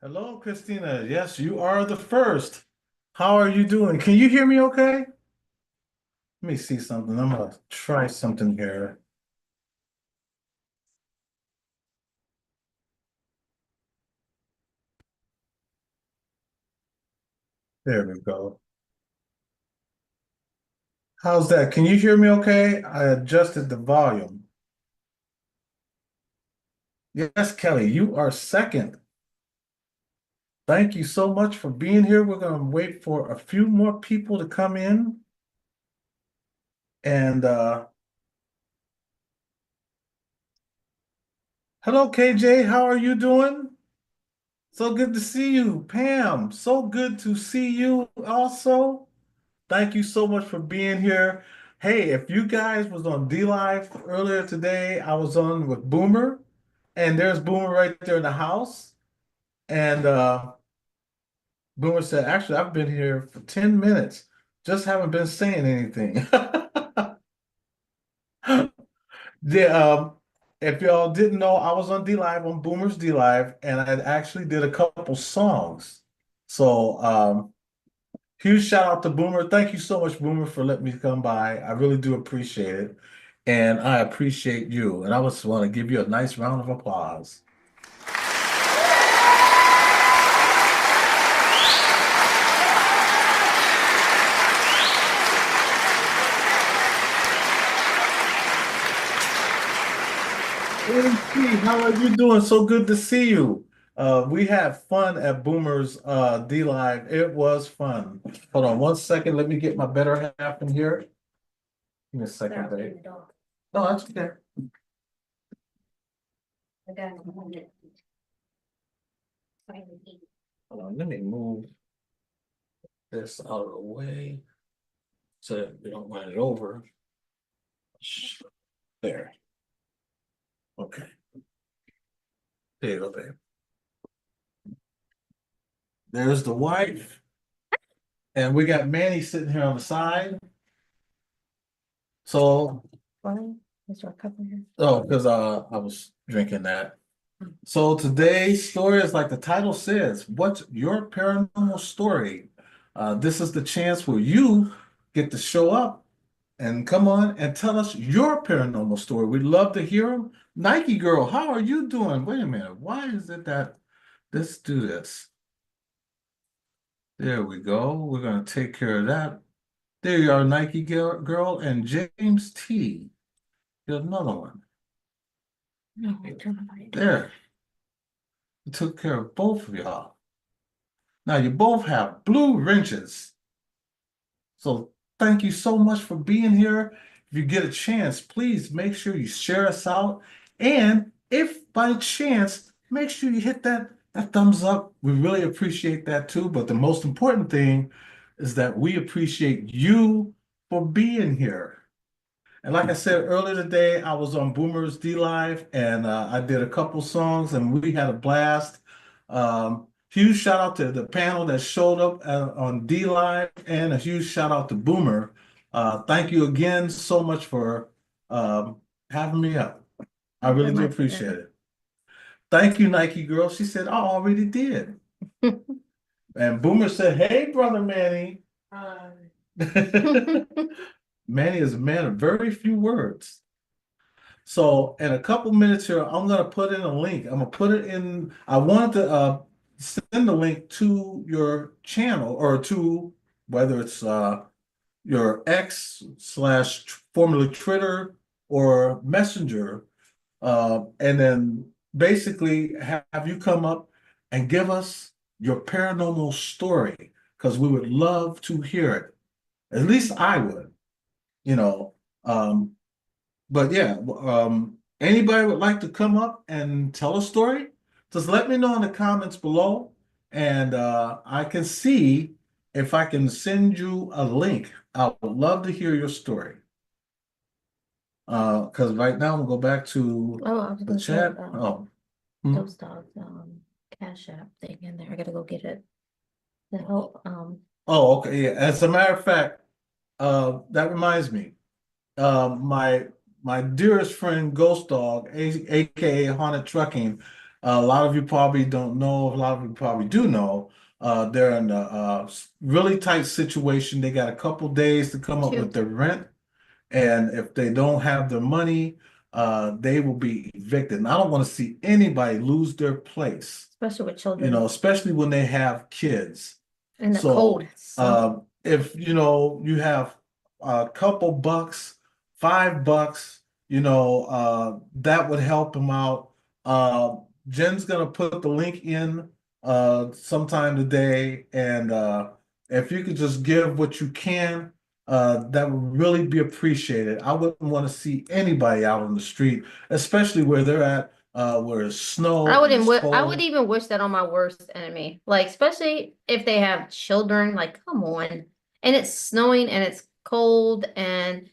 Hello, Christina. Yes, you are the first. How are you doing? Can you hear me okay? Let me see something. I'm gonna try something here. There we go. How's that? Can you hear me okay? I adjusted the volume. Yes, Kelly, you are second. Thank you so much for being here. We're gonna wait for a few more people to come in. And hello, KJ. How are you doing? So good to see you. Pam, so good to see you also. Thank you so much for being here. Hey, if you guys was on D Live earlier today, I was on with Boomer, and there's Boomer right there in the house. And Boomer said, actually, I've been here for 10 minutes, just haven't been saying anything. Yeah, if y'all didn't know, I was on D Live on Boomer's D Live, and I actually did a couple songs. So huge shout out to Boomer. Thank you so much, Boomer, for letting me come by. I really do appreciate it. And I appreciate you. And I just want to give you a nice round of applause. Hey, how are you doing? So good to see you. We had fun at Boomer's D Live. It was fun. Hold on one second. Let me get my better half in here. Give me a second, babe. No, that's okay. Hold on, let me move this out of the way so that we don't run it over. There. Okay. There you go, babe. There's the wife. And we got Manny sitting here on the side. So, Why is your cup in here? oh, because I was drinking that. So today's story is like the title says, what's your paranormal story? This is the chance where you get to show up and come on and tell us your paranormal story. We'd love to hear them. Nike girl, how are you doing? Wait a minute. Why is it that let's do this? There we go. We're going to take care of that. There you are, Nike girl, and James T. Here's another one. No, turn the light. There. We took care of both of y'all. Now you both have blue wrenches. So thank you so much for being here. If you get a chance, please make sure you share us out. And if by chance, make sure you hit that thumbs up. We really appreciate that too. But the most important thing is that we appreciate you for being here. And like I said earlier today, I was on Boomer's D Live and I did a couple songs and we had a blast. Huge shout out to the panel that showed up on D Live and a huge shout out to Boomer. Thank you again so much for having me up. I really do appreciate it. Thank you, Nike girl. She said, I already did. And Boomer said, hey, brother Manny. Hi. Manny is a man of very few words. So in a couple minutes here, I'm gonna put in a link. I'm gonna put it in. I wanted to send the link to your channel or to whether it's your X slash formerly Twitter or Messenger, and then basically have you come up and give us your paranormal story because we would love to hear it. At least I would, you know. But yeah, anybody would like to come up and tell a story? Just let me know in the comments below, and I can see if I can send you a link. I would love to hear your story. Because right now we'll go back to Oh, I was the gonna say, chat. Oh, hmm. Those dogs, Cash App thing in there. I gotta go get it. To help, Oh, okay. Yeah. As a matter of fact, that reminds me. My dearest friend Ghost Dog, aka Haunted Trucking, A lot of you probably don't know, a lot of you probably do know. They're in a really tight situation. They got a couple days to come up Two. with their rent. And if they don't have their money, they will be evicted. And I don't want to see anybody lose their place, Especially with you children know, especially when they have kids. in the cold. So, So if you know you have a couple bucks, $5, that would help them out. Uh, Jen's gonna put the link in sometime today, and if you could just give what you can, that would really be appreciated. I wouldn't want to see anybody out on the street, especially where they're at, where it's I snow and wouldn't it's I would cold. even wish that on my worst enemy. Like, especially if they have children, like, come on. And it's snowing and it's cold and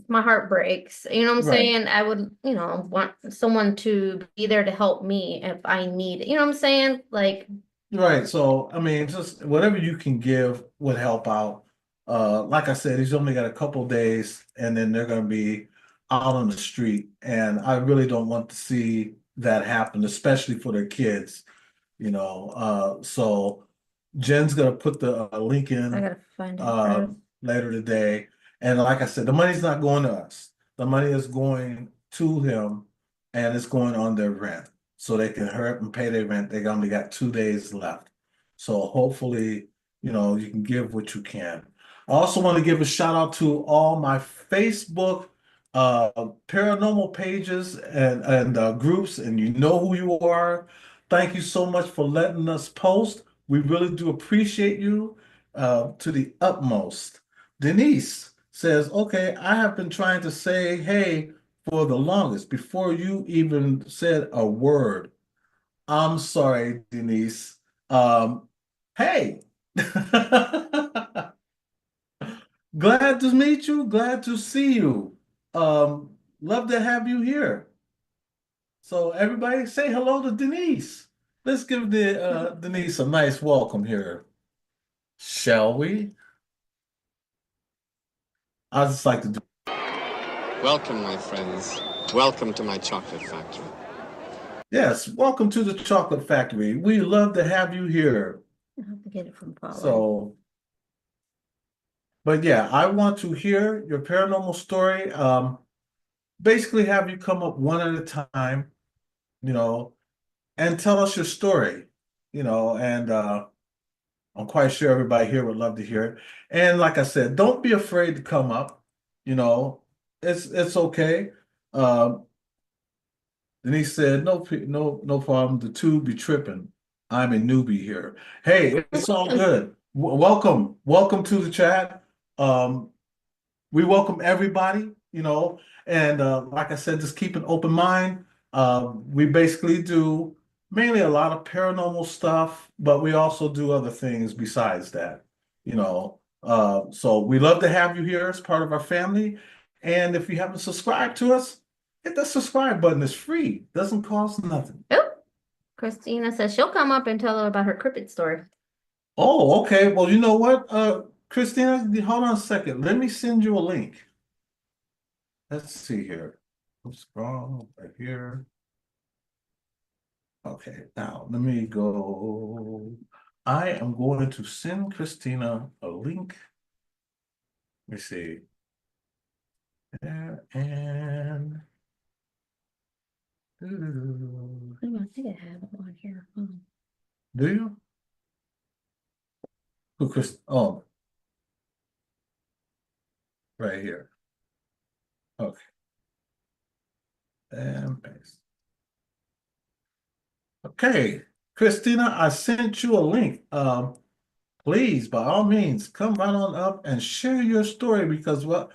my heart breaks. You know what I'm Right. saying? I would, want someone to be there to help me if I need it. You know what I'm saying? Like, Right. So, I mean, just whatever you can give would help out. Like I said, he's only got a couple days and then they're going to be out on the street. And I really don't want to see that happen, especially for their kids, you know. So Jen's going to put the link I in gotta find it uh, first. later today. And like I said, the money's not going to us. The money is going to him and it's going on their rent. So they can hurry up and pay their rent. They only got 2 days left. So hopefully, you can give what you can. I also want to give a shout out to all my Facebook uh, paranormal pages and groups, and you know who you are. Thank you so much for letting us post. We really do appreciate you to the utmost. Denise says, okay, I have been trying to say hey for the longest before you even said a word. I'm sorry, Denise. Hey, glad to meet you. Glad to see you. Love to have you here. So everybody say hello to Denise. Let's give Denise a nice welcome here, shall we? I just like to do. Welcome, my friends. Welcome to my chocolate factory. Yes, welcome to the Chocolate Factory. We love to have you here. I have to get it from far away. So, but yeah, I want to hear your paranormal story. Basically have you come up one at a time, you know, and tell us your story, and I'm quite sure everybody here would love to hear it. And like I said, don't be afraid to come up, you know, it's okay. Um, Denise said, no problem. The two be tripping. I'm a newbie here. Hey, it's all good. Welcome to the chat. Um, we welcome everybody, and like I said, just keep an open mind. We basically do mainly a lot of paranormal stuff, but we also do other things besides that, So we love to have you here as part of our family. And if you haven't subscribed to us, hit that subscribe button. It's free, doesn't cost nothing. Oh, Christina says she'll come up and tell her about her cryptid story. Oh, okay. Well, you know what, Christina, hold on a second. Let me send you a link. Let's see here. Oops, wrong right here. Okay, now let me go. I am going to send Christina a link. Let me see. There and do Oh, I think I have it on here. you? Who Chris? Oh, right here. Okay, and paste. Okay, Christina, I sent you a link. Please, by all means, come right on up and share your story because what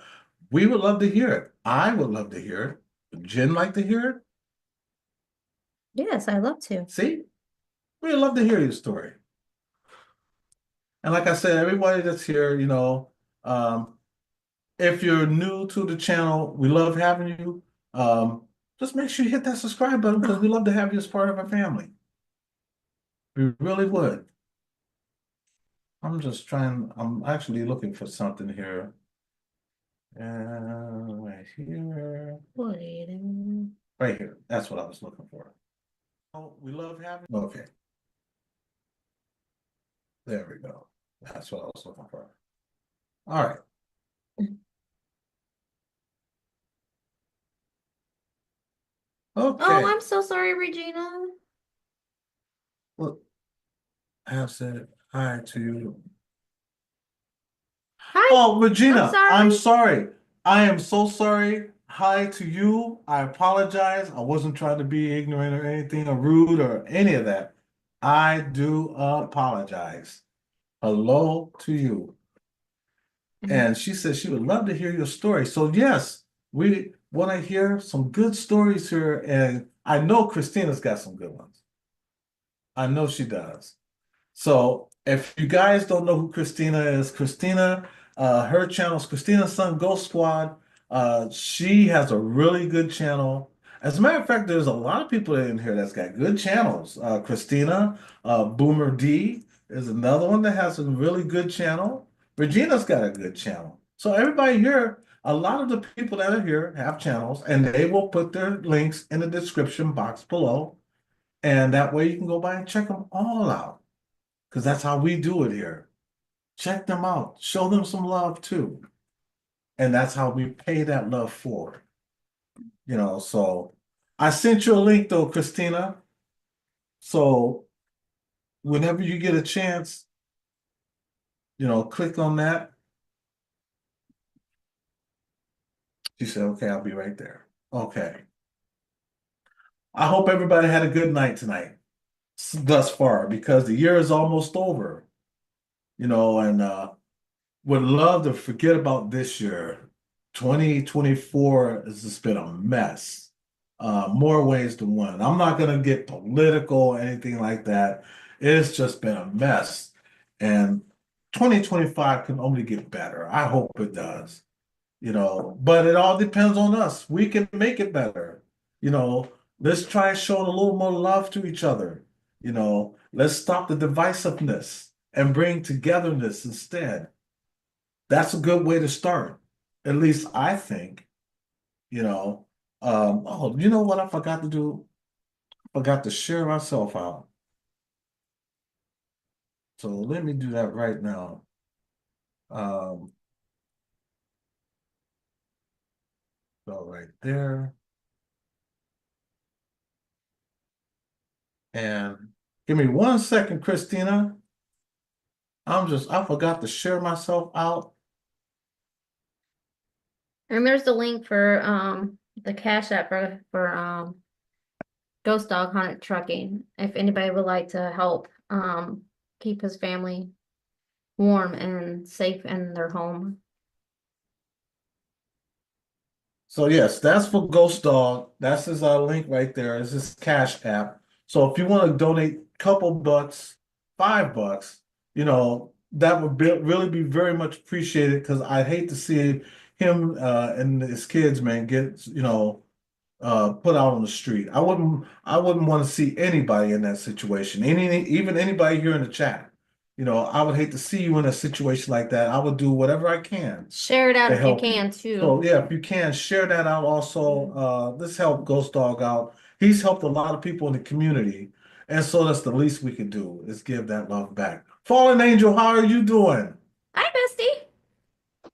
we would love to hear it. I would love to hear it. Would Jen like to hear it? Yes, I love to. See, we'd love to hear your story. And like I said, everybody that's here, um, if you're new to the channel, we love having you. Just make sure you hit that subscribe button because we love to have you as part of our family. We really would. I'm actually looking for something here. Right here. Wait a minute. Right here. That's what I was looking for. Oh, we love having. Okay. There we go. That's what I was looking for. All right. Oh, Okay. I'm so sorry, Regina. Look, I have said hi to you. Hi. Oh, Regina, I'm sorry. sorry. I am so sorry. Hi to you. I apologize. I wasn't trying to be ignorant or anything or rude or any of that. I do apologize. Hello to you. And she said she would love to hear your story. So yes, we want to hear some good stories here. And I know Christina's got some good ones. I know she does. So if you guys don't know who Christina is, Christina, her channel is Christina's Son Ghost Squad. She has a really good channel. As a matter of fact, there's a lot of people in here that's got good channels. Christina, Boomer D is another one that has a really good channel. Regina's got a good channel. So everybody here, a lot of the people that are here have channels, and they will put their links in the description box below. And that way you can go by and check them all out because that's how we do it here. Check them out, show them some love too. And that's how we pay that love forward. So I sent you a link though, Christina. So whenever you get a chance, click on that. She said, okay, I'll be right there. Okay. I hope everybody had a good night tonight thus far because the year is almost over, and would love to forget about this year. 2024 has just been a mess. More ways than one. I'm not going to get political or anything like that. It's just been a mess. And 2025 can only get better. I hope it does. But it all depends on us. We can make it better. Let's try showing a little more love to each other. Let's stop the divisiveness and bring togetherness instead. That's a good way to start. At least I think, you know. Oh, you know what I forgot to do? I forgot to share myself out. So let me do that right now. Um, go right there. And give me 1 second, Christina. I forgot to share myself out. And there's the link for the Cash App for Ghost Dog Haunted Trucking. If anybody would like to help keep his family warm and safe in their home. So yes, that's for Ghost Dog. That's his link right there. It's his Cash App. So if you want to donate a couple bucks, $5, that would really be very much appreciated because I hate to see him and his kids, man, get put out on the street. I wouldn't want to see anybody in that situation. Even anybody here in the chat. I would hate to see you in a situation like that. I would do whatever I can Share it out to if you help. can too. So yeah, if you can share that out also, let's help Ghost Dog out. He's helped a lot of people in the community. And so that's the least we can do is give that love back. Fallen Angel, how are you doing? Hi, Bestie.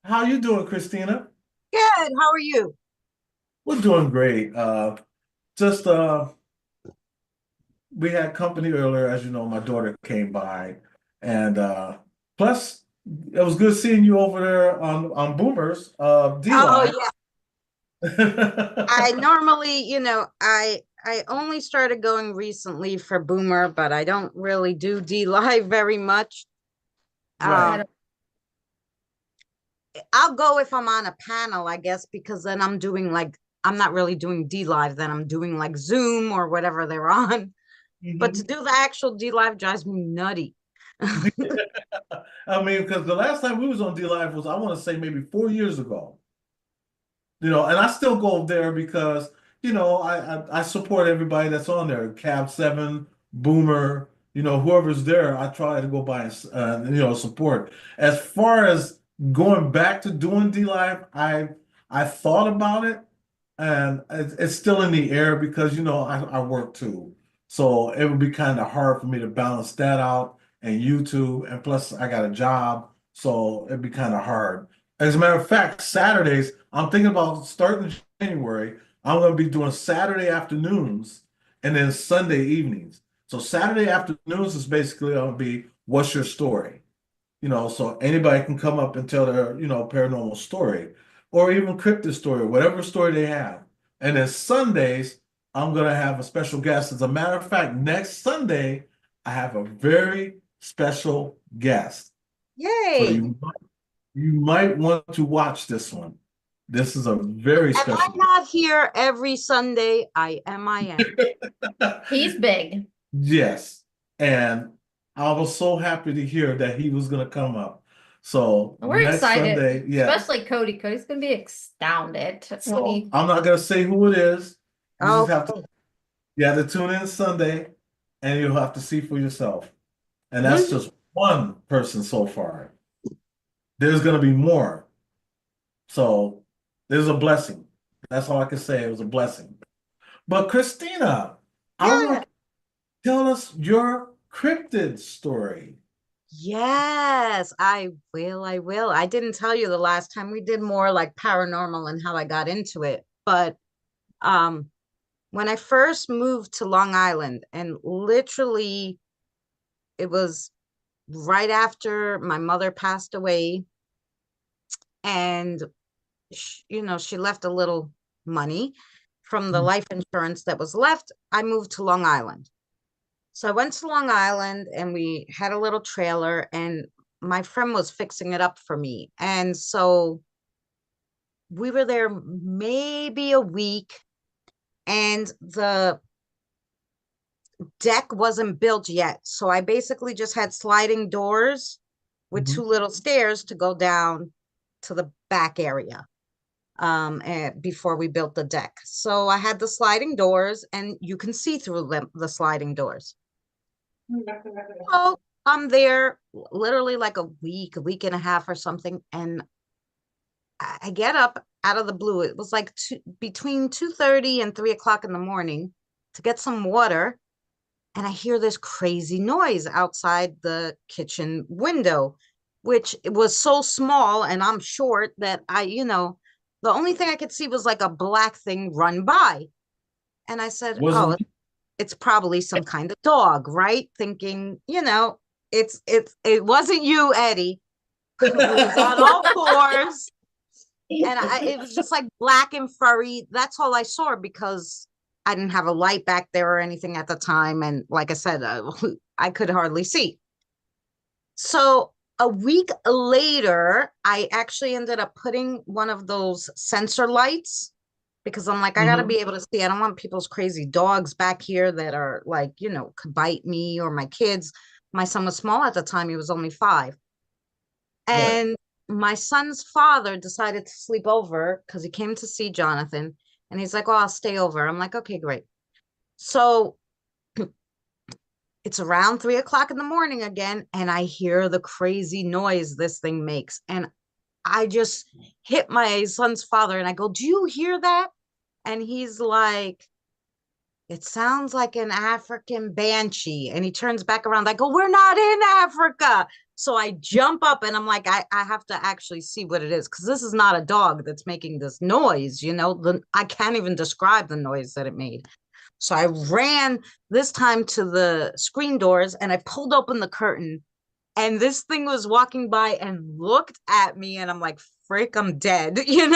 How you doing, Christina? Good. How are you? We're doing great. Just we had company earlier, as you know, my daughter came by. And plus it was good seeing you over there on Boomers, D Oh Live. yeah. I normally, I only started going recently for Boomer, but I don't really do D Live very much. Right. I'll go if I'm on a panel, I guess, because then I'm not really doing D Live, then I'm doing like Zoom or whatever they're on. But to do the actual D Live drives me nutty. I mean, because the last time we was on D Live was, I want to say, maybe 4 years ago. And I still go there because, I support everybody that's on there. Cab 7, Boomer, whoever's there, I try to go by and, support. As far as going back to doing D Live, I thought about it. and it's still in the air because I work too, so it would be kind of hard for me to balance that out and YouTube, and plus I got a job, so it'd be kind of hard. As a matter of fact, Saturdays I'm thinking about starting January. I'm going to be doing Saturday afternoons and then Sunday evenings. So Saturday afternoons is basically going to be what's your story? So anybody can come up and tell their, paranormal story or even cryptid story, whatever story they have. And then Sundays, I'm going to have a special guest. As a matter of fact, next Sunday, I have a very special guest. So Yay. you might want to watch this one. This is a very Am I special. not here every Sunday? I am. He's big. Yes. And I was so happy to hear that he was going to come up. So We're next excited, Sunday, yeah. especially Cody. Cody's gonna be astounded when So he. I'm not going to say who it is. You Oh, just have to tune in Sunday and you'll have to see for yourself. And that's just one person so far. There's going to be more. So there's a blessing. That's all I can say. It was a blessing. But Christina, I yeah. want to tell us your cryptid story. Yes, I will. I didn't tell you the last time we did more like paranormal and how I got into it. But um when I first moved to Long Island, and literally it was right after my mother passed away, and she left a little money from the life insurance that was left. I moved to Long Island. So I went to Long Island and we had a little trailer, and my friend was fixing it up for me. And so we were there maybe a week, and the deck wasn't built yet. So I basically just had sliding doors with Mhm. two little stairs to go down to the back area and before we built the deck. So I had the sliding doors, and you can see through the sliding doors. So I'm there literally like a week and a half or something, and I get up out of the blue. It was like between 2:30 and 3 o'clock in the morning to get some water, and I hear this crazy noise outside the kitchen window, which it was so small, and I'm short that the only thing I could see was like a black thing run by. And I said, "Oh, Wasn't it's probably some kind of dog," right? Thinking, it wasn't you, Eddie. It was on all fours, and it was just like black and furry. That's all I saw because I didn't have a light back there or anything at the time, and like I said, I could hardly see. So a week later, I actually ended up putting one of those sensor lights because I'm like, I gotta be able to see. I don't want people's crazy dogs back here that are like, could bite me or my kids. My son was small at the time, he was only 5. right. And my son's father decided to sleep over because he came to see Jonathan. And he's like, "Oh, I'll stay over." I'm like, "Okay, great." So it's around 3 o'clock in the morning again, and I hear the crazy noise this thing makes. And I just hit my son's father and I go, "Do you hear that?" And he's like, "It sounds like an African banshee." And he turns back around. I go, "We're not in Africa." So I jump up and I'm like, I have to actually see what it is because this is not a dog that's making this noise. I can't even describe the noise that it made. So I ran this time to the screen doors and I pulled open the curtain, and this thing was walking by and looked at me, and I'm like, "Frick, I'm dead," and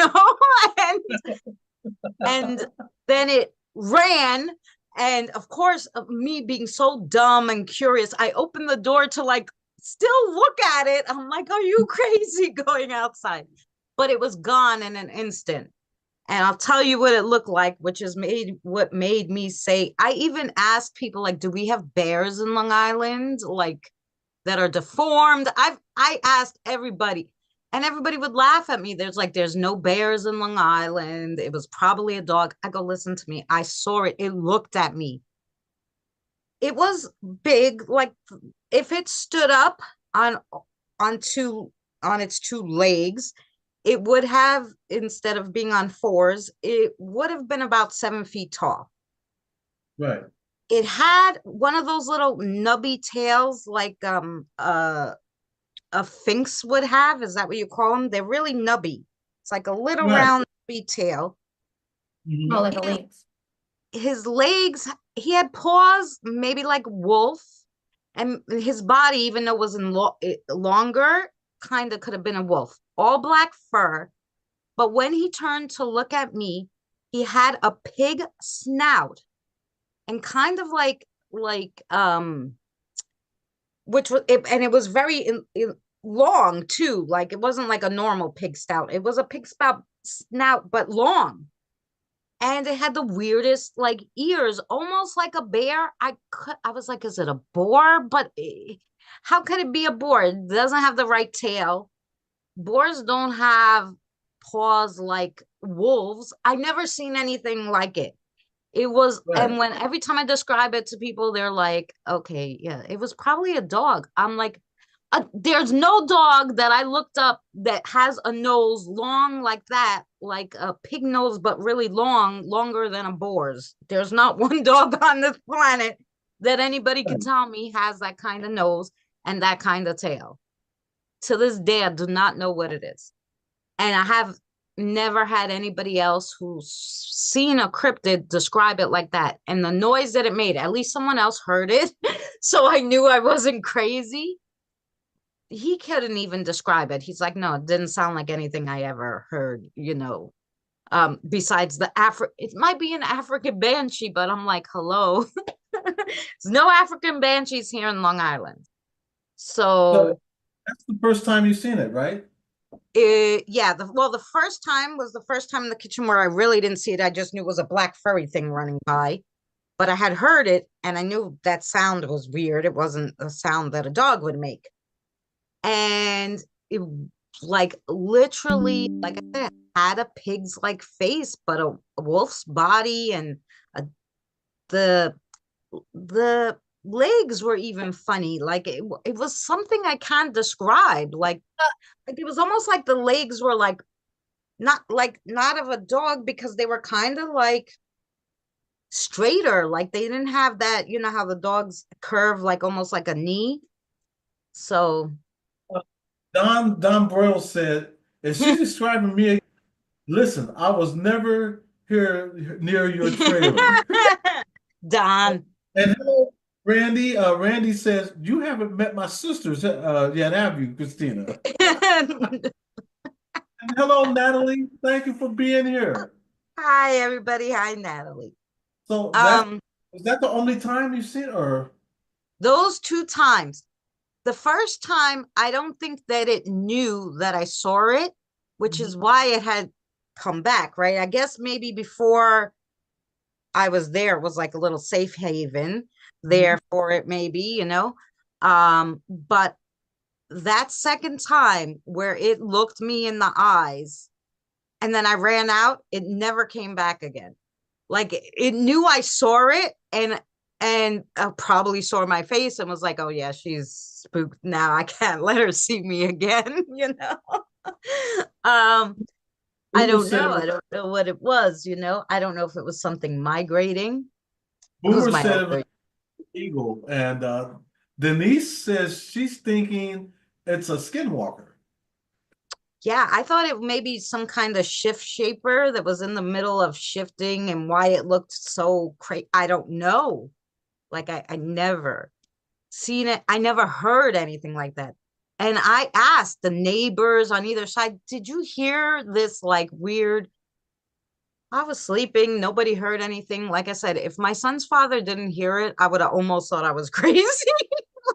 and then it ran. And of course, me being so dumb and curious, I opened the door to like still look at it. I'm like, "Are you crazy going outside?" But it was gone in an instant. And I'll tell you what it looked like, which is what made me say, I even asked people like, "Do we have bears in Long Island like that are deformed?" I asked everybody, and everybody would laugh at me. There's no bears in Long Island. It was probably a dog. I go, "Listen to me. I saw it. It looked at me. It was big, like if it stood up on on two on its two legs, it would have, instead of being on fours, it would have been about 7 feet tall. Right. It had one of those little nubby tails like a Sphinx would have. Is that what you call them? They're really nubby. It's like a little Right. round nubby tail. Oh, Mhm. like a lynx. His legs, he had paws, maybe like wolf, and his body, even though it was longer, kind of could have been a wolf. All black fur, but when he turned to look at me, he had a pig snout and kind of like which was it, and it was very long too. Like it wasn't like a normal pig snout. It was a pig snout, but long. And it had the weirdest like ears, almost like a bear. I was like, is it a boar? But how could it be a boar? It doesn't have the right tail. Boars don't have paws like wolves. I never seen anything like it. It was, and Right. when every time I describe it to people, they're like, okay, yeah, it was probably a dog. I'm like, there's no dog that I looked up that has a nose long like that, like a pig nose, but really long, longer than a boar's. There's not one dog on this planet that anybody can Right. tell me has that kind of nose and that kind of tail. To this day, I do not know what it is. And I have never had anybody else who's seen a cryptid describe it like that. And the noise that it made, at least someone else heard it. So I knew I wasn't crazy. He couldn't even describe it. He's like, no, it didn't sound like anything I ever heard, besides the it might be an African banshee, but I'm like, hello. There's no African banshees here in Long Island. So So that's the first time you've seen it, right? yeah, the first time was the first time in the kitchen where I really didn't see it. I just knew it was a black furry thing running by, but I had heard it and I knew that sound was weird. It wasn't a sound that a dog would make. And it, like, literally, like I said, had a pig's like face, but a wolf's body, and a, the the legs were even funny. Like it was something I can't describe. Like it was almost like the legs were not of a dog, because they were kind of like straighter. Like they didn't have that, you know how the dogs curve like almost like a knee. So Don Broyle said, is she describing me? Listen, I was never here near your trailer. Don. And hello, Randy. Randy says, you haven't met my sisters yet, have you, Christina? And hello, Natalie. Thank you for being here. Hi everybody. Hi Natalie. So Um is that the only time you've seen it, or those two times. The first time, I don't think that it knew that I saw it, which is why it had come back, right? I guess maybe before I was there, it was like a little safe haven there for it, maybe. But that second time where it looked me in the eyes and then I ran out, it never came back again. Like it knew I saw it, and probably saw my face and was like, oh yeah, she's spooked now, I can't let her see me again. I Boomer don't said know, it was I don't know what it was. I don't know if it was something migrating. It was Boomer my said it was other. an eagle, and Denise says she's thinking it's a skinwalker. Yeah, I thought it maybe some kind of shift shaper that was in the middle of shifting, and why it looked so crazy, I don't know. Like I never seen it. I never heard anything like that. And I asked the neighbors on either side, did you hear this like weird? I was sleeping. Nobody heard anything. Like I said, if my son's father didn't hear it, I would have almost thought I was crazy.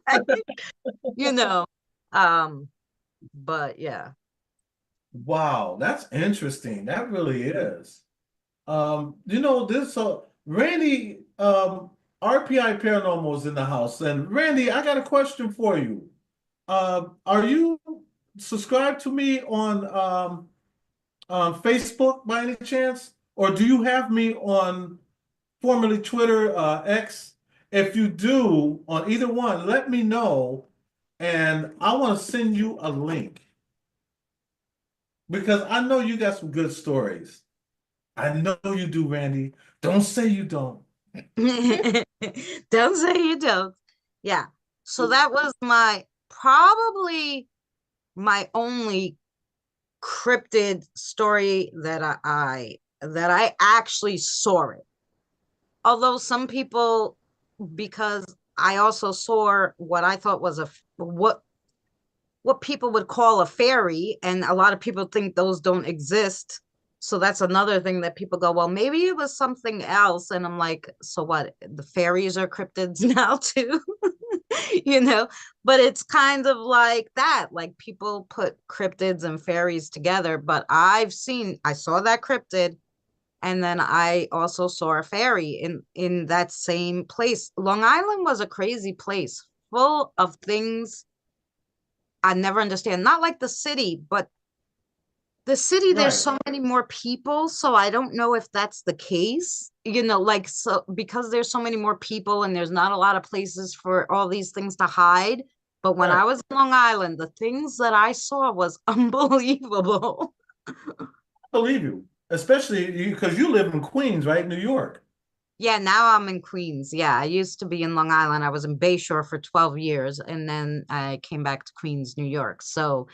Like, you know. Um, but yeah. Wow, that's interesting. That really is. This Randy, RPI Paranormal is in the house. And Randy, I got a question for you. Are you subscribed to me on Facebook by any chance? Or do you have me on formerly Twitter, X? If you do, on either one, let me know, and I want to send you a link. because I know you got some good stories. I know you do, Randy. Don't say you don't. Don't say you don't. Yeah. So that was my probably my only cryptid story that I actually saw it. Although some people, because I also saw what I thought was what people would call a fairy, and a lot of people think those don't exist. So that's another thing that people go, well, maybe it was something else. And I'm like, so what? The fairies are cryptids now too, you know? But it's kind of like that. Like people put cryptids and fairies together. But I saw that cryptid, and then I also saw a fairy in that same place. Long Island was a crazy place, full of things I never understand. Not like the city, but the city, there's Right. so many more people. So I don't know if that's the case. Like, so because there's so many more people and there's not a lot of places for all these things to hide. But when Right. I was in Long Island, the things that I saw was unbelievable. Believe you, especially because you live in Queens, right? New York. Yeah, now I'm in Queens. Yeah, I used to be in Long Island. I was in Bayshore for 12 years and then I came back to Queens, New York. So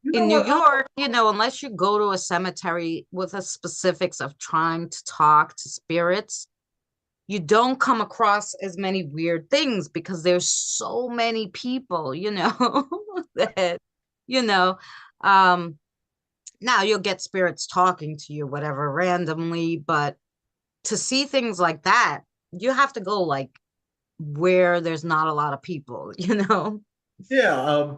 You know in New what? York, unless you go to a cemetery with the specifics of trying to talk to spirits, you don't come across as many weird things because there's so many people, that, you know, um, now you'll get spirits talking to you, whatever, randomly, but to see things like that, you have to go like where there's not a lot of people, you know? Yeah.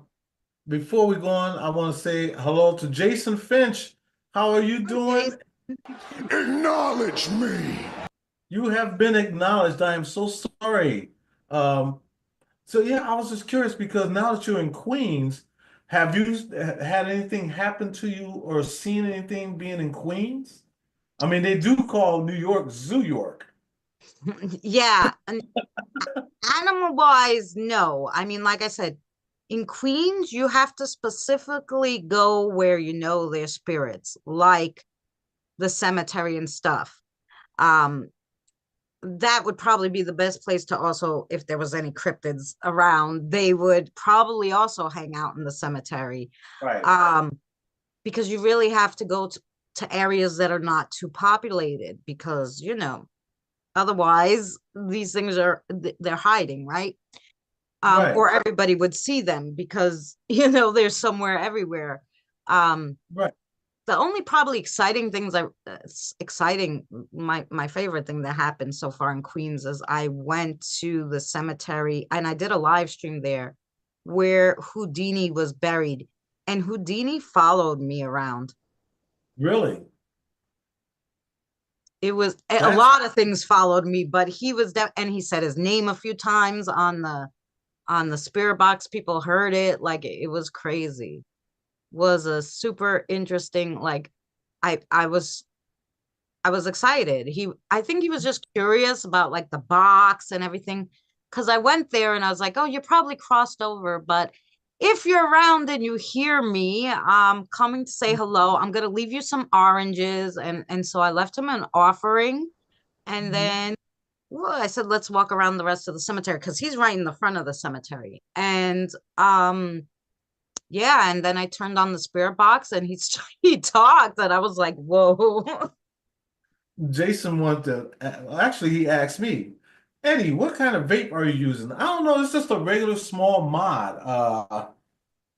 Before we go on, I want to say hello to Jason Finch. How are you Okay. doing? Acknowledge me. You have been acknowledged. I am so sorry. Um, so yeah, I was just curious because now that you're in Queens, have you had anything happen to you or seen anything being in Queens? I mean, they do call New York Zoo York. Yeah. And animal wise, no. I mean, like I said, in Queens, you have to specifically go where you know their spirits, like the cemetery and stuff. Um, that would probably be the best place to also, if there was any cryptids around, they would probably also hang out in the cemetery. Right. Um, because you really have to go to areas that are not too populated because, otherwise these things they're hiding, right? Right. Or everybody would see them because they're somewhere everywhere. Um, Right. the only probably exciting things exciting my favorite thing that happened so far in Queens is I went to the cemetery and I did a live stream there where Houdini was buried, and Houdini followed me around. Really? It was a That's lot of things followed me, but he was and he said his name a few times on the spirit box. People heard it, like it was crazy. Was a super interesting, like I was excited. I think he was just curious about like the box and everything. Cause I went there and I was like, oh, you're probably crossed over, but if you're around and you hear me, I'm coming to say hello. I'm gonna leave you some oranges. And so I left him an offering. And then well, I said, let's walk around the rest of the cemetery because he's right in the front of the cemetery. And yeah, and then I turned on the spirit box and he talked, and I was like, whoa. Jason wanted to, actually, he asked me, Eddie, what kind of vape are you using? I don't know. It's just a regular small mod.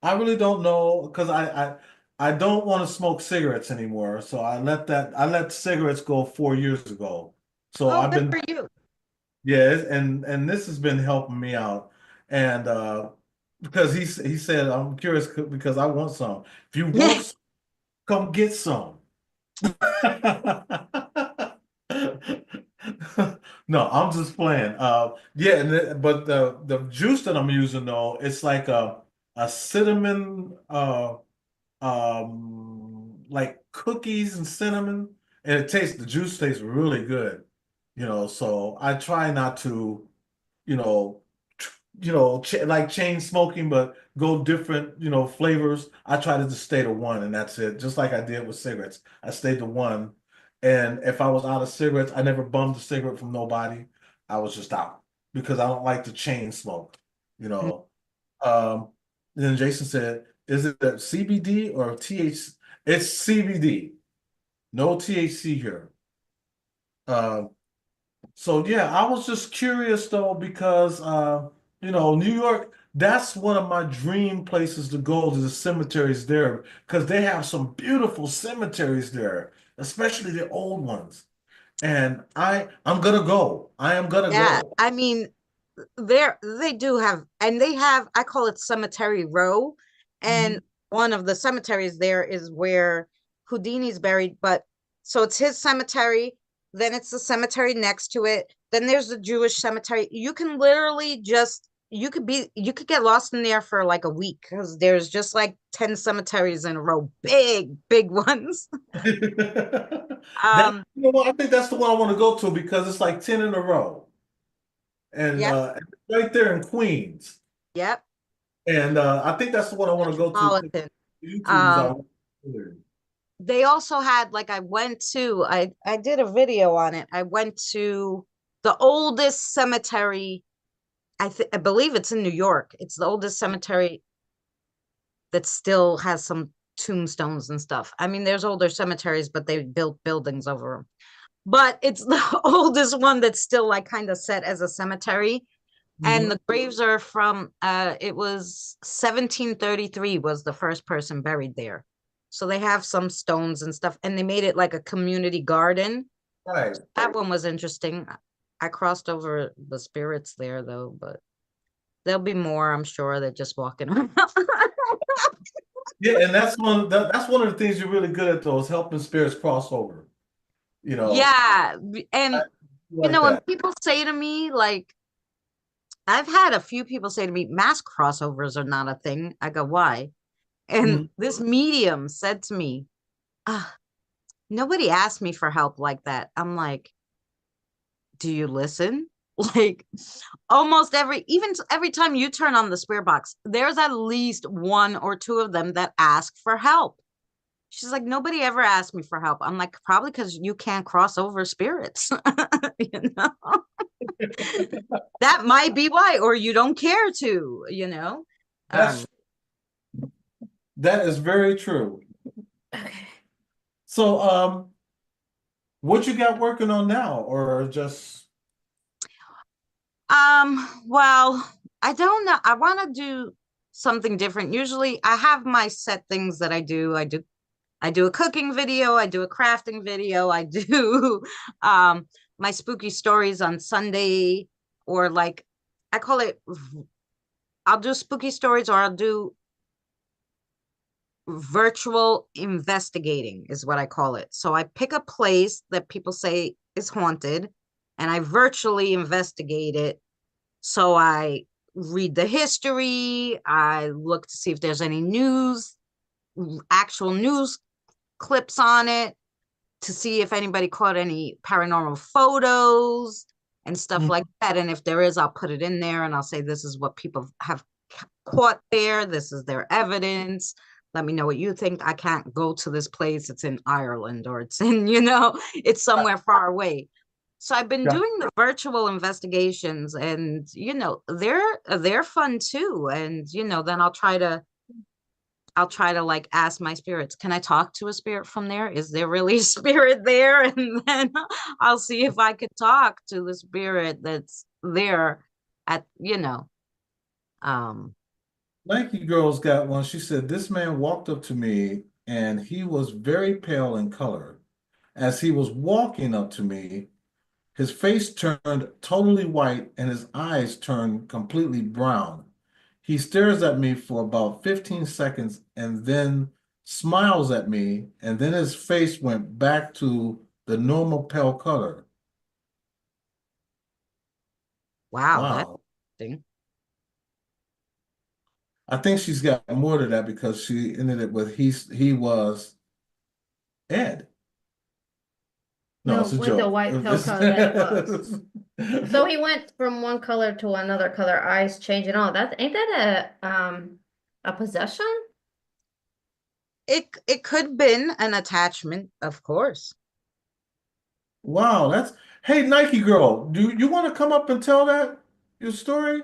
I really don't know because I don't want to smoke cigarettes anymore. So I let cigarettes go 4 years ago. So Oh, I've good been for you. yeah, and this has been helping me out. And because he said I'm curious because I want some. If you want some, come get some. No, I'm just playing. Yeah, but the juice that I'm using though, it's like a cinnamon like cookies and cinnamon, and the juice tastes really good. So I try not to, you know, like chain smoking, but go different, flavors. I try to just stay to one, and that's it. Just like I did with cigarettes, I stayed to one. And if I was out of cigarettes, I never bummed a cigarette from nobody. I was just out because I don't like to chain smoke. You Mm. know. Um, then Jason said, "Is it a CBD or THC?" It's CBD, no THC here. Um, So yeah, I was just curious though because New York, that's one of my dream places to go to the cemeteries there because they have some beautiful cemeteries there, especially the old ones. And I'm gonna go. I am gonna Yeah, go. I mean, they do have, and they have, I call it Cemetery Row, and Mhm. one of the cemeteries there is where Houdini's buried. But so it's his cemetery, then it's the cemetery next to it, then there's the Jewish cemetery. You can literally just, you could get lost in there for like a week because there's just like 10 cemeteries in a row, big ones. That um I think that's the one I want to go to because it's like 10 in a row. And yep, right there in Queens. yep. And I think that's the one I want to go to. Metropolitan. YouTube is um out there. they also had, like, I did a video on it. I went to the oldest cemetery. I believe it's in New York. It's the oldest cemetery that still has some tombstones and stuff. I mean, there's older cemeteries, but they built buildings over them. But it's the oldest one that's still like kind of set as a cemetery. And Mhm. the graves are from it was 1733 was the first person buried there. So they have some stones and stuff, and they made it like a community garden. Right. That one was interesting. I crossed over the spirits there though, but there'll be more, I'm sure. They're just walking around. Yeah, and that's one of the things you're really good at though, is helping spirits cross over. You know, Yeah, I and like when that. people say to me, like, I've had a few people say to me, mass crossovers are not a thing. I go, why? And Mhm. this medium said to me, ah, nobody asked me for help like that. I'm like, do you listen? Like, almost every time you turn on the spirit box, there's at least one or two of them that ask for help. She's like, nobody ever asked me for help. I'm like, probably because you can't cross over spirits. you know, that might be why, or you don't care to. That's Um, that is very true. Okay. So, what you got working on now, or just well, I don't know. I want to do something different. Usually I have my set things that I do. I do a cooking video, I do a crafting video, I do my spooky stories on Sunday, or like, I call it, I'll do spooky stories, or I'll do virtual investigating is what I call it. So I pick a place that people say is haunted and I virtually investigate it. So I read the history, I look to see if there's any actual news clips on it, to see if anybody caught any paranormal photos and stuff Mhm. like that. And if there is, I'll put it in there and I'll say, this is what people have caught there. This is their evidence. Let me know what you think. I can't go to this place. It's in Ireland, or it's in, it's somewhere far away. So I've been Yeah. doing the virtual investigations, and they're fun too. And then I'll try to like ask my spirits, can I talk to a spirit from there? Is there really a spirit there? And then I'll see if I could talk to the spirit that's there at, um, Nike Girl's got one. She said, "This man walked up to me and he was very pale in color. As he was walking up to me, his face turned totally white and his eyes turned completely brown. He stares at me for about 15 seconds and then smiles at me, and then his face went back to the normal pale color." wow, that's Wow. interesting. I think she's got more to that because she ended it with he was Ed. No, it's a with the joke. white pill color that it was. So he went from one color to another color, eyes changing all. That ain't that a possession? It could been an attachment, of course. Wow, that's hey Nike girl, do you want to come up and tell that your story?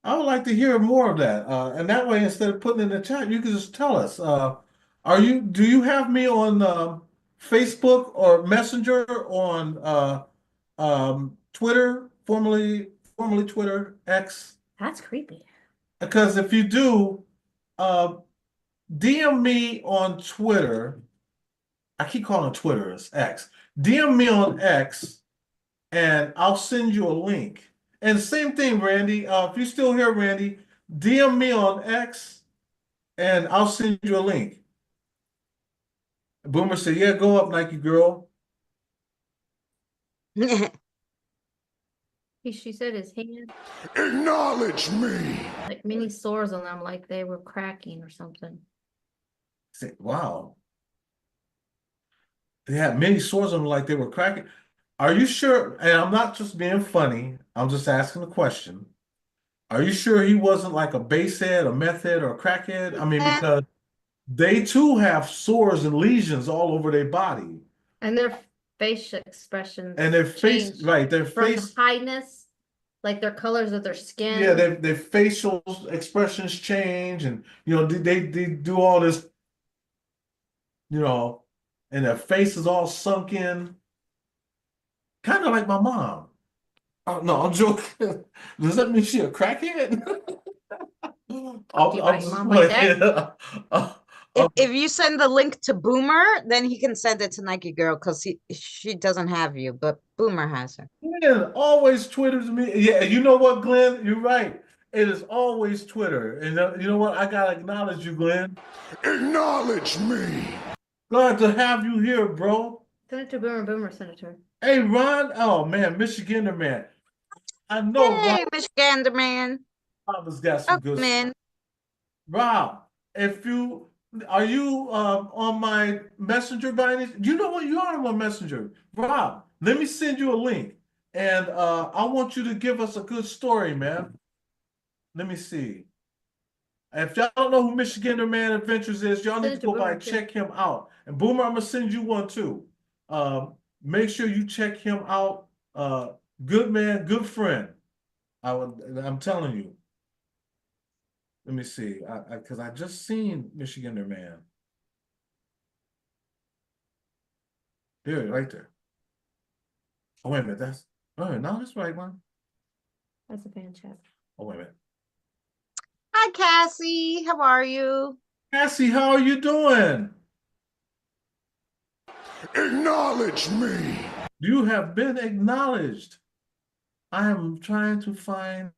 I would like to hear more of that. And that way, instead of putting it in the chat, you can just tell us. Do you have me on Facebook or Messenger on Twitter, formerly Twitter X? That's creepy. Because if you do, uh, DM me on Twitter. I keep calling it Twitter, it's X. DM me on X, and I'll send you a link. And same thing, Randy. If you're still here, Randy, DM me on X, and I'll send you a link. Boomer said, "Yeah, go up, Nike girl." She said his hand, Acknowledge me. like many sores on them, like they were cracking or something. I said, "Wow." They had many swords on them like they were cracking. Are you sure? And I'm not just being funny. I'm just asking a question. Are you sure he wasn't like a basehead, a meth head, or a crackhead? I mean, because they too have sores and lesions all over their body. And their facial expressions And their face, changed right, their from the face, highness, like their colors of their skin. yeah, their facial expressions change, and they do all this, and their face is all sunk in, kind of like my mom. Oh no, I'm joking. Does that mean she a crackhead? Do you I'm like just mom like playing. If you send the link to Boomer, then he can send it to Nike Girl because she doesn't have you, but Boomer has her. Glenn always twitters me. Yeah, you know what, Glenn? You're right. It is always Twitter. And you know what? I gotta acknowledge you, Glenn. Acknowledge me. Glad to have you here, bro. Send it to Boomer, Boomer send it to her. Hey, Ron. Oh man, Michigander man. I know Hey, Miss Ganderman. Rob has got some good Welcome stuff. in. Rob, if you are you on my messenger by any, you know what? You are on my messenger. Rob, let me send you a link. And I want you to give us a good story, man. Let me see. If y'all don't know who Michigander Man Adventures is, y'all Send need it to to go by Boomer, and too. check him out. And Boomer, I'm gonna send you one too. Make sure you check him out. Good man, good friend. I'm telling you. Let me see. Because I just seen Michigander Man. There, right there. Oh, wait a minute. No, that's the right one. That's a fan chat. Oh, wait a minute. Hi, Cassie. How are you? Cassie, how are you doing? Acknowledge me. You have been acknowledged. I am trying to find.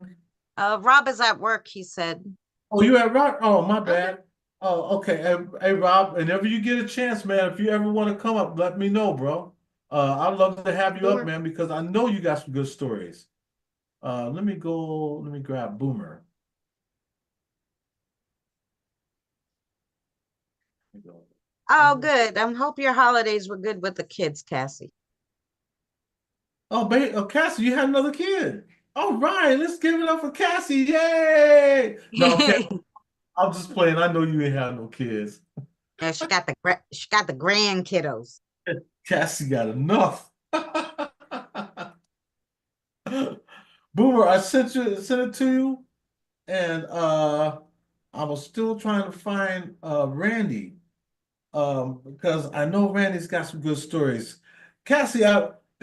Rob is at work, he said. Oh, you at Rock? Oh, my bad. Oh, okay. Hey, Rob, whenever you get a chance, man, if you ever want to come up, let me know, bro. I'd love to have you up, Boomer. man, because I know you got some good stories. Let me grab Boomer. Let me go. Oh, good. I hope your holidays were good with the kids, Cassie. Oh, Cassie, you had another kid. All right, let's give it up for Cassie. Yay! No, I'm just playing. I know you ain't have no kids. Yeah, she got the grand kiddos. Cassie got enough. Boomer, I sent it to you, and I was still trying to find Randy. Because I know Randy's got some good stories. Cassie,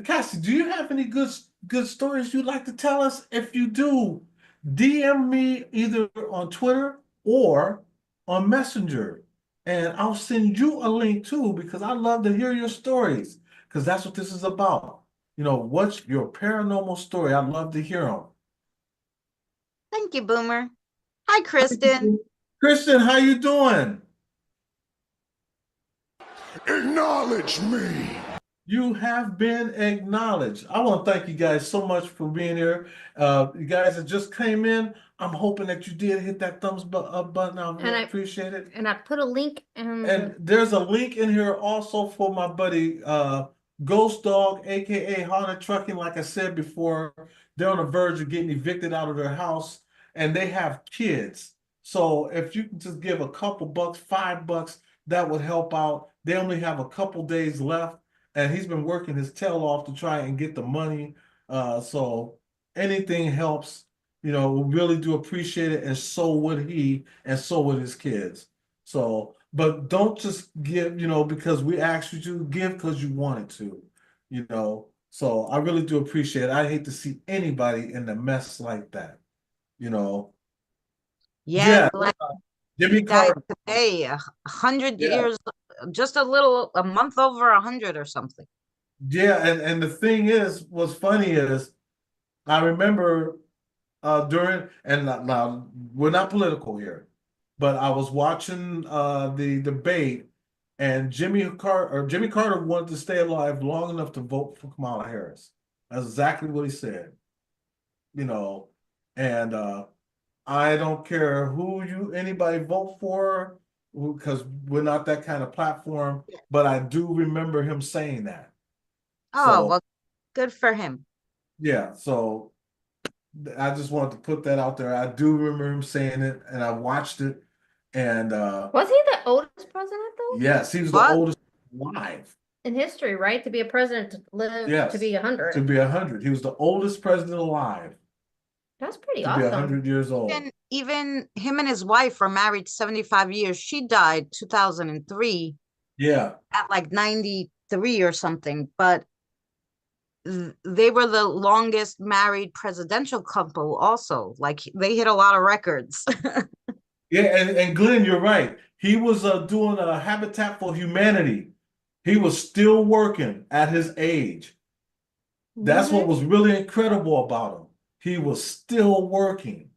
Cassie, do you have any good stories you'd like to tell us? If you do, DM me either on Twitter or on Messenger, and I'll send you a link too because I love to hear your stories because that's what this is about. What's your paranormal story? I'd love to hear them. Thank you, Boomer. Hi, Kristen. Kristen, how you doing? Acknowledge me. You have been acknowledged. I want to thank you guys so much for being here. You guys that just came in, I'm hoping that you did hit that thumbs up button. I really appreciate it. And I put a link in And there's a link in here also for my buddy Ghost Dog, aka Haunted Trucking, like I said before, they're on the verge of getting evicted out of their house, and they have kids. So if you can just give a couple bucks, $5, that would help out. They only have a couple days left, and he's been working his tail off to try and get the money. So anything helps. We really do appreciate it, and so would he, and so would his kids. So, but don't just give, because we asked you to give because you wanted to. So I really do appreciate it. I hate to see anybody in a mess like that, you know. Yeah, Yeah, like Jimmy he died Carter. today, 100 Yeah, years, just a month over 100 or something. yeah, and the thing is, what's funny is I remember during, and now we're not political here, but I was watching the debate, and Jimmy Carter wanted to stay alive long enough to vote for Kamala Harris. That's exactly what he said, you know, and I don't care who anybody vote for, because we're not that kind of platform, but I do remember him saying that. Oh, So well, good for him. yeah, so I just wanted to put that out there. I do remember him saying it, and I watched it, and Was he the oldest president though? yes, he was the What? oldest alive. In history, right? To be a president to live to Yes, be to 100. be 100. He was the oldest president alive That's pretty to be awesome. 100 years old. Even him and his wife were married 75 years. She died 2003 Yeah, at like 93 or something, but they were the longest married presidential couple also. Like they hit a lot of records. yeah, and Glenn, you're right. He was doing a Habitat for Humanity. He was still working at his age. That's what Mhm. was really incredible about him. He was still working.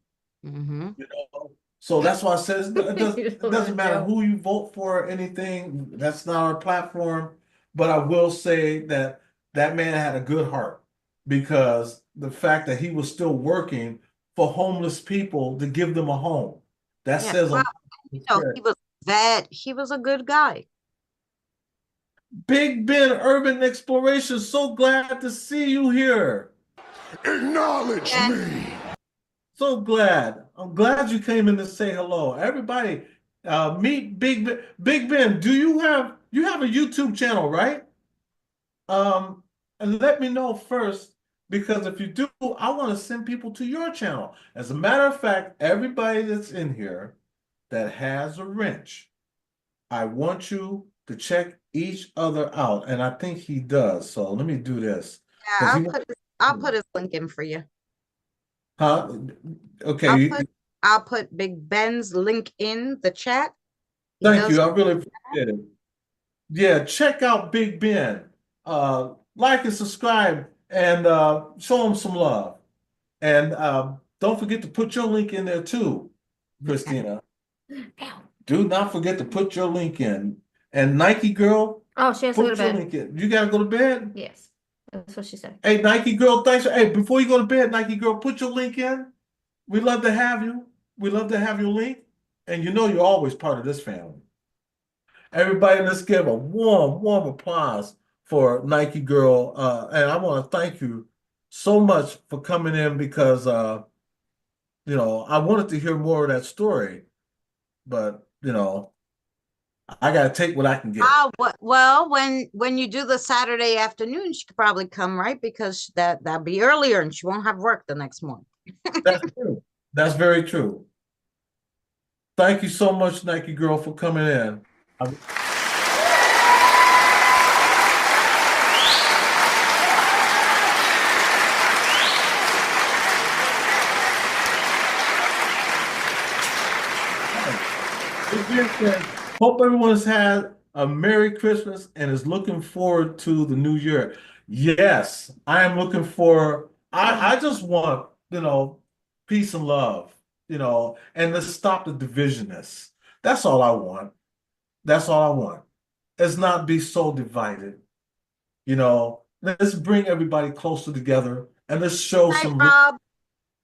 Mm-hmm. You know, so that's why I said He was it doing doesn't a matter joke. who you vote for or anything. That's not our platform. But I will say that that man had a good heart, because the fact that he was still working for homeless people to give them a home, that Yeah. says a Well, lot. he was that he was a good guy. Big Ben Urban Exploration, so glad to see you here. Acknowledge And me. So glad. I'm glad you came in to say hello. Everybody, meet Big Ben. Big Ben, you have a YouTube channel, right? And let me know first, because if you do, I want to send people to your channel. As a matter of fact, everybody that's in here that has a wrench, I want you to check each other out, and I think he does. So let me do this, yeah, because I'll put his link in for you. huh? I'll Okay, put I'll put Big Ben's link in the chat. He thank does. you. I really appreciate it. Yeah, check out Big Ben. Like and subscribe, and show him some love. And don't forget to put your link in there too, Christina. Ow. Do not forget to put your link in. And Nike girl, Oh, she has to go to put your bed. link in. You gotta go to bed. Yes. That's what she said. Hey, Nike girl, thanks. Hey, before you go to bed, Nike girl, put your link in. We love to have you. We love to have your link. And you're always part of this family. Everybody, let's give a warm, warm applause for Nike Girl. And I want to thank you so much for coming in, because I wanted to hear more of that story, but I gotta take what I can get. Well, when you do the Saturday afternoon, she could probably come, right? Because that'd be earlier and she won't have work the next morning. That's true. That's very true. Thank you so much, Nike Girl, for coming in. Hope everyone's had a Merry Christmas and is looking forward to the new year. Yes, I am looking for, I just want, peace and love, and let's stop the divisionness. That's all I want. That's all I want. Let's not be so divided. Let's bring everybody closer together, and let's show Hi, some love Rob.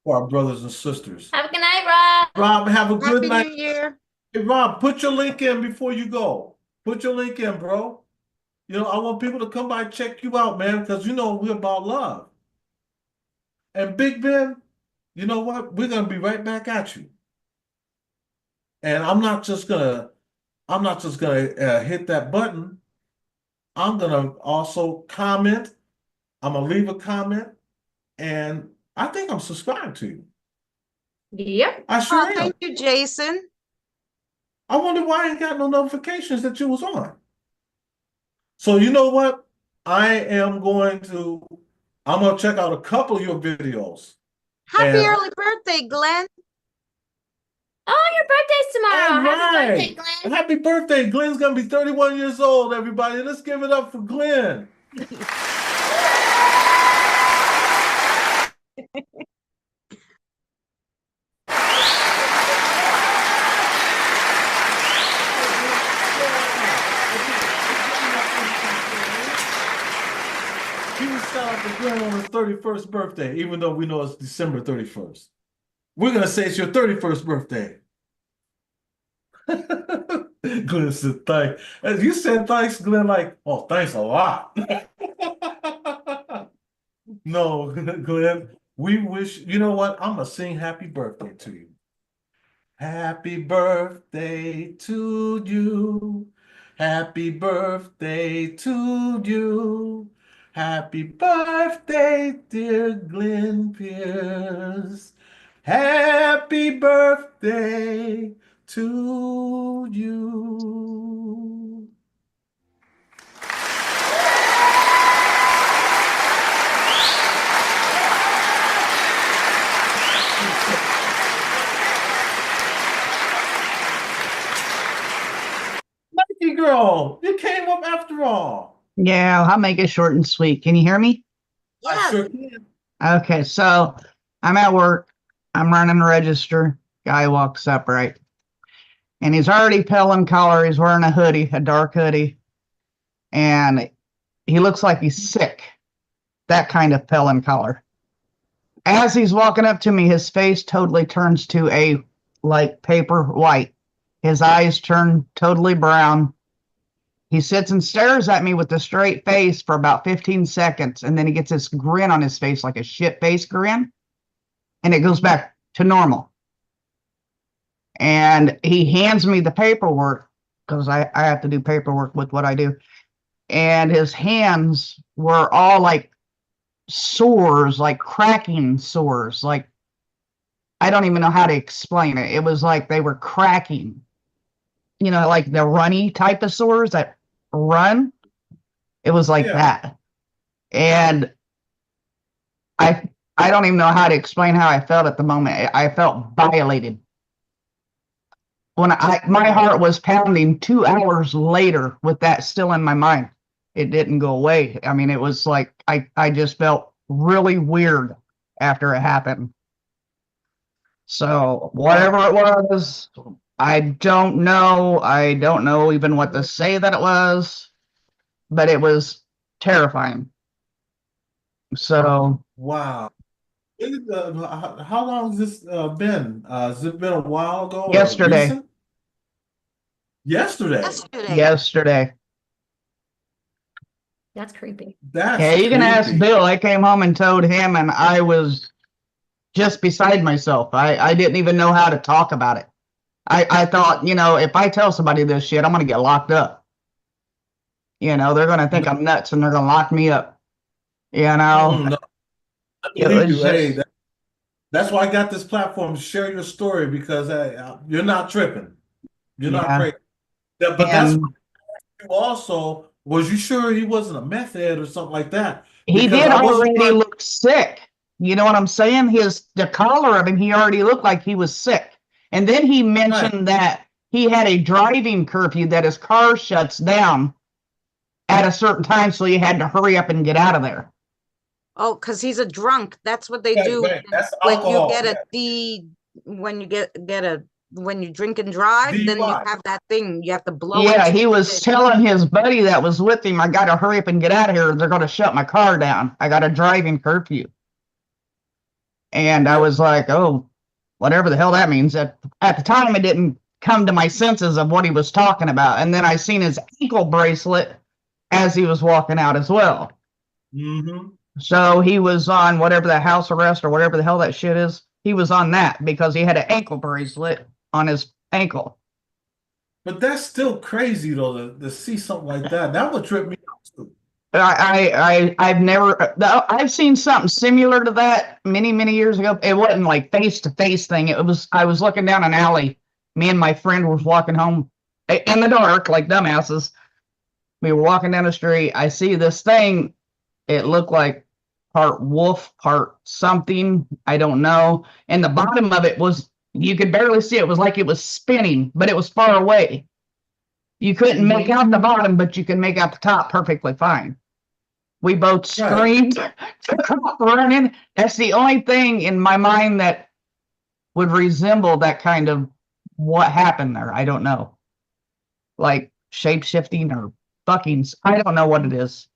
for our brothers and sisters. Have a good night, Rob. Rob, have a good Happy night. New Year. Hey, Rob, put your link in before you go. Put your link in, bro. I want people to come by and check you out, man, because we're about love. And Big Ben, you know what? We're gonna be right back at you. And I'm not just gonna hit that button. I'm gonna also comment. I'm gonna leave a comment, and I think I'm subscribed to you. Yep. I Oh, sure am. thank you, Jason. I wonder why I ain't got no notifications that you was on. So you know what? I'm gonna check out a couple of your videos. Happy And early birthday, Glenn. Oh, your birthday's tomorrow. all Happy birthday, right. Glenn. Happy birthday. Glenn's gonna be 31 years old, everybody. Let's give it up for Glenn. Huge shout out to Glenn on his 31st birthday, even though we know it's December 31st. We're gonna say it's your 31st birthday. Glenn said thanks. As you said thanks, Glenn, like, oh, thanks a lot. No, Glenn, we wish, you know what? I'm gonna sing happy birthday to you. Happy birthday to you. Happy birthday to you. Happy birthday, dear Glenn Pierce. Happy birthday to you. Mikey girl, you came up after all. Yeah, I'll make it short and sweet. Can you hear me? I Yes. sure can. Okay, so I'm at work. I'm running the register. Guy walks up, right? And he's already pale in color. He's wearing a hoodie, a dark hoodie. And he looks like he's sick. That kind of pale in color. As he's walking up to me, his face totally turns to a like paper white. His eyes turn totally brown. He sits and stares at me with a straight face for about 15 seconds, and then he gets this grin on his face, like a shit face grin, and it goes back to normal. And he hands me the paperwork, because I have to do paperwork with what I do. And his hands were all like sores, like cracking sores. Like, I don't even know how to explain it. It was like they were cracking. Like the runny type of sores that run. It was like Yeah. that. And I don't even know how to explain how I felt at the moment. I felt violated. My heart was pounding 2 hours later with that still in my mind. It didn't go away. I mean, it was like I just felt really weird after it happened. So whatever it was, I don't know. I don't know even what to say that it was, but it was terrifying. So Wow. How long has this been? Has it been a while ago or yesterday, recent? Yesterday. yesterday. That's creepy. That's Yeah, you can ask creepy. Bill. I came home and told him, and I was just beside myself. I didn't even know how to talk about it. I thought, if I tell somebody this shit, I'm going to get locked up. They're going to think I'm nuts and they're going to lock me up. No, I It believe was you. Hey, just, that's why I got this platform to share your story because you're not tripping. You're not yeah. crazy. But that's And you also, was you sure he wasn't a meth head or something like that? he Because did I wasn't already trying. look sick. You know what I'm saying? The color of him, he already looked like he was sick. And then he Right. mentioned that he had a driving curfew that his car shuts down at a certain time, so he had to hurry up and get out of there. Oh, because he's a drunk. That's what they Right, do right. That's when you alcohol. get Yeah. a D, when you get a when you drink and drive, then you DUI. have that thing. You have to blow Yeah, into he was it. telling his buddy that was with him, I got to hurry up and get out of here. They're going to shut my car down. I got a driving curfew. And I was like, oh, whatever the hell that means. At the time, it didn't come to my senses of what he was talking about. And then I seen his ankle bracelet as he was walking out as well. Mm-hmm. So he was on whatever that house arrest or whatever the hell that shit is. He was on that because he had an ankle bracelet on his ankle. But that's still crazy though to see something like that. That would trip me out too. I've never I've seen something similar to that many years ago. It wasn't like face to face thing. It was I was looking down an alley. Me and my friend was walking home in the dark like dumbasses. We were walking down the street. I see this thing. It looked like part wolf, part something. I don't know. And the bottom of it was you could barely see it. It was like it was spinning, but it was far away. You couldn't make out the bottom, but you could make out the top perfectly fine. We both screamed, took off running. That's the only thing in my mind that would resemble that kind of what happened there. I don't know. Like shape shifting or fuckings. I don't know what it is.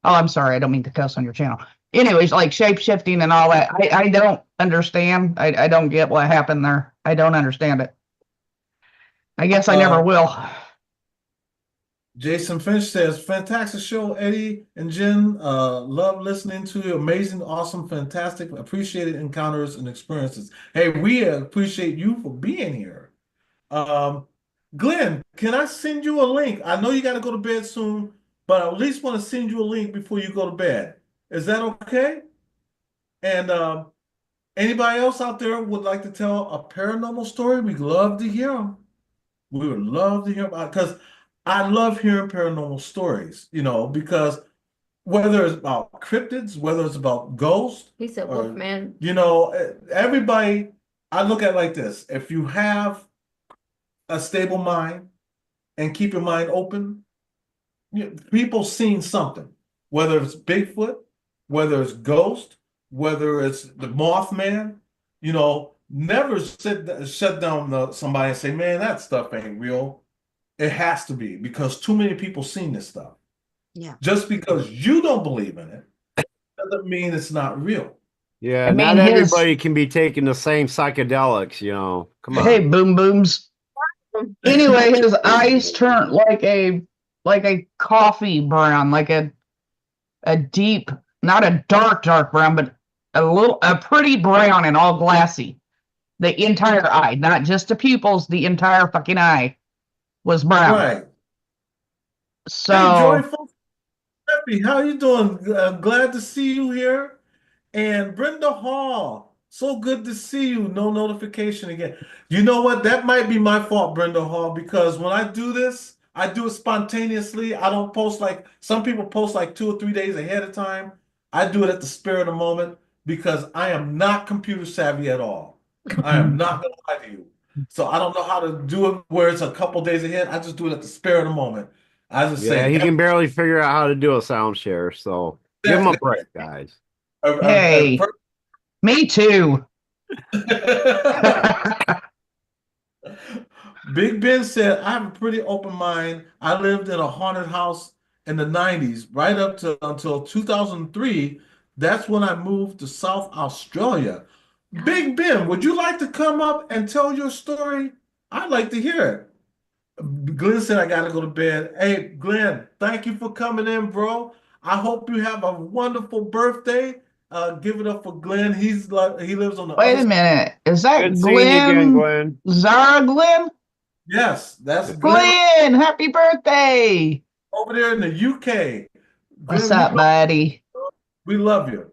Oh, I'm sorry. I don't mean to cuss on your channel. Anyways, like shape shifting and all that. I don't understand. I don't get what happened there. I don't understand it. I guess I never will. Jason Finch says, fantastic show, Eddie and Jen. Love listening to you. Amazing, awesome, fantastic, appreciated encounters and experiences. Hey, we appreciate you for being here. Glenn, can I send you a link? I know you got to go to bed soon, but I at least want to send you a link before you go to bed. Is that okay? And anybody else out there would like to tell a paranormal story? We'd love to hear them. We would love to hear about because I love hearing paranormal stories, because whether it's about cryptids, whether it's about ghosts, He said or, Wolfman. everybody, I look at it like this. If you have a stable mind and keep your mind open, people seeing something, whether it's Bigfoot, whether it's ghost, whether it's the Mothman, never shut down somebody and say, man, that stuff ain't real. It has to be because too many people seen this stuff. Yeah. Just because you don't believe in it doesn't mean it's not real. Yeah, I mean, not everybody can be taking the same psychedelics, Come on. Hey, boom booms. Anyway, his eyes turned like a coffee brown, like a deep, not a dark brown, but a pretty brown and all glassy. The entire eye, not just the pupils, the entire fucking eye was brown. Right. So, hey, Joyful, Happy, how you doing? Glad to see you here. And Brenda Hall, so good to see you. No notification again. You know what? That might be my fault, Brenda Hall, because when I do this, I do it spontaneously. I don't post like some people post like 2 or 3 days ahead of time. I do it at the spur of the moment because I am not computer savvy at all. I am not going to lie to you. So I don't know how to do it where it's a couple days ahead. I just do it at the spur of the moment. I just Yeah, say, he can barely figure out how to do a sound share, so give him a break, guys. hey, me too. Big Ben said, I have a pretty open mind. I lived in a haunted house in the 90s, right up to until 2003. That's when I moved to South Australia. Big Ben, would you like to come up and tell your story? I'd like to hear it. Glenn said, I got to go to bed. Hey, Glenn, thank you for coming in, bro. I hope you have a wonderful birthday. Give it up for Glenn. He lives on the Wait other a minute. Is that Good seeing you again, Glenn. Zara Glenn? Yes, that's Glenn Glenn, happy birthday. over there in the UK. What's Glenn, up, buddy? we love you.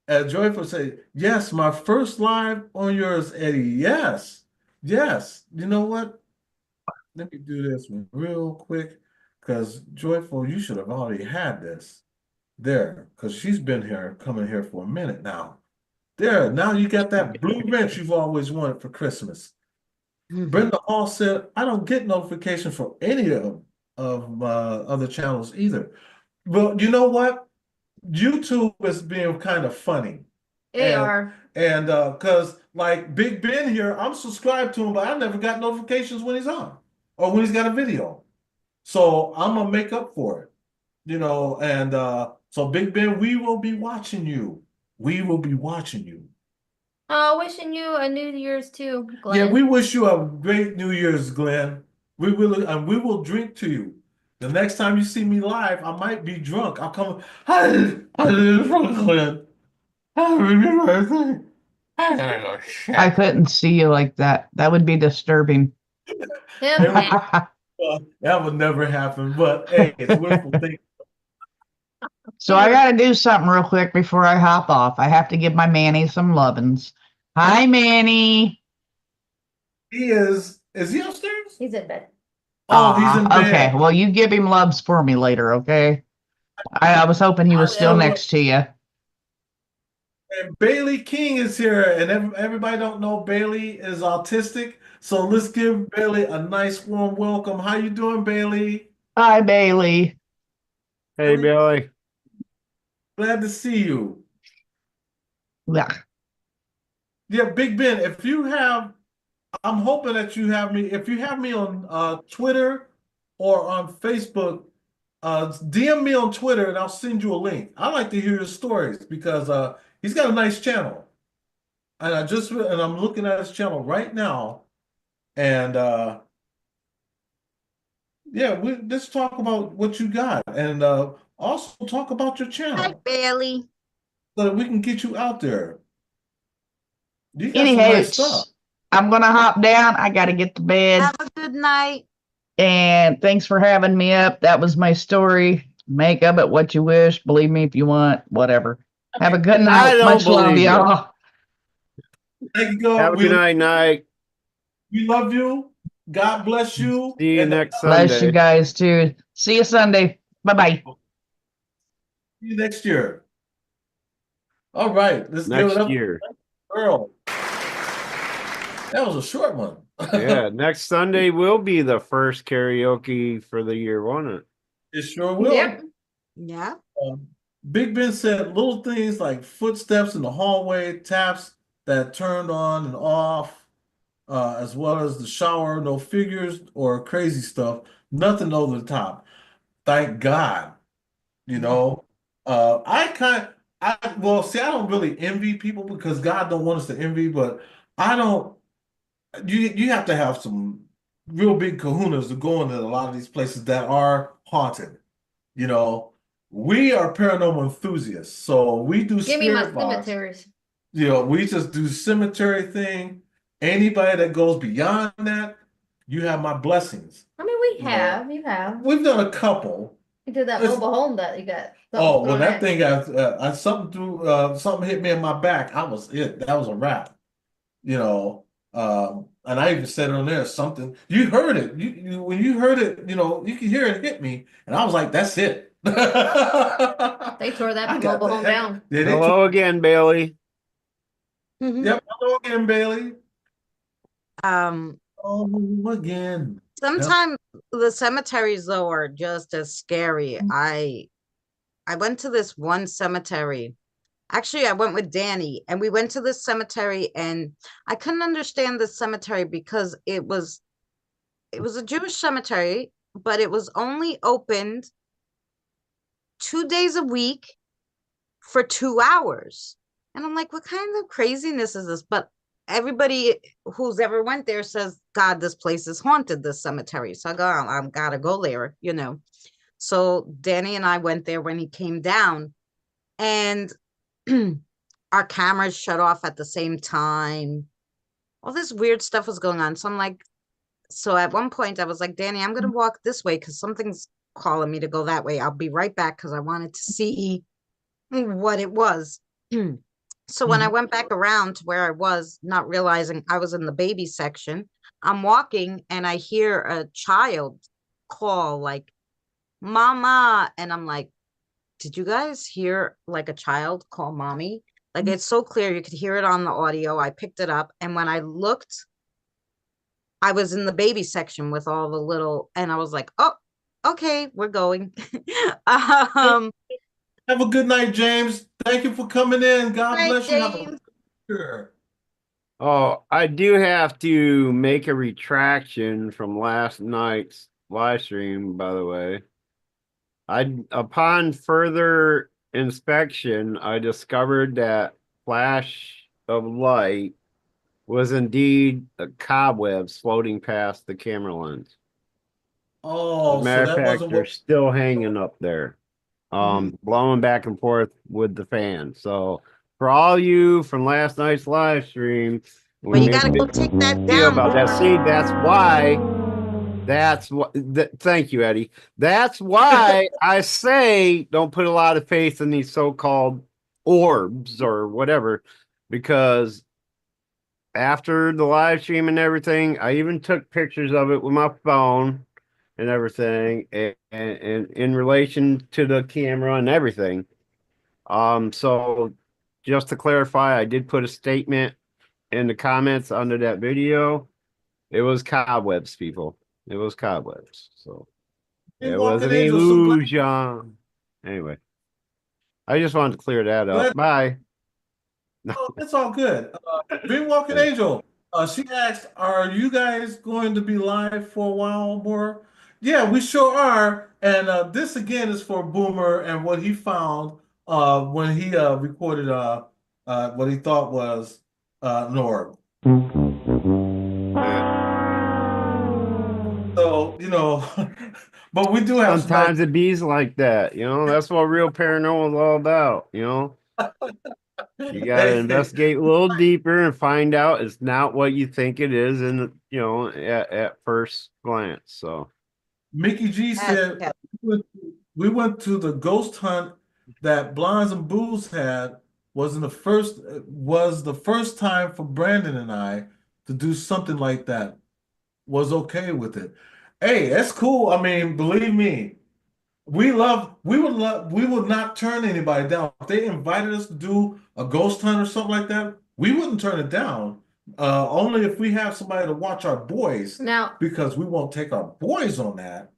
Joyful say, yes, my first live on yours, Eddie. Yes, yes. You know what? Let me do this one real quick because Joyful, you should have already had this there because she's been here, coming here for a minute now. There, now you got that blue wrench you've always wanted for Christmas. Brenda Hall said, I don't get notifications for any of my other channels either. Well, you know what? YouTube is being kind of funny. They are. And because like Big Ben here, I'm subscribed to him, but I never got notifications when he's on or when he's got a video. So I'm gonna make up for it, and so Big Ben, we will be watching you. We will be watching you. Wishing you a New Year's too, Glenn. Yeah, we wish you a great New Year's, Glenn. We will, and we will drink to you. The next time you see me live, I might be drunk. I'll come. Hi, I live in Brooklyn. I remember everything. I gotta go I shit. couldn't see you like that. That would be disturbing. Him, Hey, eh. that would never happen. But hey, it's wishful thinking. So I got to do something real quick before I hop off. I have to give my Manny some lovin's. Hi, Manny. He is. Is he upstairs? He's in bed. Oh, he's in Aw, okay. bed. Well, you give him loves for me later, okay? I was hoping he I was still will. next to you. And Bailey King is here, and everybody don't know Bailey is autistic. So let's give Bailey a nice warm welcome. How you doing, Bailey? Hi, Bailey. Hey, Bailey, Billy. glad to see you. Yeah. Yeah, Big Ben, if you have, I'm hoping that you have me. If you have me on Twitter or on Facebook, DM me on Twitter and I'll send you a link. I like to hear his stories because he's got a nice channel. And I'm looking at his channel right now, and yeah, let's talk about what you got, and also talk about your Hi, channel Bailey. so that we can get you out there. You got some nice stuff. Anyhow, I'm going to hop down. I got to get to bed. Have a good night. And thanks for having me up. That was my story. Make of it what you wish. Believe me if you want, whatever. Have a good I night. don't Much love, believe you. y'all. There you go. Have a good night. We love you. God bless you, See you and next Bless you Sunday. guys too. See you Sunday. Bye bye. see you next year. All right, let's give it Next up, year. Earl. That was a short one. Yeah, next Sunday will be the first karaoke for the year, won't it? It sure will. Yep. Yeah. Um, Big Ben said little things like footsteps in the hallway, taps that turned on and off, as well as the shower, no figures or crazy stuff, nothing over the top. Thank God, you know. Well, see, I don't really envy people because God don't want us to envy, but I don't. You have to have some real big kahunas to go into a lot of these places that are haunted. You know, we are paranormal enthusiasts, so we do Give me my spirit box. cemeteries. You know, we just do cemetery thing. Anybody that goes beyond that, you have my blessings. I mean, we You know, have. You have. we've done a couple. You did that It's- mobile home that you got. oh, when thrown that at thing you. got something hit me in my back, I was it. That was a wrap. You know, and I even said on there something. You heard it. When you heard it, you know, you could hear it hit me, and I was like, "That's it." They tore that I got mobile the home heck. down. Yeah, Hello again, Bailey. yep. Hello again, Bailey. Um, Oh, again. Yep. Sometimes the cemeteries though are just as scary. I went to this one cemetery. Actually, I went with Danny and we went to this cemetery and I couldn't understand the cemetery because it was a Jewish cemetery, but it was only opened 2 days a week for 2 hours. And I'm like, what kind of craziness is this? But everybody who's ever went there says, God, this place is haunted, this cemetery. So I go, I've got to go there. So Danny and I went there when he came down, and our cameras shut off at the same time. All this weird stuff was going on. So I'm like, so at one point I was like, Danny, I'm going to walk this way because something's calling me to go that way. I'll be right back because I wanted to see what it was. So when I went back around to where I was, not realizing I was in the baby section, I'm walking and I hear a child call like, Mama. And I'm like, did you guys hear like a child call mommy? Like it's so clear. You could hear it on the audio. I picked it up. And when I looked, I was in the baby section with all the little, and I was like, oh, okay, we're going. um, Have a good night, James. Thank you for coming in. God Night, bless you. Have a James. sure. Oh, I do have to make a retraction from last night's live stream, by the way. Upon further inspection, I discovered that flash of light was indeed a cobwebs floating past the camera lens. As a Oh, so matter of that fact, wasn't they're what. still hanging up there, blowing back and forth with the fan. So for all you from last night's live stream, we Well, you made gotta a go big take that deal down about that. before. See, that's why. That's what. Thank you, Eddie. That's why I say don't put a lot of faith in these so-called orbs or whatever, because after the live stream and everything, I even took pictures of it with my phone and everything, and in relation to the camera and everything. So just to clarify, I did put a statement in the comments under that video. It was cobwebs, people. It was cobwebs. So Hey, it was Walking an Angel, so glad. illusion. Anyway, I just wanted to clear that up. Glad. Bye. Oh, it's all good. Dream Walking Angel. She asked, "Are you guys going to be live for a while more?" Yeah, we sure are. And this again is for Boomer and what he found when he recorded what he thought was Norb. Yeah. So but we do have some nice. Sometimes it bees like that, That's what real paranormal is all about, You got to Hey, investigate a little deeper and find out it's not what you think it is, and at first glance. So Mickey G said Hashtag. we went to the ghost hunt that Blondes and Booze had was the first time for Brandon and I to do something like that. Was okay with it. Hey, that's cool. I mean, believe me, we would not turn anybody down. If they invited us to do a ghost hunt or something like that, we wouldn't turn it down. Only if we have somebody to watch our boys, Now, because we won't take our boys on that.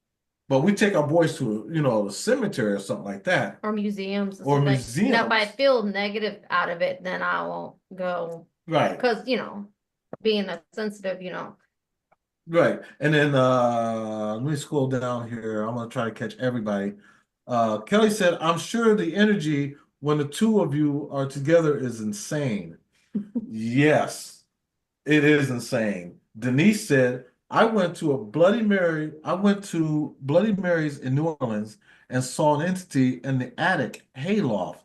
But we take our boys to, the cemetery or something like that, or museums and or stuff like. Now, if I museums. feel negative out of it, then I won't go Right, because being a sensitive, right. And then let me scroll down here. I'm gonna try to catch everybody. Kelly said, "I'm sure the energy when the two of you are together is insane." Yes. It is insane. Denise said, I went to Bloody Mary's in New Orleans and saw an entity in the attic hayloft.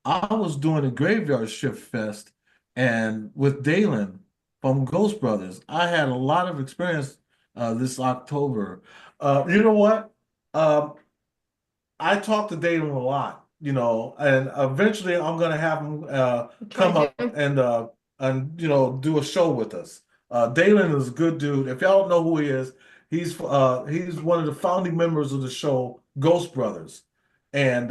I was doing a graveyard shift fest and with Dalen from Ghost Brothers. I had a lot of experience this October. You know what? Um, I talk to Dalen a lot, and eventually I'm gonna have him try come to. up and do a show with us. Dalen is a good dude. If y'all don't know who he is, he's one of the founding members of the show Ghost Brothers, and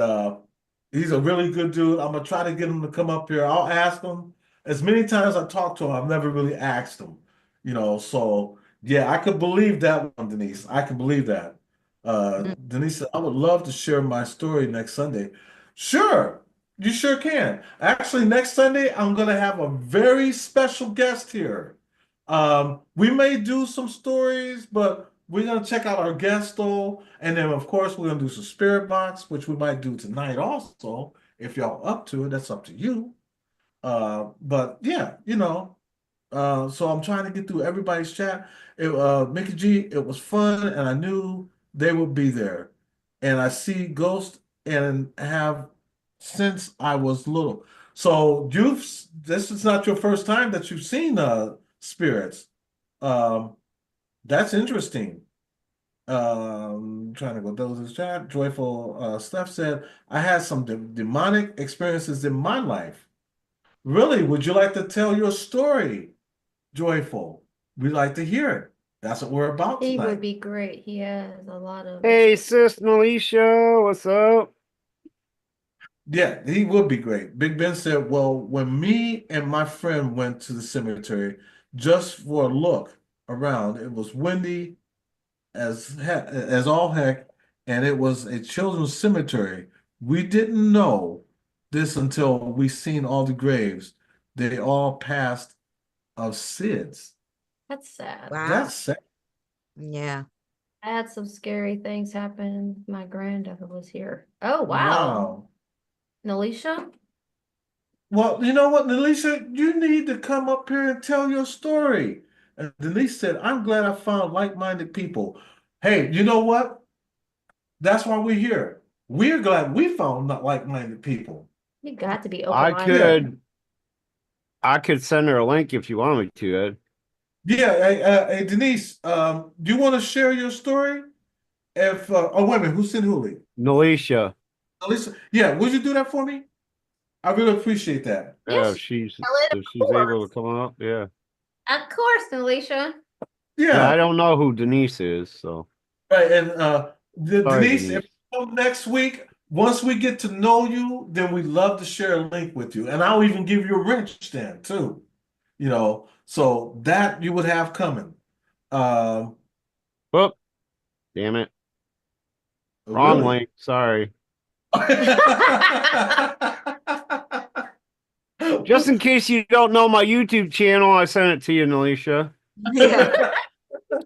he's a really good dude. I'm gonna try to get him to come up here. I'll ask him as many times I talk to him. I've never really asked him, So yeah, I could believe that one, Denise. I can believe that. Denise said, I would love to share my story next Sunday. Sure, you sure can. Actually, next Sunday, I'm going to have a very special guest here. We may do some stories, but we're going to check out our guest though. And then, of course, we're going to do some spirit box, which we might do tonight also. If y'all up to it, that's up to you. But yeah, so I'm trying to get through everybody's chat. Mickey G, it was fun, and I knew they would be there. And I see Ghost and have since I was little. So this is not your first time that you've seen spirits. Um, that's interesting. Trying to go those in chat. Joyful Steph said, I had some demonic experiences in my life. Really, would you like to tell your story? Joyful. We like to hear it. That's what we're about He would tonight. be great. He has a lot of. hey, sis Alicia, what's up? Yeah, he would be great. Big Ben said, well, when me and my friend went to the cemetery just for a look around, it was windy as all heck, and it was a children's cemetery. We didn't know this until we seen all the graves. They all passed of SIDS. That's sad. Wow. That's sad. Yeah. I had some scary things happen. My granddaughter was here. Oh, wow. Wow. Alicia? Well, you know what, Delisha, you need to come up here and tell your story. And Denise said, I'm glad I found like-minded people. Hey, you know what? That's why we're here. We're glad we found not like-minded people. You got to be I open-minded. Yeah. could send her a link if you want me to, Ed. Yeah, hey, Denise, do you want to share your story? If oh wait a minute, who sent Huli? Nalisha. Lisa, yeah, would you do that for me? I really appreciate that. Yeah, Yes, if she's able to come up, yeah. of course, Alicia. Yeah, I Yeah, don't know who Denise is, so right. And sorry, Denise, if Denise. you come next week, once we get to know you, then we'd love to share a link with you, and I'll even give you a wrench then too. So that you would have coming. Um, Whoop, damn it. Wrong really. link. Sorry. Just in case you don't know my YouTube channel, I sent it to you, Nalisha. Yeah.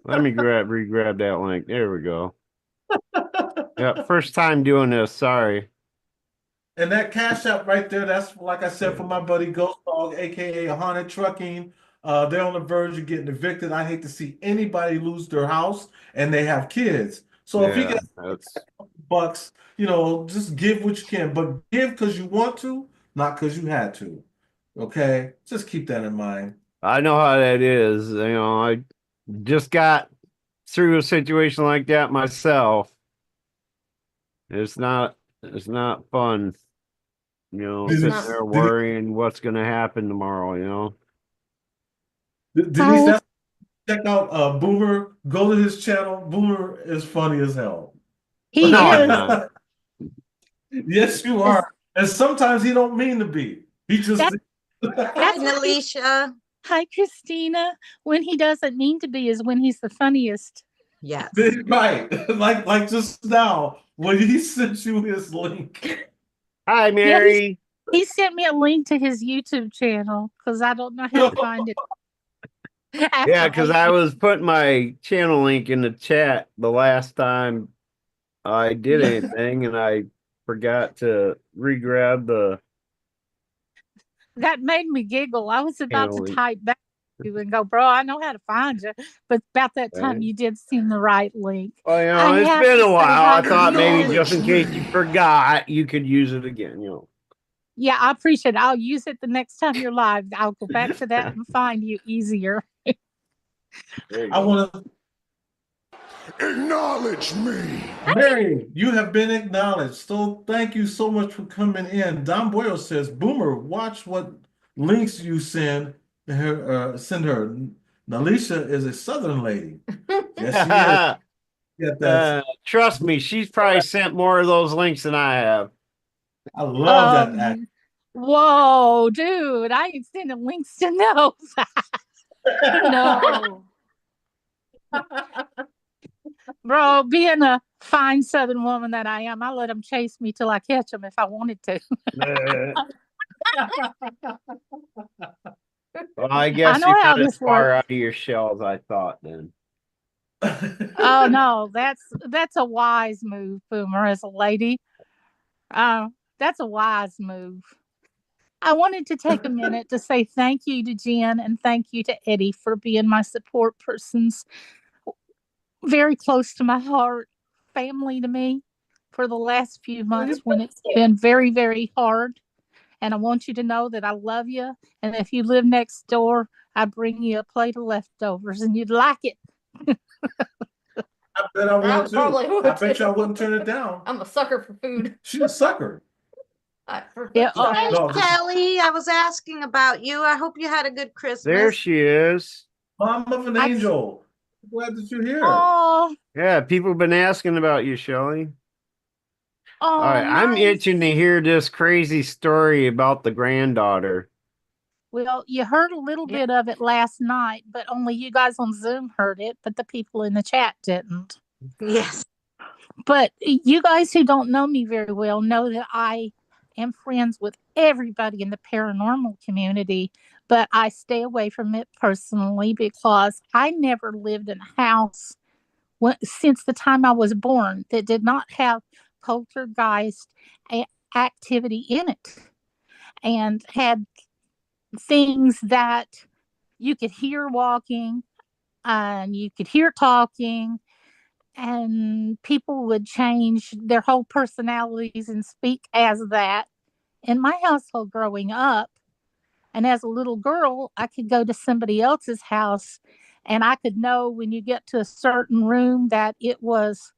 Let me re-grab that link. There we go. Yeah, first time doing this. Sorry. And that cash app right there, that's like I said for my buddy Ghost Dog, aka Haunted Trucking. They're on the verge of getting evicted. I hate to see anybody lose their house and they have kids. So if you Yeah, get that's. bucks, just give what you can, but give because you want to, not because you had to. Okay? Just keep that in mind. I know how that is. I just got through a situation like that myself. It's not. It's not fun. It's Sitting not. there worrying what's going to happen tomorrow. Denise, that's check out Boomer. Go to his channel. Boomer is funny as hell. He No, I'm is. not. Yes, you are. And sometimes he don't mean to be. He just That- Hi, That's what he- Alicia. Hi, Christina. When he doesn't mean to be is when he's the funniest. Yes. right. Like just now when he sent you his link. Hi, Yeah, Mary. he sent me a link to his YouTube channel because I don't know how to find it. Yeah, After because 8 I years. was putting my channel link in the chat the last time I did anything, and I forgot to re-grab the That made me giggle. I was about to channel link. type back to you and go, bro, I know how to find you. But about that time, Right? you did send the right link. Well, I it's have been to a say while. hi I to thought maybe Jenn. just in case you forgot, you could use it again. Yeah, I appreciate it. I'll use it the next time you're live. I'll go back to that and find you easier. There you I go. want to Acknowledge me. Mary, you have been acknowledged. So thank you so much for coming in. Don Boyle says, Boomer, watch what links you send her. Nalisha is a Southern lady. Yes, she is. Get that. Trust me, she's probably sent more of those links than I have. I love that Um, act. Whoa, dude, I ain't sending links to no. No. Bro, being a fine Southern woman that I am, I let them chase me till I catch them if I wanted to. Well, I I guess know you're how not as this far works. out of your shell as I thought then. Oh no, that's a wise move, Boomer, as a lady. That's a wise move. I wanted to take a minute to say thank you to Jen and thank you to Eddie for being my support persons, very close to my heart, family to me for the last few months when it's been very, very hard. And I want you to know that I love you. And if you live next door, I bring you a plate of leftovers and you'd like it. I bet I I would too. probably would I bet too. you I wouldn't turn it down. I'm a sucker for food. She's a sucker. Yeah, Hey, No, this is Kelly, I was asking about you. I hope you had a good There Christmas. she is. Mom of an I, Angel. Glad that you're here. oh, Yeah, people have been asking about you, Shelly. All oh, right, I'm nice. itching to hear this crazy story about the granddaughter. Well, you heard a little bit of it last night, but only you guys on Zoom heard it, but the people in the chat didn't. Yes. But you guys who don't know me very well know that I am friends with everybody in the paranormal community, but I stay away from it personally because I never lived in a house since the time I was born that did not have poltergeist activity in it and had things that you could hear walking and you could hear talking and people would change their whole personalities and speak as that. In my household growing up, and as a little girl, I could go to somebody else's house and I could know when you get to a certain room that it was,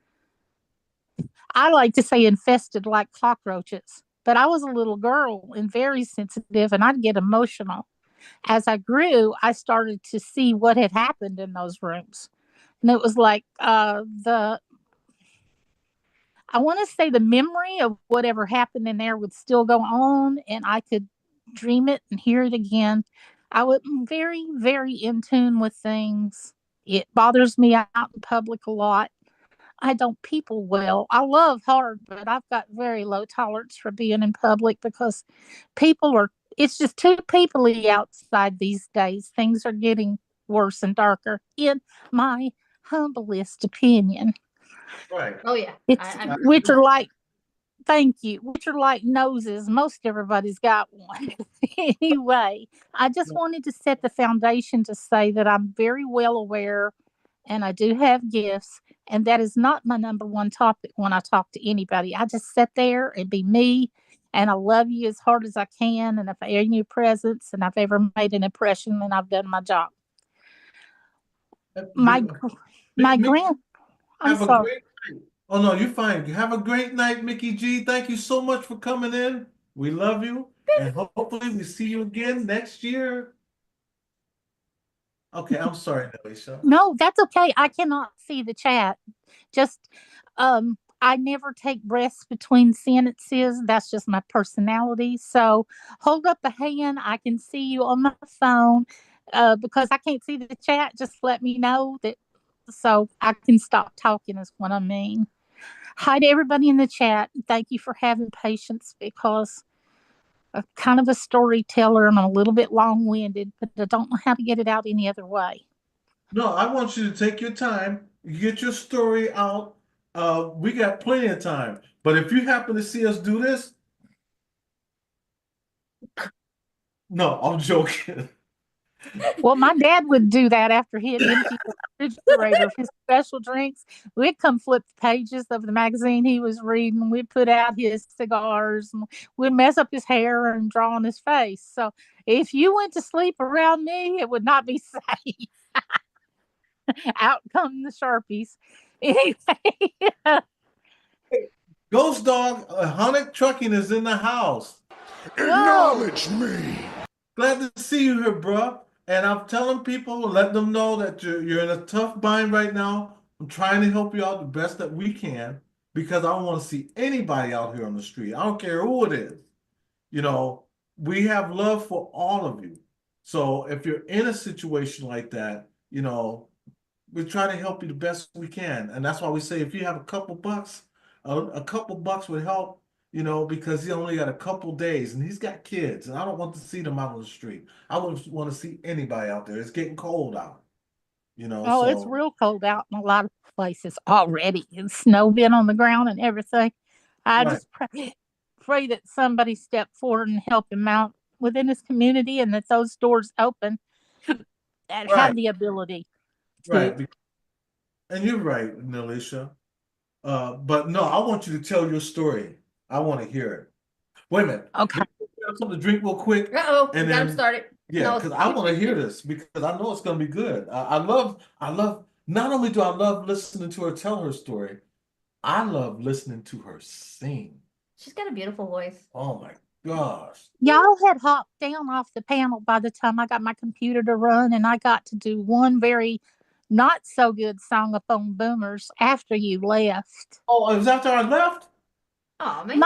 I like to say, infested like cockroaches. But I was a little girl and very sensitive, and I'd get emotional. As I grew, I started to see what had happened in those rooms. And it was like I want to say the memory of whatever happened in there would still go on, and I could dream it and hear it again. I was very, very in tune with things. It bothers me out in public a lot. I don't people well. I love hard, but I've got very low tolerance for being in public because people are, it's just too peoply outside these days. Things are getting worse and darker, in my humblest opinion. Right. Oh yeah, It's I which are like, thank you, which are like noses. Most everybody's got one. Anyway, I just wanted to set the foundation to say that I'm very well aware and I do have gifts. And that is not my number one topic when I talk to anybody. I just sit there and be me. And I love you as hard as I can. And if I earn your presence and I've ever made an impression, then I've done my job. My my Mickey, grand, I'm have a sorry. great night. Oh no, you're fine. Have a great night, Mickey G. Thank you so much for coming in. We love you, and hopefully we see you again next year. Okay, I'm sorry, Alicia. No, that's okay. I cannot see the chat. Just I never take breaths between sentences. That's just my personality. So hold up a hand. I can see you on my phone. Because I can't see the chat, just let me know that so I can stop talking is what I mean. Hi to everybody in the chat. Thank you for having patience because I'm kind of a storyteller and I'm a little bit long-winded, but I don't know how to get it out any other way. No, I want you to take your time, get your story out. We got plenty of time. But if you happen to see us do this, no, I'm joking. Well, my dad would do that after he had emptied the refrigerator of his special drinks. We'd come flip the pages of the magazine he was reading. We'd put out his cigars and we'd mess up his hair and draw on his face. So if you went to sleep around me, it would not be safe. Out come the Sharpies. Anyway, Ghost Dog, Haunted Trucking is in the house. whoa. Acknowledge me. Glad to see you here, bro. And I'm telling people, let them know that you're in a tough bind right now. I'm trying to help you out the best that we can because I don't want to see anybody out here on the street. I don't care who it is. You know, we have love for all of you. So if you're in a situation like that, we try to help you the best we can. And that's why we say if you have a couple bucks, a couple bucks would help, because he only got a couple days and he's got kids and I don't want to see them out on the street. I wouldn't want to see anybody out there. It's getting cold out, Oh, it's so real cold out in a lot of places already. And snow been on the ground and everything. I right, just pray that somebody step forward and help him out within his community and that those doors open that have right, the ability to. right. And you're right, Nelisha. But no, I want you to tell your story. I want to hear it. Wait a minute. Okay. Let me grab something to drink real quick. Uh-oh, And got him then started. yeah, No. because I want to hear this because I know it's going to be good. I love, not only do I love listening to her tell her story, I love listening to her sing. She's got a beautiful voice. Oh my gosh. Y'all had hopped down off the panel by the time I got my computer to run, and I got to do one very not so good song up on Boomers after you left. Oh, it was after I left? Oh man.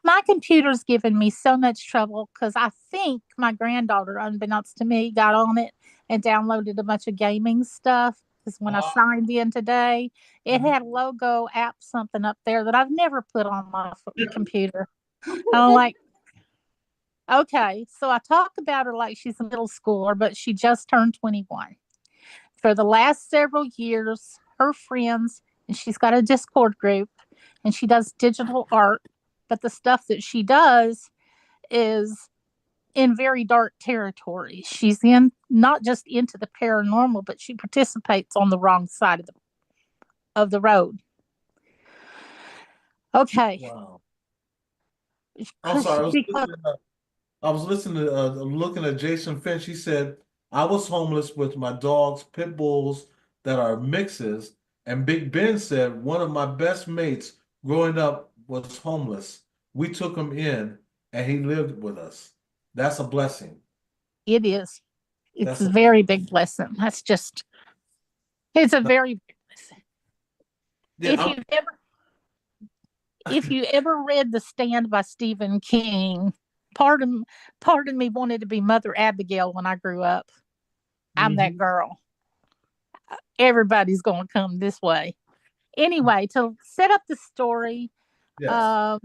My computer's given me so much trouble because I think my granddaughter, unbeknownst to me, got on it and downloaded a bunch of gaming stuff. Because when I Oh, signed in today, it had logo app something up there that I've never put on my computer. I'm like, okay, so I talk about her like she's a middle schooler, but she just turned 21. For the last several years, her friends, and she's got a Discord group, and she does digital art, but the stuff that she does is in very dark territory. She's in not just into the paranormal, but she participates on the wrong side of the road. Okay. Wow. I'm sorry. I was listening to looking at Jason Finch. He said, I was homeless with my dogs, pit bulls that are mixes. And Big Ben said, one of my best mates growing up was homeless. We took him in and he lived with us. That's a blessing. It is. It's That's a a very big blessing. It's a very big blessing. yeah. If you ever read The Stand by Stephen King, part of me wanted to be Mother Abigail when I grew up. I'm that girl. Everybody's going to come this way. Anyway, to set up the story, Yes.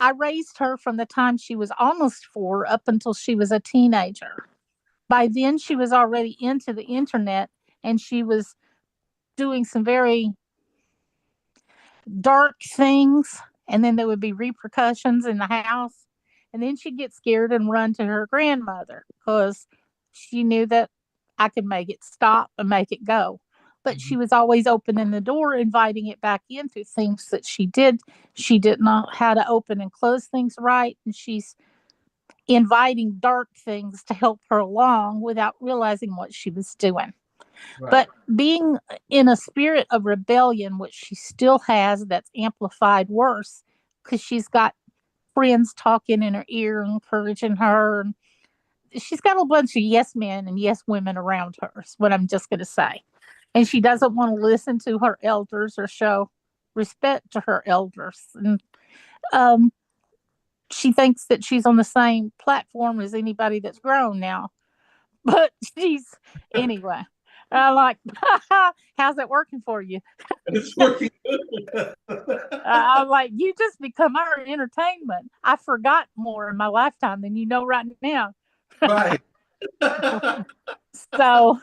I raised her from the time she was almost 4 up until she was a teenager. By then, she was already into the internet and she was doing some very dark things. And then there would be repercussions in the house. And then she'd get scared and run to her grandmother because she knew that I could make it stop and make it go. But she was always opening the door, inviting it back in through things that she did. She didn't know how to open and close things right. And she's inviting dark things to help her along without realizing what she was doing. Right. But being in a spirit of rebellion, which she still has, that's amplified worse because she's got friends talking in her ear, encouraging her. And she's got a bunch of yes men and yes women around her, is what I'm just going to say. And she doesn't want to listen to her elders or show respect to her elders. And she thinks that she's on the same platform as anybody that's grown now. But anyway, I'm like, how's that working for you? It's working. I'm like, you just become our entertainment. I forgot more in my lifetime than you know right now. Right. So,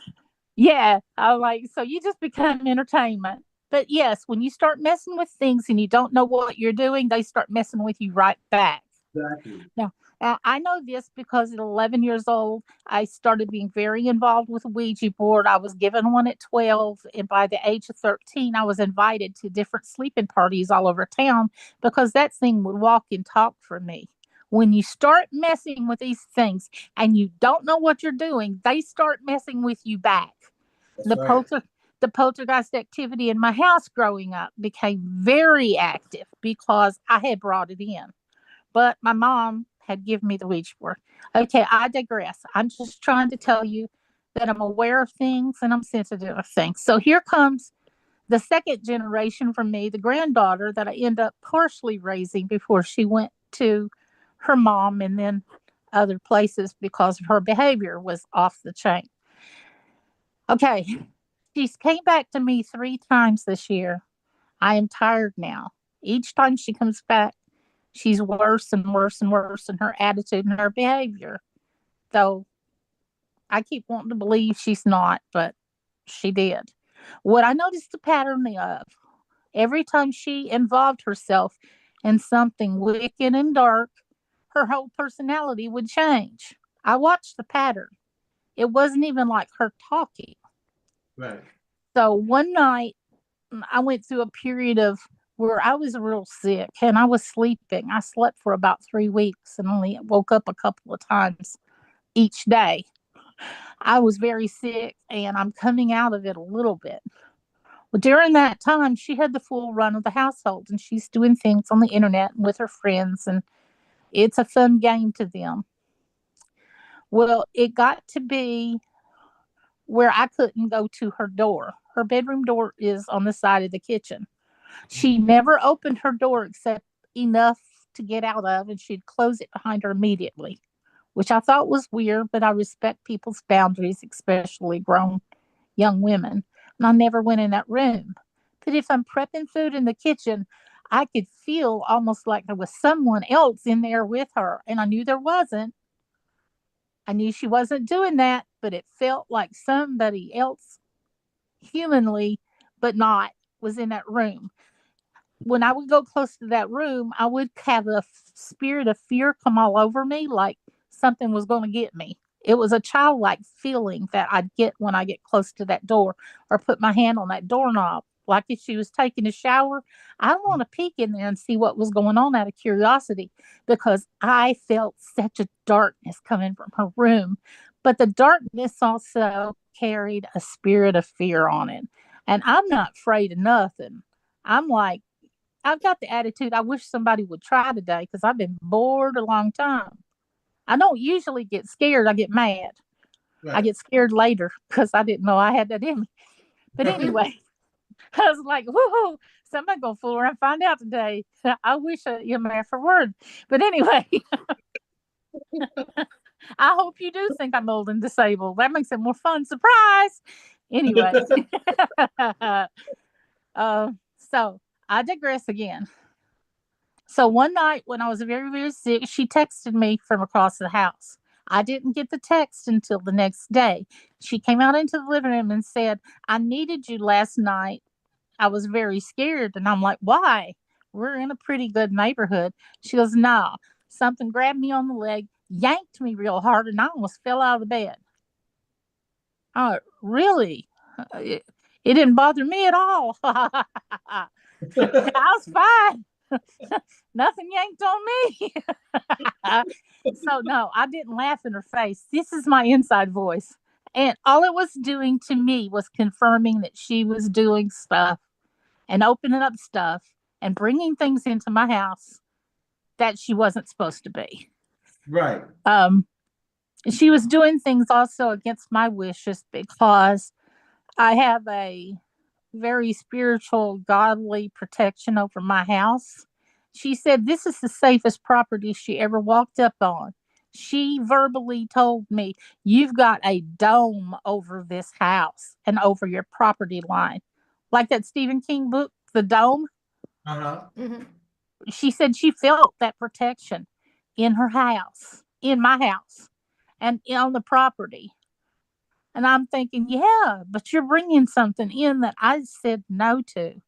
yeah, I'm like, so you just become entertainment. But yes, when you start messing with things and you don't know what you're doing, they start messing with you right back. Exactly. Now, I know this because at 11 years old, I started being very involved with a Ouija board. I was given one at 12, and by the age of 13, I was invited to different sleeping parties all over town because that thing would walk and talk for me. When you start messing with these things and you don't know what you're doing, they start messing with you back. That's The right. the poltergeist activity in my house growing up became very active because I had brought it in. But my mom had given me the Ouija board. Okay, I digress. I'm just trying to tell you that I'm aware of things and I'm sensitive of things. So here comes the second generation from me, the granddaughter that I end up partially raising before she went to her mom and then other places because her behavior was off the chain. Okay, she's came back to me 3 times this year. I am tired now. Each time she comes back, she's worse and worse and worse in her attitude and her behavior. Though I keep wanting to believe she's not, but she did. What I noticed the pattern of every time she involved herself in something wicked and dark, her whole personality would change. I watched the pattern. It wasn't even like her talking. Right. So one night I went through a period of where I was real sick and I was sleeping. I slept for about 3 weeks and only woke up a couple of times each day. I was very sick and I'm coming out of it a little bit. Well, during that time, she had the full run of the household and she's doing things on the internet and with her friends, and it's a fun game to them. Well, it got to be where I couldn't go to her door. Her bedroom door is on the side of the kitchen. She never opened her door except enough to get out of, and she'd close it behind her immediately, which I thought was weird, but I respect people's boundaries, especially grown young women. And I never went in that room. But if I'm prepping food in the kitchen, I could feel almost like there was someone else in there with her. And I knew there wasn't. I knew she wasn't doing that, but it felt like somebody else, humanly, but not, was in that room. When I would go close to that room, I would have a spirit of fear come all over me, like something was going to get me. It was a childlike feeling that I'd get when I get close to that door or put my hand on that doorknob. Like if she was taking a shower, I want to peek in there and see what was going on out of curiosity because I felt such a darkness coming from her room. But the darkness also carried a spirit of fear on it. And I'm not afraid of nothing. I'm like, I've got the attitude I wish somebody would try today because I've been bored a long time. I don't usually get scared, I get mad. I Right. get scared later because I didn't know I had that in me. But anyway, I was like, woohoo, somebody gonna fool around and find out today. I wish you man for word. But anyway, I hope you do think I'm old and disabled. That makes it more fun. Surprise. Anyway, so I digress again. So one night when I was very, very sick, she texted me from across the house. I didn't get the text until the next day. She came out into the living room and said, I needed you last night. I was very scared. And I'm like, why? We're in a pretty good neighborhood. She goes, no. Something grabbed me on the leg, yanked me real hard, and I almost fell out of the bed. Oh, really? It didn't bother me at all. I was fine. Nothing yanked on me. So, no, I didn't laugh in her face. This is my inside voice. And all it was doing to me was confirming that she was doing stuff and opening up stuff and bringing things into my house that she wasn't supposed to be. Right. She was doing things also against my wishes because I have a very spiritual, godly protection over my house. She said this is the safest property she ever walked up on. She verbally told me, you've got a dome over this house and over your property line. Like that Stephen King book, The Dome. Uh-huh. Mm-hmm. She said she felt that protection in her house, in my house, and on the property. And I'm thinking, yeah, but you're bringing something in that I said no to.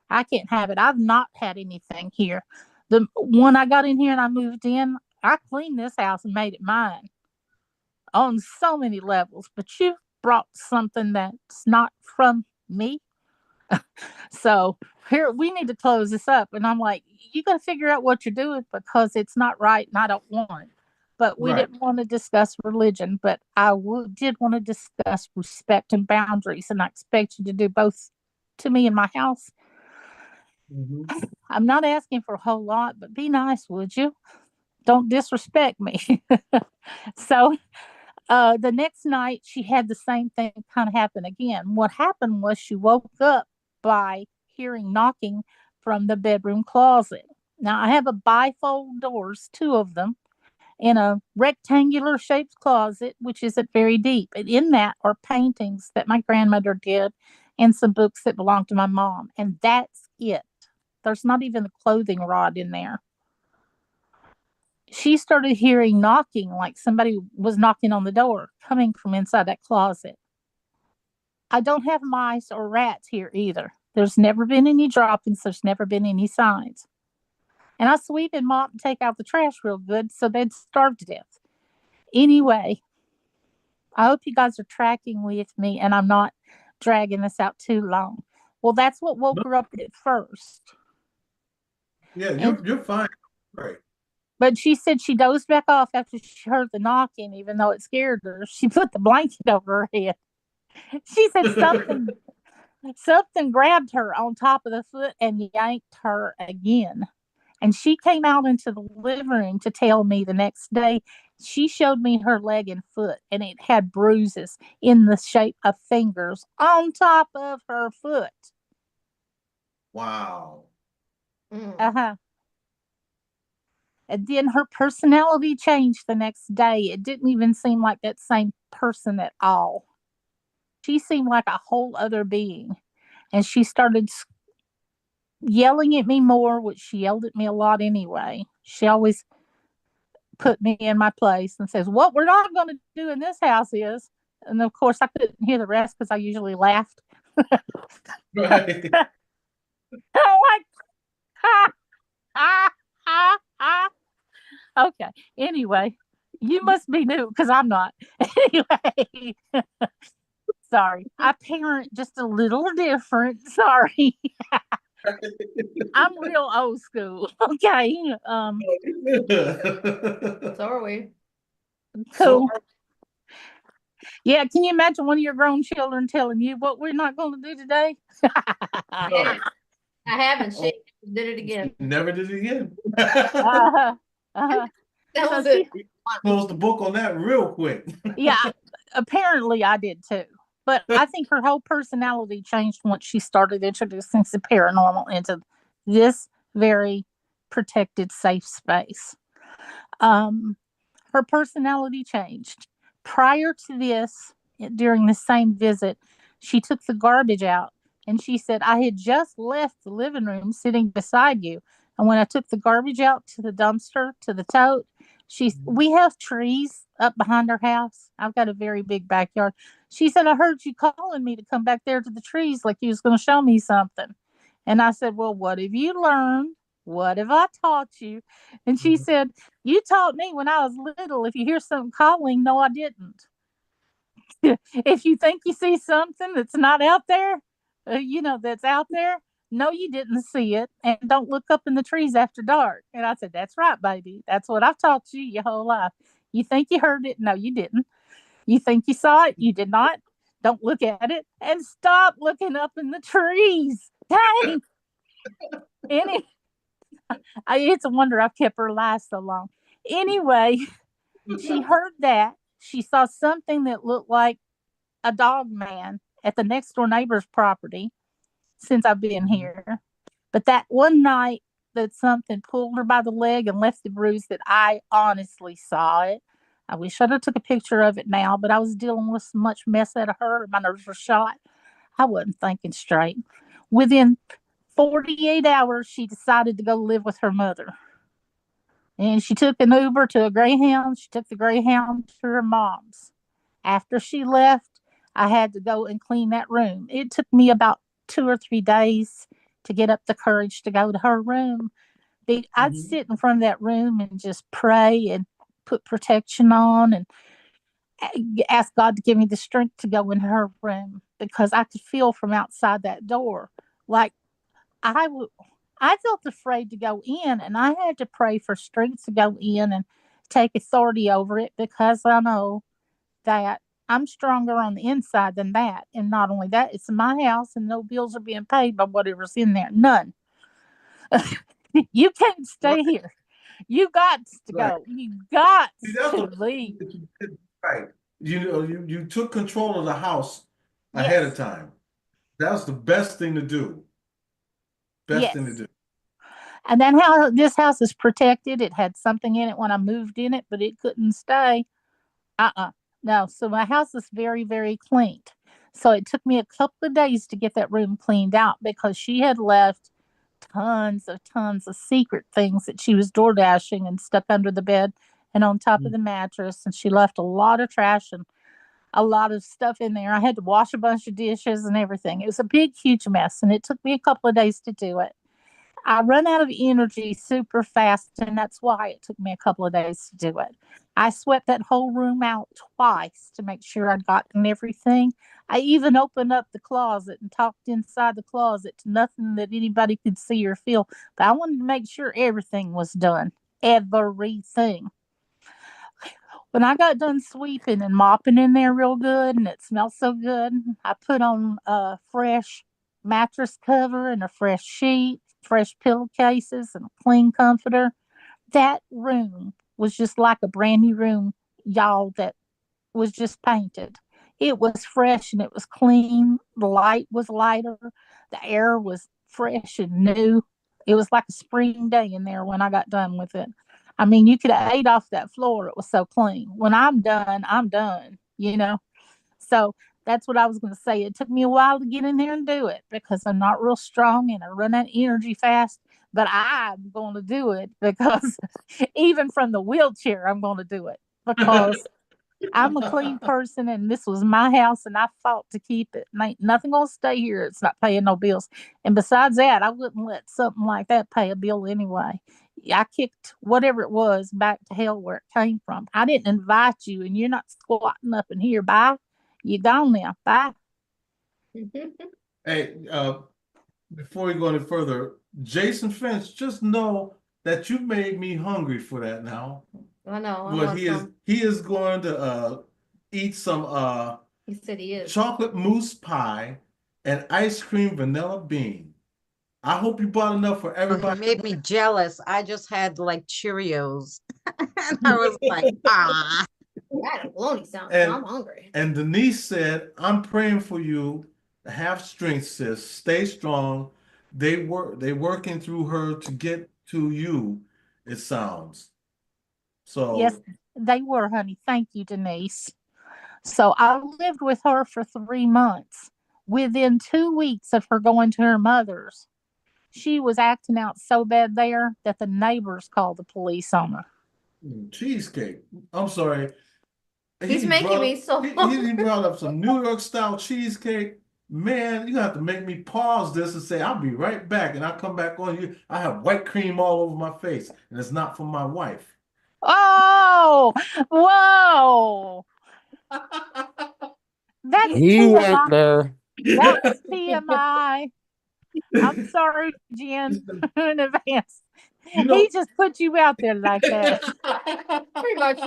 I can't have it. I've not had anything here. The when I got in here and I moved in, I cleaned this house and made it mine on so many levels. But you brought something that's not from me. So here we need to close this up. And I'm like, you got to figure out what you're doing because it's not right and I don't want it. But we Right. didn't want to discuss religion, but did want to discuss respect and boundaries. And I expect you to do both to me in my house. Mm-hmm. I'm not asking for a whole lot, but be nice, would you? Don't disrespect me. So the next night, she had the same thing kind of happen again. What happened was she woke up by hearing knocking from the bedroom closet. Now, I have a bifold doors, two of them, in a rectangular shaped closet, which isn't very deep. And in that are paintings that my grandmother did and some books that belong to my mom. And that's it. There's not even a clothing rod in there. She started hearing knocking like somebody was knocking on the door coming from inside that closet. I don't have mice or rats here either. There's never been any droppings, there's never been any signs. And I sweep and mop and take out the trash real good so they'd starve to death. Anyway, I hope you guys are tracking with me and I'm not dragging this out too long. Well, that's what woke her up at first. Yeah, And you're fine. Right. but she said she dozed back off after she heard the knocking, even though it scared her. She put the blanket over her head. She said something grabbed her on top of the foot and yanked her again. And she came out into the living room to tell me the next day. She showed me her leg and foot, and it had bruises in the shape of fingers on top of her foot. Wow. Uh huh. And then her personality changed the next day. It didn't even seem like that same person at all. She seemed like a whole other being. And she started yelling at me more, which she yelled at me a lot anyway. She always put me in my place and says, what we're not going to do in this house is, and of course I couldn't hear the rest because I usually laughed. Right. I'm like, ha, ha, ha, ha. Okay. Anyway, you must be new because I'm not. Anyway, Sorry. I parent just a little different. Sorry. I'm real old school. Okay. So are we. Cool. Yeah, can you imagine one of your grown children telling you what we're not going to do today? I haven't. Oh. She did it again. Never did it again. uh-huh. Uh-huh. That So was it. Closed the book on that real quick. Yeah, apparently I did too. But I think her whole personality changed once she started introducing the paranormal into this very protected, safe space. Um, her personality changed. Prior to this, during the same visit, she took the garbage out and she said, I had just left the living room sitting beside you. And when I took the garbage out to the dumpster, to the tote, we have trees up behind our house. I've got a very big backyard. She said, I heard you calling me to come back there to the trees like you was going to show me something. And I said, well, what have you learned? What have I taught you? And she said, you taught me when I was little, if you hear something calling, no, I didn't. If you think you see something that's not out there, that's out there, no, you didn't see it. And don't look up in the trees after dark. And I said, that's right, baby. That's what I've taught you your whole life. You think you heard it? No, you didn't. You think you saw it? You did not. Don't look at it and stop looking up in the trees. Dang. It's a wonder I've kept her alive so long. Anyway, she heard that. She saw something that looked like a dog man at the next door neighbor's property since I've been here. But that one night that something pulled her by the leg and left the bruise that I honestly saw it. I wish I'd have took a picture of it now, but I was dealing with so much mess out of her. My nerves were shot. I wasn't thinking straight. Within 48 hours, she decided to go live with her mother. And she took an Uber to a Greyhound. She took the Greyhound to her mom's. After she left, I had to go and clean that room. It took me about 2 or 3 days to get up the courage to go to her room. I'd sit in front of that room and just pray and put protection on and ask God to give me the strength to go in her room because I could feel from outside that door like I felt afraid to go in, and I had to pray for strength to go in and take authority over it because I know that I'm stronger on the inside than that. And not only that, it's my house, and no bills are being paid by whatever's in there. None. You can't stay here. You got to go. You got to leave. Right. You took control of the house ahead of time. That was the best thing to do. Best thing to do. And then this house is protected. It had something in it when I moved in it, but it couldn't stay. No. So my house is very, very clean. So it took me a couple of days to get that room cleaned out because she had left tons of secret things that she was door dashing and stuck under the bed and on top of the mattress. And she left a lot of trash and a lot of stuff in there. I had to wash a bunch of dishes and everything. It was a big, huge mess. And it took me a couple of days to do it. I run out of energy super fast, and that's why it took me a couple of days to do it. I swept that whole room out twice to make sure I'd gotten everything. I even opened up the closet and talked inside the closet to nothing that anybody could see or feel. But I wanted to make sure everything was done. Everything. When I got done sweeping and mopping in there real good, and it smelled so good, I put on a fresh mattress cover and a fresh sheet, fresh pillowcases, and a clean comforter. That room was just like a brand new room, y'all, that was just painted. It was fresh and it was clean. The light was lighter. The air was fresh and new. It was like a spring day in there when I got done with it. I mean, you could have ate off that floor. It was so clean. When I'm done, I'm done. So that's what I was going to say. It took me a while to get in there and do it because I'm not real strong and I run out of energy fast. But I'm going to do it because even from the wheelchair, I'm going to do it because I'm a clean person and this was my house and I fought to keep it. And ain't nothing going to stay here. It's not paying no bills. And besides that, I wouldn't let something like that pay a bill anyway. I kicked whatever it was back to hell where it came from. I didn't invite you and you're not squatting up in here. Bye. You gone now. Bye. Hey, before we go any further, Jason Finch, just know that you made me hungry for that now. I know. I But want some. he is going to eat some He said he is. chocolate mousse pie and ice cream vanilla bean. I hope you bought enough for It everybody. made me jealous. I just had like Cheerios. And I was like, ah. That a bologna sound. And- I'm hungry. And Denise said, "I'm praying for you. Have strength, sis. Stay strong." They working through her to get to you, it sounds. So Yes, they were, honey. Thank you, Denise. So I lived with her for 3 months. Within 2 weeks of her going to her mother's, she was acting out so bad there that the neighbors called the police on her. cheesecake. I'm sorry. He's making me so He brought up some New York style cheesecake. Man, you have to make me pause this and say, "I'll be right back." And I come back on you. I have white cream all over my face, and it's not from my wife. Oh, whoa. That's He went TMI. there. That was TMI. I'm sorry, Jen, in advance. You know, He just put you out there like that. Pretty much.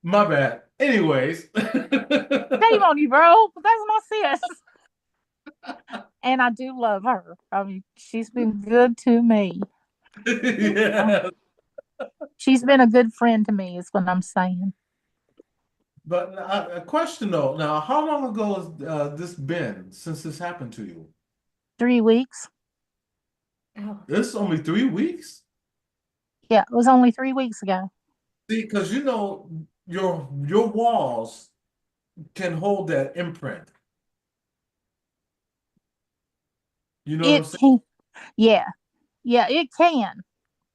my bad. Anyways. Shame on you, bro. That's my sis. And I do love her. I mean, she's been good to me. Yeah. She's been a good friend to me, is what I'm saying. But a question though. Now, how long ago has this been since this happened to you? 3 weeks. Oh. It's only 3 weeks? Yeah, it was only 3 weeks ago. See, because you know your walls can hold that imprint. You know what I'm It saying? can, yeah, it can,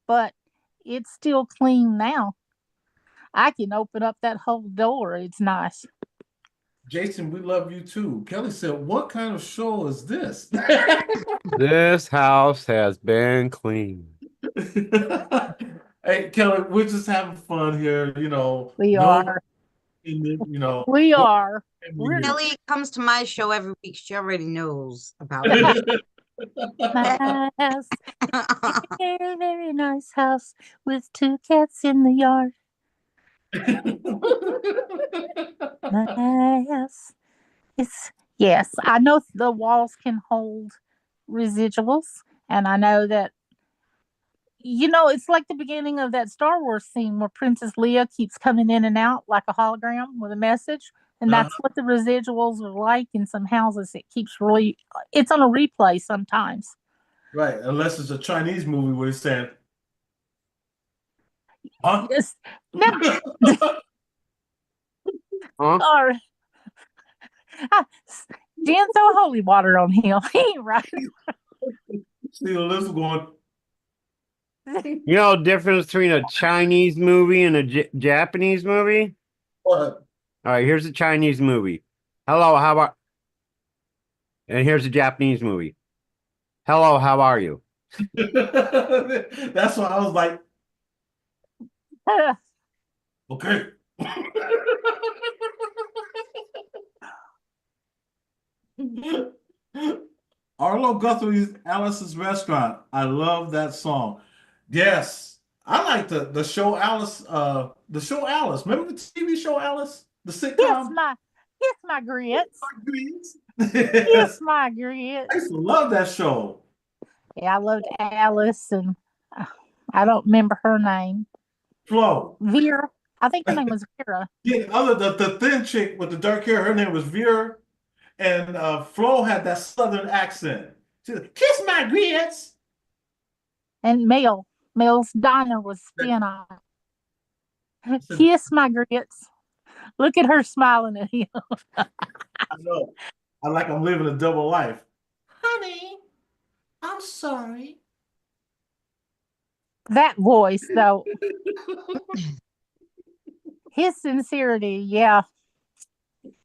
but it's still clean now. I can open up that whole door. It's nice. Jason, we love you too. Kelly said, "What kind of show is this?" This house has been cleaned. Hey, Kelly, we're just having fun here, you know. We No, are. you know. We are. We're Kelly comes to my show every week. She already knows about it. My house, very, very nice house with 2 cats in the yard. My house. Yes, I know the walls can hold residuals, and I know that, it's like the beginning of that Star Wars scene where Princess Leia keeps coming in and out like a hologram with a message, and that's what the residuals are like in some houses. It's on a replay sometimes. Right, unless it's a Chinese movie where it's saying, huh? Yes, no, Huh? or Jen, throw holy water on him. He ain't right. See Alyssa going, You know the difference between a Chinese movie and a Japanese movie? what? All right, here's a Chinese movie. Hello, how about? And here's a Japanese movie. Hello, how are you? That's why I was like, okay. Arlo Guthrie's Alice's Restaurant. I love that song. Yes, I like the show Alice. The show Alice. Remember the TV show Alice, the Kiss sitcom. my grits. Grits? Kiss my I grits. used to love that show. Yeah, I loved Alice, and I don't remember her name. Flo. Vera. I think her name was Vera. Yeah, the thin chick with the dark hair. Her name was Vera, and Flo had that southern accent. She said, "Kiss my grits." And Mel's Diner was spin-off. Kiss my grits. Look at her smiling at him. I know. I like I'm living a double life. Honey, I'm sorry. That voice, though. His sincerity, yeah.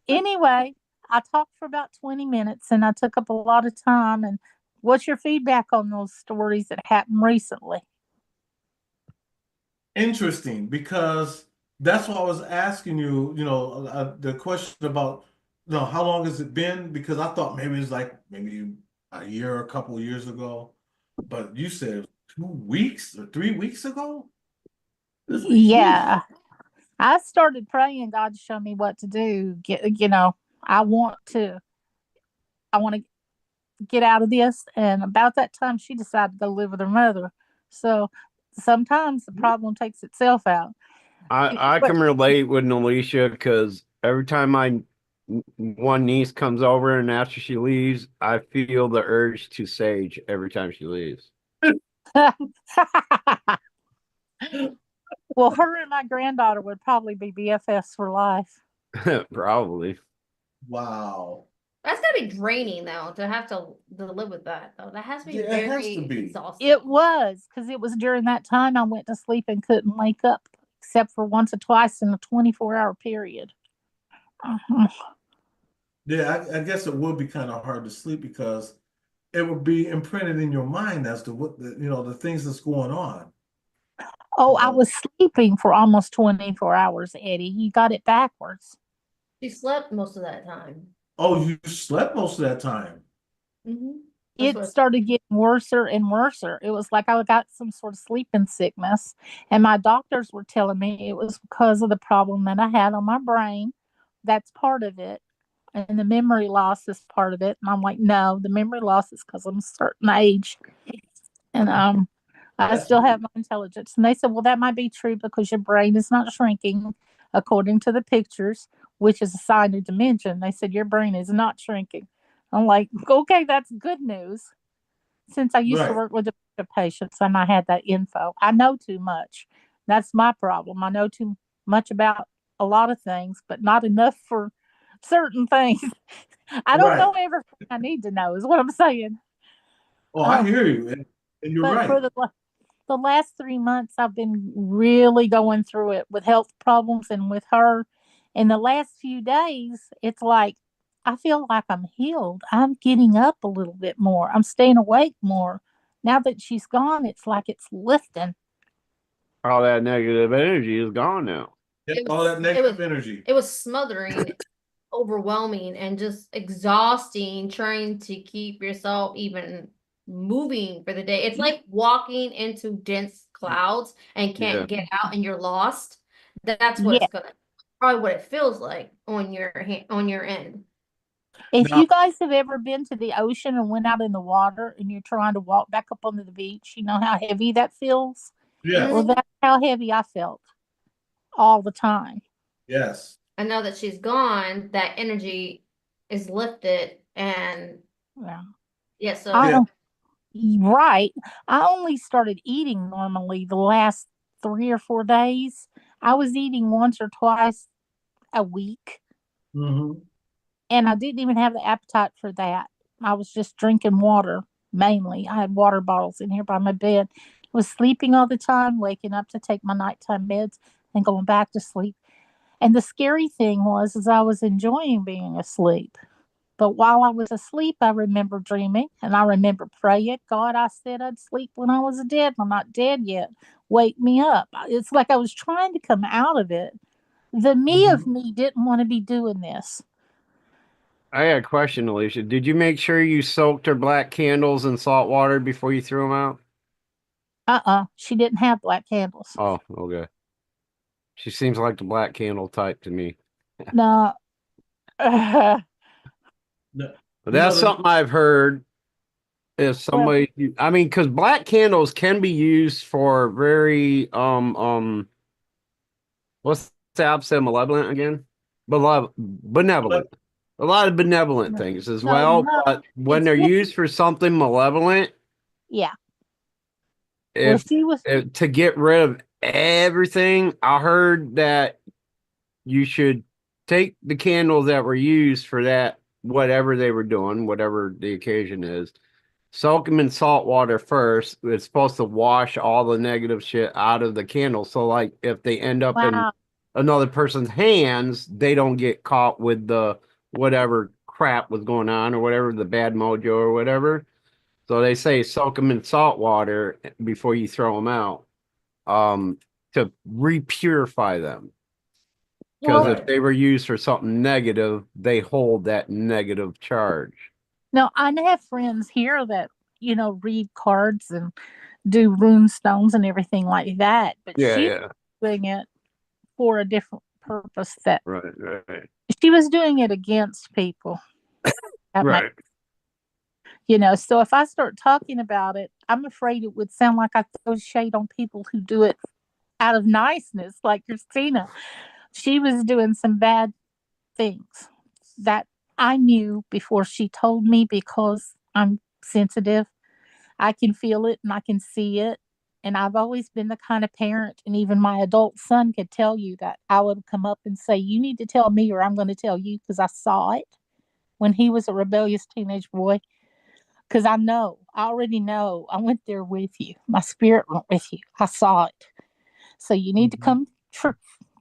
Anyway, I talked for about 20 minutes and I took up a lot of time. And what's your feedback on those stories that happened recently? Interesting, because That's why I was asking you, the question about, how long has it been? Because I thought maybe it's like maybe a year, a couple of years ago, but you said 2 weeks or 3 weeks ago? That's a huge. Yeah. I started praying God to show me what to do. You know, I want to, I want to get out of this. And about that time, she decided to go live with her mother. So sometimes the problem takes itself out. I But can relate with Alicia because every time my one niece comes over and after she leaves, I feel the urge to sage every time she leaves. well, her and my granddaughter would probably be BFFs for life. Probably. Wow. That's gotta be draining though, to have to live with that though. That has to be Yeah, it has to very be. exhausting. It was because it was during that time I went to sleep and couldn't wake up except for once or twice in a 24-hour period. Uh-huh. Yeah, I guess it would be kind of hard to sleep because it would be imprinted in your mind as to what the things that's going on. Oh, I So, was sleeping for almost 24 hours, Eddie. You got it backwards. She slept most of that time. oh, you slept most of that time. Mm-hmm. That's It what. started getting worse and worse. It was like I got some sort of sleeping sickness. And my doctors were telling me it was because of the problem that I had on my brain. That's part of it. And the memory loss is part of it. And I'm like, no, the memory loss is because I'm a certain age. And I That's still have my intelligence. And they said, well, that might be true because your brain is not shrinking according to the pictures, which is a sign of dementia. They said your brain is not shrinking. I'm like, okay, that's good news. Since I used to right. work with dementia patients and I had that info, I know too much. That's my problem. I know too much about a lot of things, but not enough for certain things. I don't Right. know everything I need to know, is what I'm saying. Oh, I Um, hear you, and you're but for right. the last 3 months, I've been really going through it with health problems and with her. In the last few days, it's like I feel like I'm healed. I'm getting up a little bit more. I'm staying awake more. Now that she's gone, it's like it's lifting. All that negative energy is gone now. Yeah, It all was that it was negative energy. it was smothering, overwhelming, and just exhausting trying to keep yourself even moving for the day. It's like walking into dense clouds and Yeah. can't get out and you're lost. That's what Yeah. it's gonna probably what it feels like on your end. If Now, you guys have ever been to the ocean and went out in the water and you're trying to walk back up onto the beach, you know how heavy that feels? Well, yes, Mhm. that's how heavy I felt all the time. yes. And now that she's gone, that energy is lifted and Yeah. yeah, I Yeah. so Right. I only started eating normally the last 3 or 4 days. I was eating once or twice a week, Hmm. and I didn't even have the appetite for that. I was just drinking water mainly. I had water bottles in here by my bed. I was sleeping all the time, waking up to take my nighttime meds and going back to sleep. And the scary thing was is I was enjoying being asleep. But while I was asleep, I remember dreaming and I remember praying, God, I said I'd sleep when I was dead. I'm not dead yet. Wake me up. It's like I was trying to come out of it. The me of Hmm. me didn't want to be doing this. I got a question, Alicia. Did you make sure you soaked her black candles in salt water before you threw them out? She didn't have black candles. Oh, okay. She seems like the black candle type to me. No. No, But you know that's the something I've heard. If Well, somebody, I mean, because black candles can be used for very what's the opposite of malevolent again? Benevolent. A lot of benevolent no, things as no, well. no. But when It's they're good. used for something malevolent, Yeah. Well, if, she was. if to get rid of everything, I heard that you should take the candles that were used for that, whatever they were doing, whatever the occasion is, soak them in salt water first. It's supposed to wash all the negative shit out of the candle. So, like, if they end up in Wow. another person's hands, they don't get caught with the whatever crap was going on or whatever, the bad mojo or whatever. So they say soak them in salt water before you throw them out, to repurify them. Because Well, if they were used for something negative, they hold that negative charge. no, I have friends here that, read cards and do rune stones and everything like that, but Yeah, she was yeah. doing it for a different purpose, that Right, right, she was doing it against people. right. So if I start talking about it, I'm afraid it would sound like I throw shade on people who do it out of niceness, like Christina. She was doing some bad things that I knew before she told me, because I'm sensitive. I can feel it and I can see it. And I've always been the kind of parent, and even my adult son could tell you that I would come up and say, "You need to tell me, or I'm going to tell you," because I saw it when he was a rebellious teenage boy. Because I already know. I went there with you. My spirit went with you. I saw it. So you need to Mhm.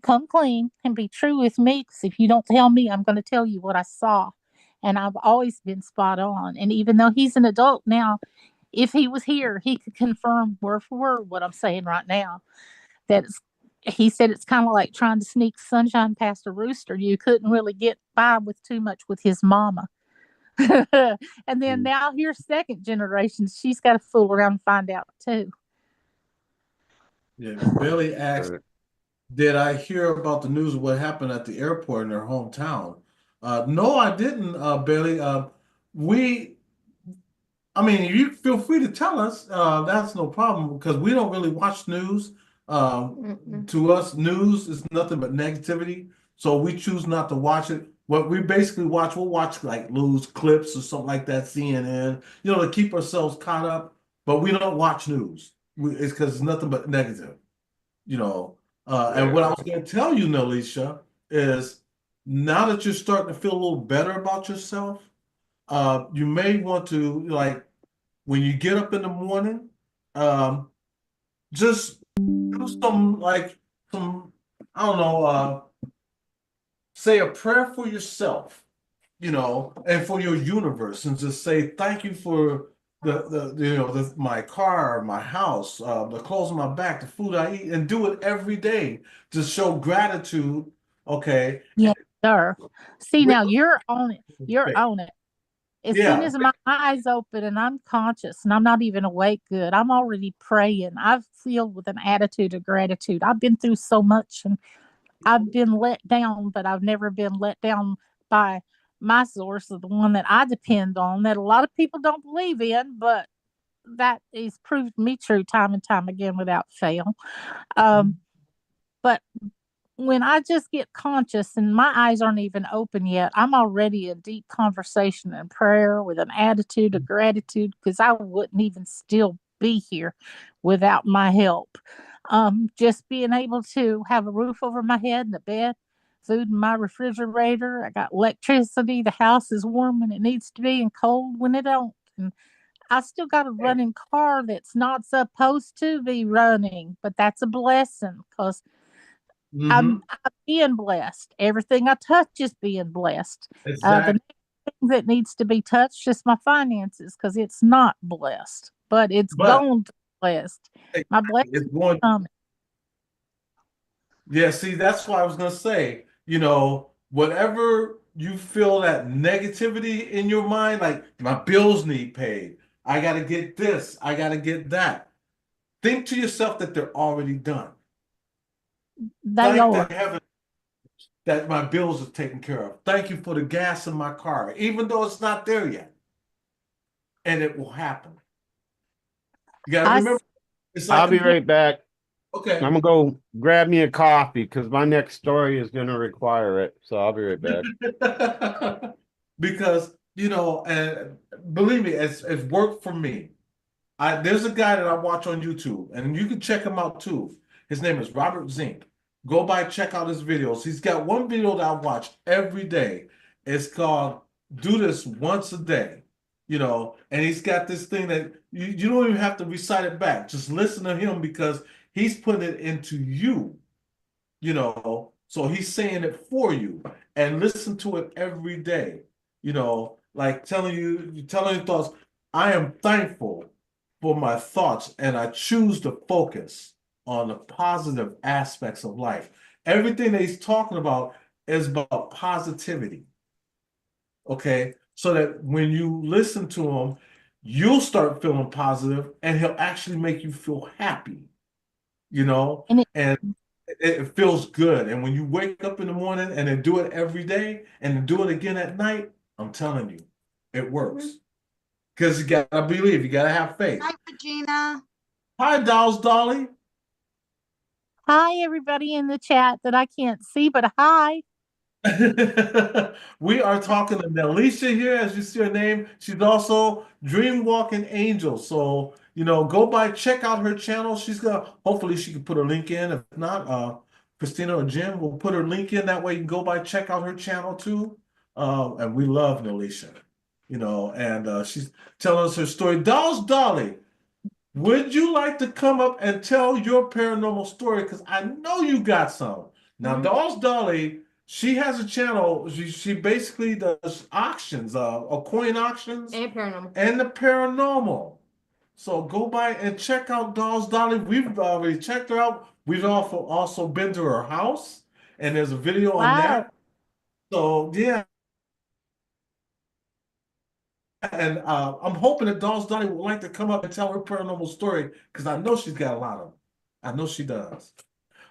come clean and be true with me. Because if you don't tell me, I'm going to tell you what I saw. And I've always been spot on. And even though he's an adult now, if he was here, he could confirm word for word what I'm saying right now. He said it's kind of like trying to sneak sunshine past a rooster. You couldn't really get by with too much with his mama. And then now here's second generation. She's got to fool around and find out too. Yeah, Billy asked, Right. did I hear about the news of what happened at the airport in her hometown? No, I didn't, Billy. We, I mean, you feel free to tell us. That's no problem because we don't really watch news. Mm-mm. To us, news is nothing but negativity. So we choose not to watch it. What we basically watch, we'll watch like news clips or something like that, CNN, to keep ourselves caught up. But we don't watch news. It's because it's nothing but negative, you know. And Right, what I was right. going to tell you, Nelisha, is now that you're starting to feel a little better about yourself, you may want to, like, when you get up in the morning, just do some, like, some, I don't know, say a prayer for yourself, and for your universe, and just say thank you for my car, my house, the clothes on my back, the food I eat, and do it every day to show gratitude. Okay. Yeah, sir. See, With now you're on it. You're on it. As soon Yeah. as my eyes open and I'm conscious and I'm not even awake good, I'm already praying. I've filled with an attitude of gratitude. I've been through so much, and I've been let down, but I've never been let down by my source, of the one that I depend on, that a lot of people don't believe in, but that is proved to me true time and time again without fail. But when I just get conscious and my eyes aren't even open yet, I'm already in deep conversation and prayer with an attitude of gratitude, because I wouldn't even still be here without my help. Just being able to have a roof over my head and a bed, food in my refrigerator. I got electricity. The house is warm when it needs to be and cold when it don't. And I still got a running car that's not supposed to be running, but that's a blessing, because Mm-hmm. I'm being blessed. Everything I touch is being blessed. The Exactly. next thing that needs to be touched is my finances, because it's not blessed, but it's But going to be blessed. My blessing it's is going. coming. Yeah, see, that's why I was gonna say, whatever you feel that negativity in your mind, like my bills need paid, I gotta get this, I gotta get that. Think to yourself that they're already done. They Thank the are. heaven that my bills are taken care of. Thank you for the gas in my car, even though it's not there yet. And it will happen. You gotta I remember, it's I'll like be right back. okay. I'm gonna go grab me a coffee because my next story is gonna require it. So I'll be right back. Because, and believe me, it's worked for me. There's a guy that I watch on YouTube, and you can check him out too. His name is Robert Zink. Go by, check out his videos. He's got one video that I watch every day. It's called "Do This Once a Day," and he's got this thing that you don't even have to recite it back. Just listen to him because he's putting it into you. So he's saying it for you, and listen to it every day, like telling your thoughts. I am thankful for my thoughts, and I choose to focus on the positive aspects of life. Everything that he's talking about is about positivity. Okay. So that when you listen to him, you'll start feeling positive and he'll actually make you feel happy, you know, And and it feels good. And when you wake up in the morning and then do it every day and then do it again at night, I'm telling you, it works. Because you gotta believe, you gotta have faith. Hi, Regina. Hi, Dolls Dolly. hi, everybody in the chat that I can't see, but hi. We are talking to Nelisha here, as you see her name. She's also Dream Walking Angel. So, go by, check out her channel. She's gonna, hopefully she can put a link in. If not, Christina or Jim will put her link in. That way you can go by, check out her channel too. And we love Nelisha, and she's telling us her story. Dolls Dolly, would you like to come up and tell your paranormal story? Because I know you got some. Now, Dolls Dolly, she has a channel. She basically does auctions, coin auctions, And paranormal. and the paranormal. So go by and check out Dolls Dolly. We've already checked her out. We've also been to her house, and there's a video on Wow. that. So yeah. And I'm hoping that Dolls Dolly would like to come up and tell her paranormal story because I know she's got a lot of them. I know she does.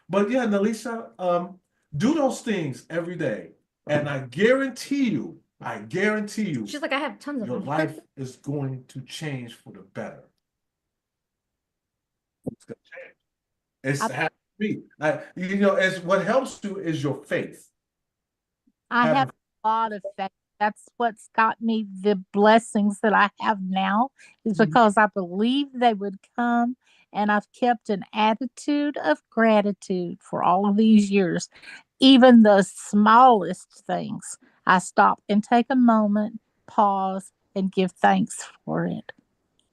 But yeah, Nalisa, do those things every day. And I guarantee you, She's like, I have tons of your them. life is going to change for the better. It's going to change. It's has to be. It's what helps you is your faith. I have a lot of faith. That's what's got me the blessings that I have now, is because I believed they would come, and I've kept an attitude of gratitude for all of these years. Even the smallest things, I stop and take a moment, pause, and give thanks for it.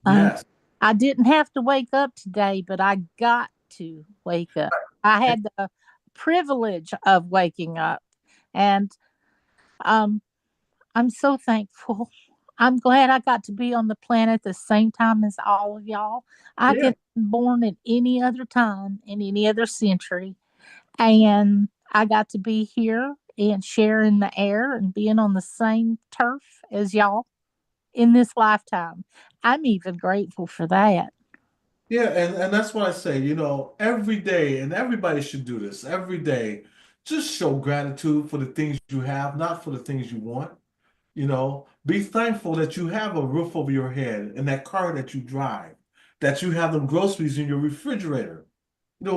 Yes. I didn't have to wake up today, but I got to wake up. I had the privilege of waking up, and um, I'm so thankful. I'm glad I got to be on the planet the same time as all of y'all. I could have been born at any other time in any other century. And I got to be here and sharing the air and being on the same turf as y'all in this lifetime. I'm even grateful for that. Yeah, and that's what I say, every day, and everybody should do this every day. Just show gratitude for the things you have, not for the things you want. Be thankful that you have a roof over your head and that car that you drive, that you have them groceries in your refrigerator.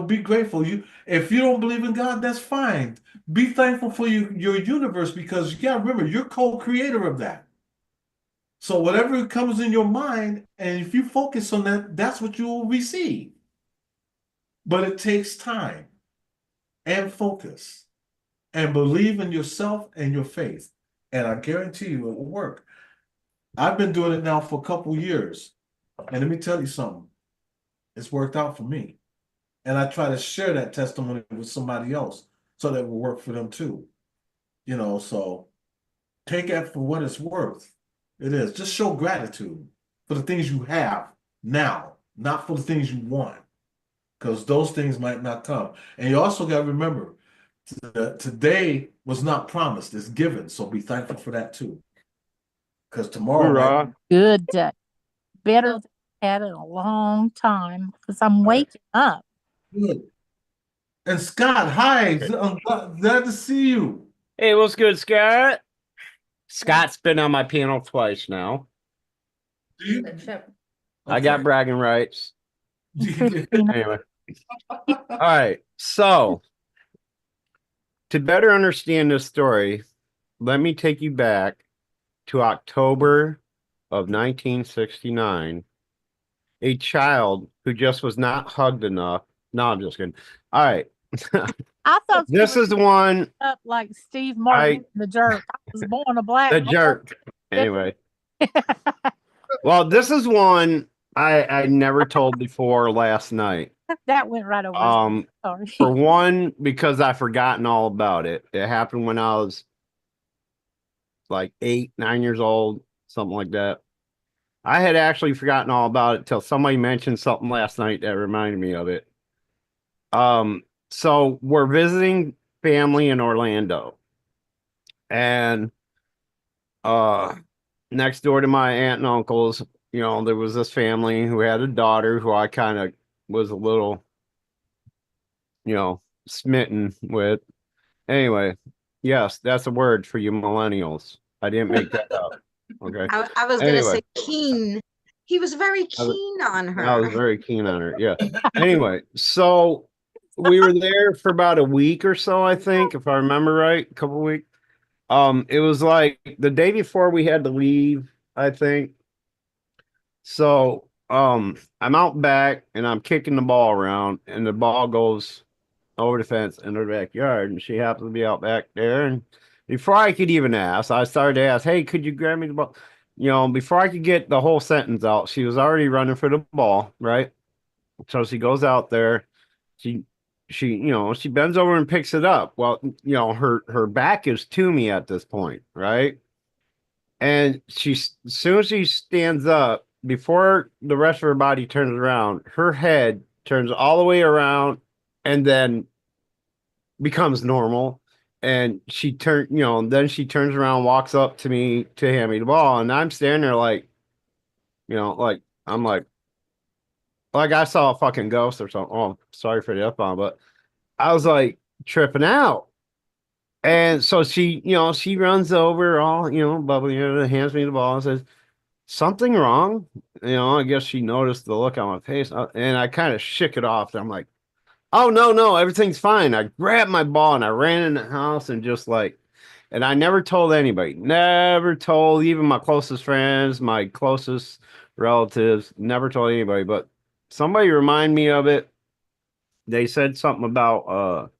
Be grateful. If you don't believe in God, that's fine. Be thankful for your universe because you gotta remember you're co-creator of that. So whatever comes in your mind, and if you focus on that, that's what you will receive. But it takes time and focus and believe in yourself and your faith. And I guarantee you it will work. I've been doing it now for a couple years. And let me tell you something. It's worked out for me. And I try to share that testimony with somebody else so that it will work for them too. So take it for what it's worth. It is. Just show gratitude for the things you have now, not for the things you want, because those things might not come. And you also got to remember that today was not promised, it's given. So be thankful for that too. Because tomorrow might good day. Better than I had in a long time because I'm waking up. Good. And Scott, hi. I'm glad to see you. Hey, what's good, Scott? Scott's been on my panel twice now. I got bragging rights. Anyway. All right. So, to better understand this story, let me take you back to October of 1969. A child who just was not hugged enough. No, I'm just kidding. All right. I thought this is the one up like Steve Martin, the jerk. I was born a black. The jerk. Anyway. Well, this is one I never told before last night. That went right over. Sorry. For one, because I've forgotten all about it. It happened when I was like 8, 9 years old, something like that. I had actually forgotten all about it till somebody mentioned something last night that reminded me of it. so we're visiting family in Orlando, and uh next door to my aunt and uncles, there was this family who had a daughter who I kind of was a little, smitten with. Anyway, yes, that's a word for you millennials. I didn't make that up. Okay. I was gonna Anyway, say keen. He was very I was, keen on I was her. very keen on her. Yeah. Anyway, so we were there for about a week or so, I think, if I remember right, a couple weeks. It was like the day before we had to leave, I think. So, I'm out back and I'm kicking the ball around, and the ball goes over the fence in her backyard, and she happens to be out back there. And before I could even ask, I started to ask, "Hey, could you grab me the ball?" Before I could get the whole sentence out, she was already running for the ball, right? So she goes out there, she she bends over and picks it up. Well, her back is to me at this point, right? And as soon as she stands up, before the rest of her body turns around, her head turns all the way around and then becomes normal. And then she turns around, walks up to me to hand me the ball. And I'm standing there like, like, I'm like I saw a fucking ghost or something. Oh, sorry for the F bomb, but I was like tripping out. And so she runs over all, bubbly, hands me the ball and says, something wrong? I guess she noticed the look on my face, and I kind of shook it off. I'm like, oh, no, no, everything's fine. I grabbed my ball and I ran in the house and just like, and I never told anybody, never told even my closest friends, my closest relatives, never told anybody, but somebody remind me of it. They said something about,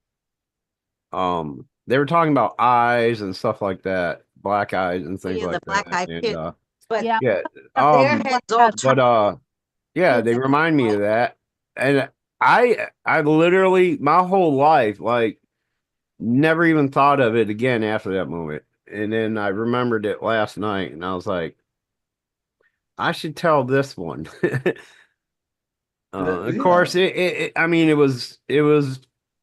they were talking about eyes and stuff like that, black eyes and Oh, things yeah, the like black that. eye And, pit. But Yeah. yeah, their um, heads all but, yeah, they It's remind me of that. And I literally my whole life, like, never even thought of it again after that moment. And then I remembered it last night and I was like, I should tell this one. Of Yeah. course, I mean, it was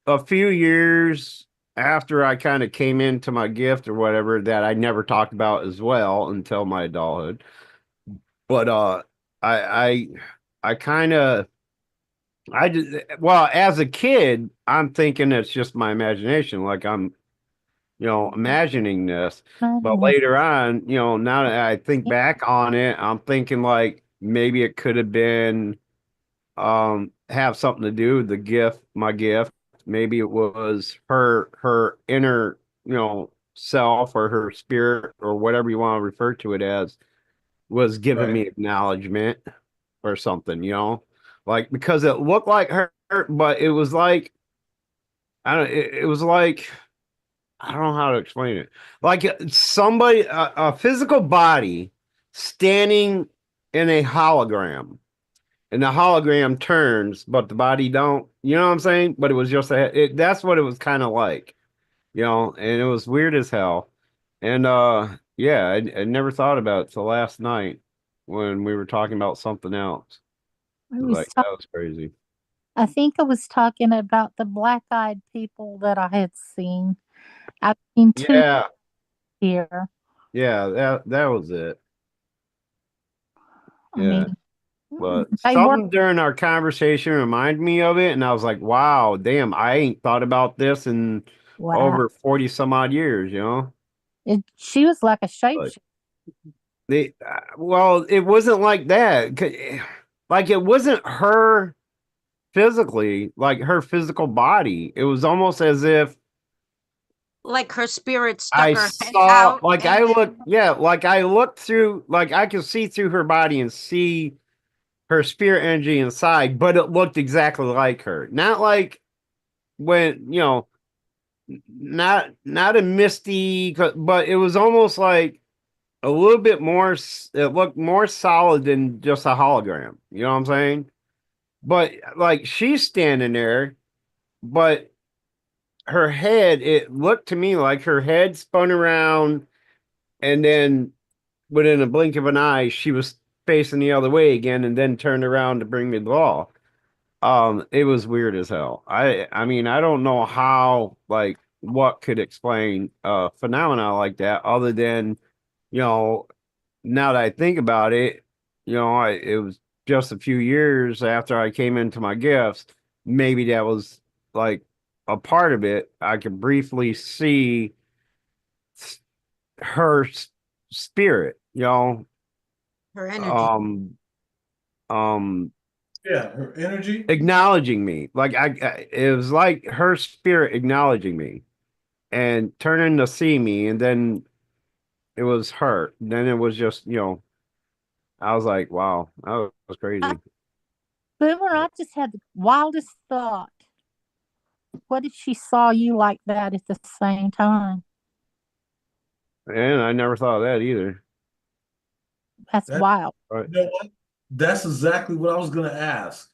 a few years after I kind of came into my gift or whatever that I never talked about as well until my adulthood. But I I I kind of I just, well, as a kid, I'm thinking it's just my imagination, like I'm, imagining this. But funny. later on, now that I think back on it, I'm thinking like maybe it could have been have something to do with the gift, my gift. Maybe it was her inner, self or her spirit or whatever you want to refer to it as was giving Right. me acknowledgement or something, like because it looked like her, but it was like I don't. It was like I don't know how to explain it. Like somebody, a physical body standing in a hologram, and the hologram turns, but the body don't. You know what I'm saying? But it was just that's what it was kind of like, and it was weird as hell. And yeah, I never thought about it till last night when we were talking about something else. I It was was like that was crazy. I think I was talking about the black-eyed people that I had seen. I've seen two Yeah, here. yeah, that was it. I Yeah. mean, But they were something during our conversation reminded me of it, and I was like, wow, damn, I ain't thought about this in wow. over 40 some odd years, She was like a Like shapeshifter. well, it wasn't like that. Like it wasn't her physically, like her physical body. It was almost as if like her spirit stuck I her head saw, out like and I then looked, yeah, like I looked through, like I could see through her body and see her spirit energy inside, but it looked exactly like her. Not like when, not a misty, but it was almost like a little bit more, it looked more solid than just a hologram. You know what I'm saying? But like she's standing there, but her head, it looked to me like her head spun around and then within a blink of an eye, she was facing the other way again and then turned around to bring me the ball. It was weird as hell. I mean, I don't know how, like, what could explain a phenomena like that other than, you know, now that I think about it, it was just a few years after I came into my gifts. Maybe that was like a part of it. I could briefly see s- her spirit, Her energy. um, um, Yeah, her energy. acknowledging me. Like it was like her spirit acknowledging me and turning to see me, and then it was her. Then it was just, I was like, wow, that was crazy. Boomer, I just had the wildest thought. What if she saw you like that at the same time? And I never thought of that either. That's That, wild. Right. you know what? That's exactly what I was gonna ask.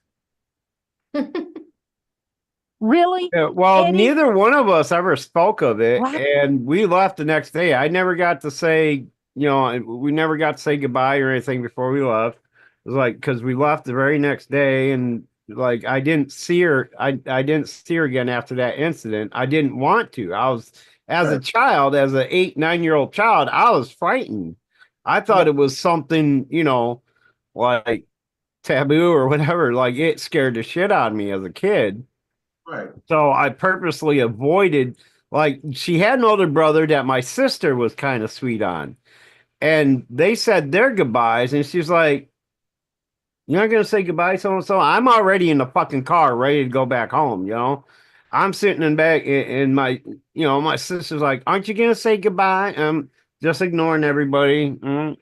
Really, Yeah, well, Eddie? neither one of us ever spoke of it, Right? and we left the next day. I never got to say, we never got to say goodbye or anything before we left. It was like because we left the very next day, and like I didn't see her. I didn't see her again after that incident. I didn't want to. I was as a Right. child, as an 8, 9 year old child, I was frightened. I thought Yeah. it was something, like taboo or whatever. Like it scared the shit out of me as a kid. Right. So I purposely avoided, like, she had an older brother that my sister was kind of sweet on. And they said their goodbyes. And she's like, you're not going to say goodbye, so and so. I'm already in the fucking car ready to go back home. I'm sitting in back in my, my sister's like, aren't you going to say goodbye? I'm just ignoring everybody. And,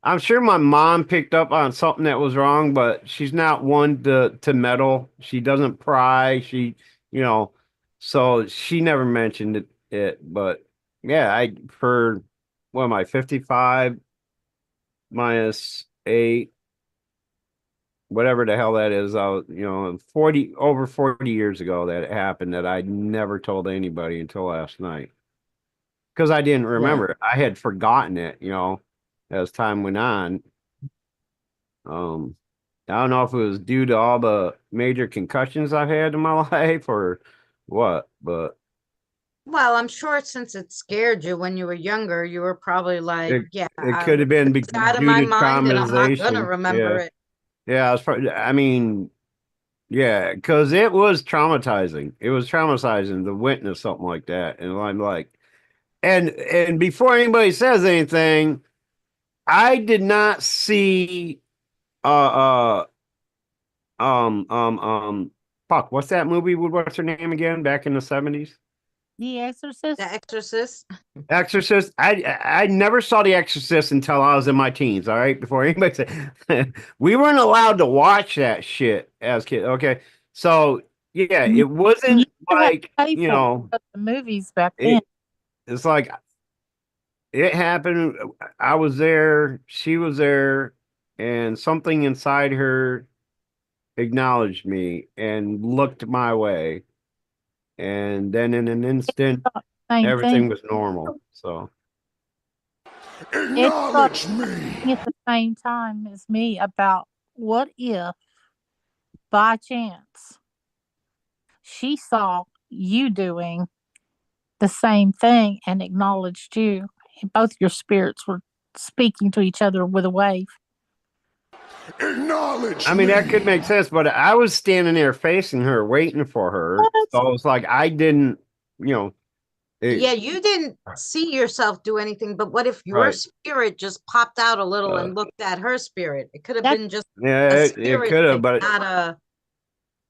I'm sure my mom picked up on something that was wrong, but she's not one to meddle. She doesn't pry. You know, so she never mentioned it. But yeah, for what am I, 55 minus 8, whatever the hell that is. I was, 40 years ago that it happened that I never told anybody until last night because I didn't Right. remember. I had forgotten it, as time went on. Um, I don't know if it was due to all the major concussions I've had in my life or what, but Well, I'm sure since it scared you when you were younger, you were probably like, it yeah, it could have been it's out of due my to mind and I'm not gonna traumatization. remember Yeah, it. yeah. I mean, yeah, because it was traumatizing. It was traumatizing to witness something like that, and I'm like, and before anybody says anything, I did not see uh um um um fuck, what's that movie with what's her name again back in the 70s? The Exorcist? The Exorcist. Exorcist. I never saw The Exorcist until I was in my teens, all right? Before anybody said we weren't allowed to watch that shit as kids. Okay. So yeah, You, it you wasn't had to like, pay for the movies back then. it's like it happened. I was there, she was there, and something inside her acknowledged me and looked my way. And then in an instant, Same thing. everything was normal. So, Eddie thought Acknowledge me. at the same time as me about what if, by chance, she saw you doing the same thing and acknowledged you. And both your spirits were speaking to each other with a wave. Acknowledge I mean, that could me. make sense, but I was standing there facing her, waiting for her. What? So it's like I didn't, you know, it, Yeah, you didn't see yourself do anything, but what if your right. spirit just popped out a little Uh, and looked at her spirit? It could have That's been just yeah, a it spirit could have, thing, but not a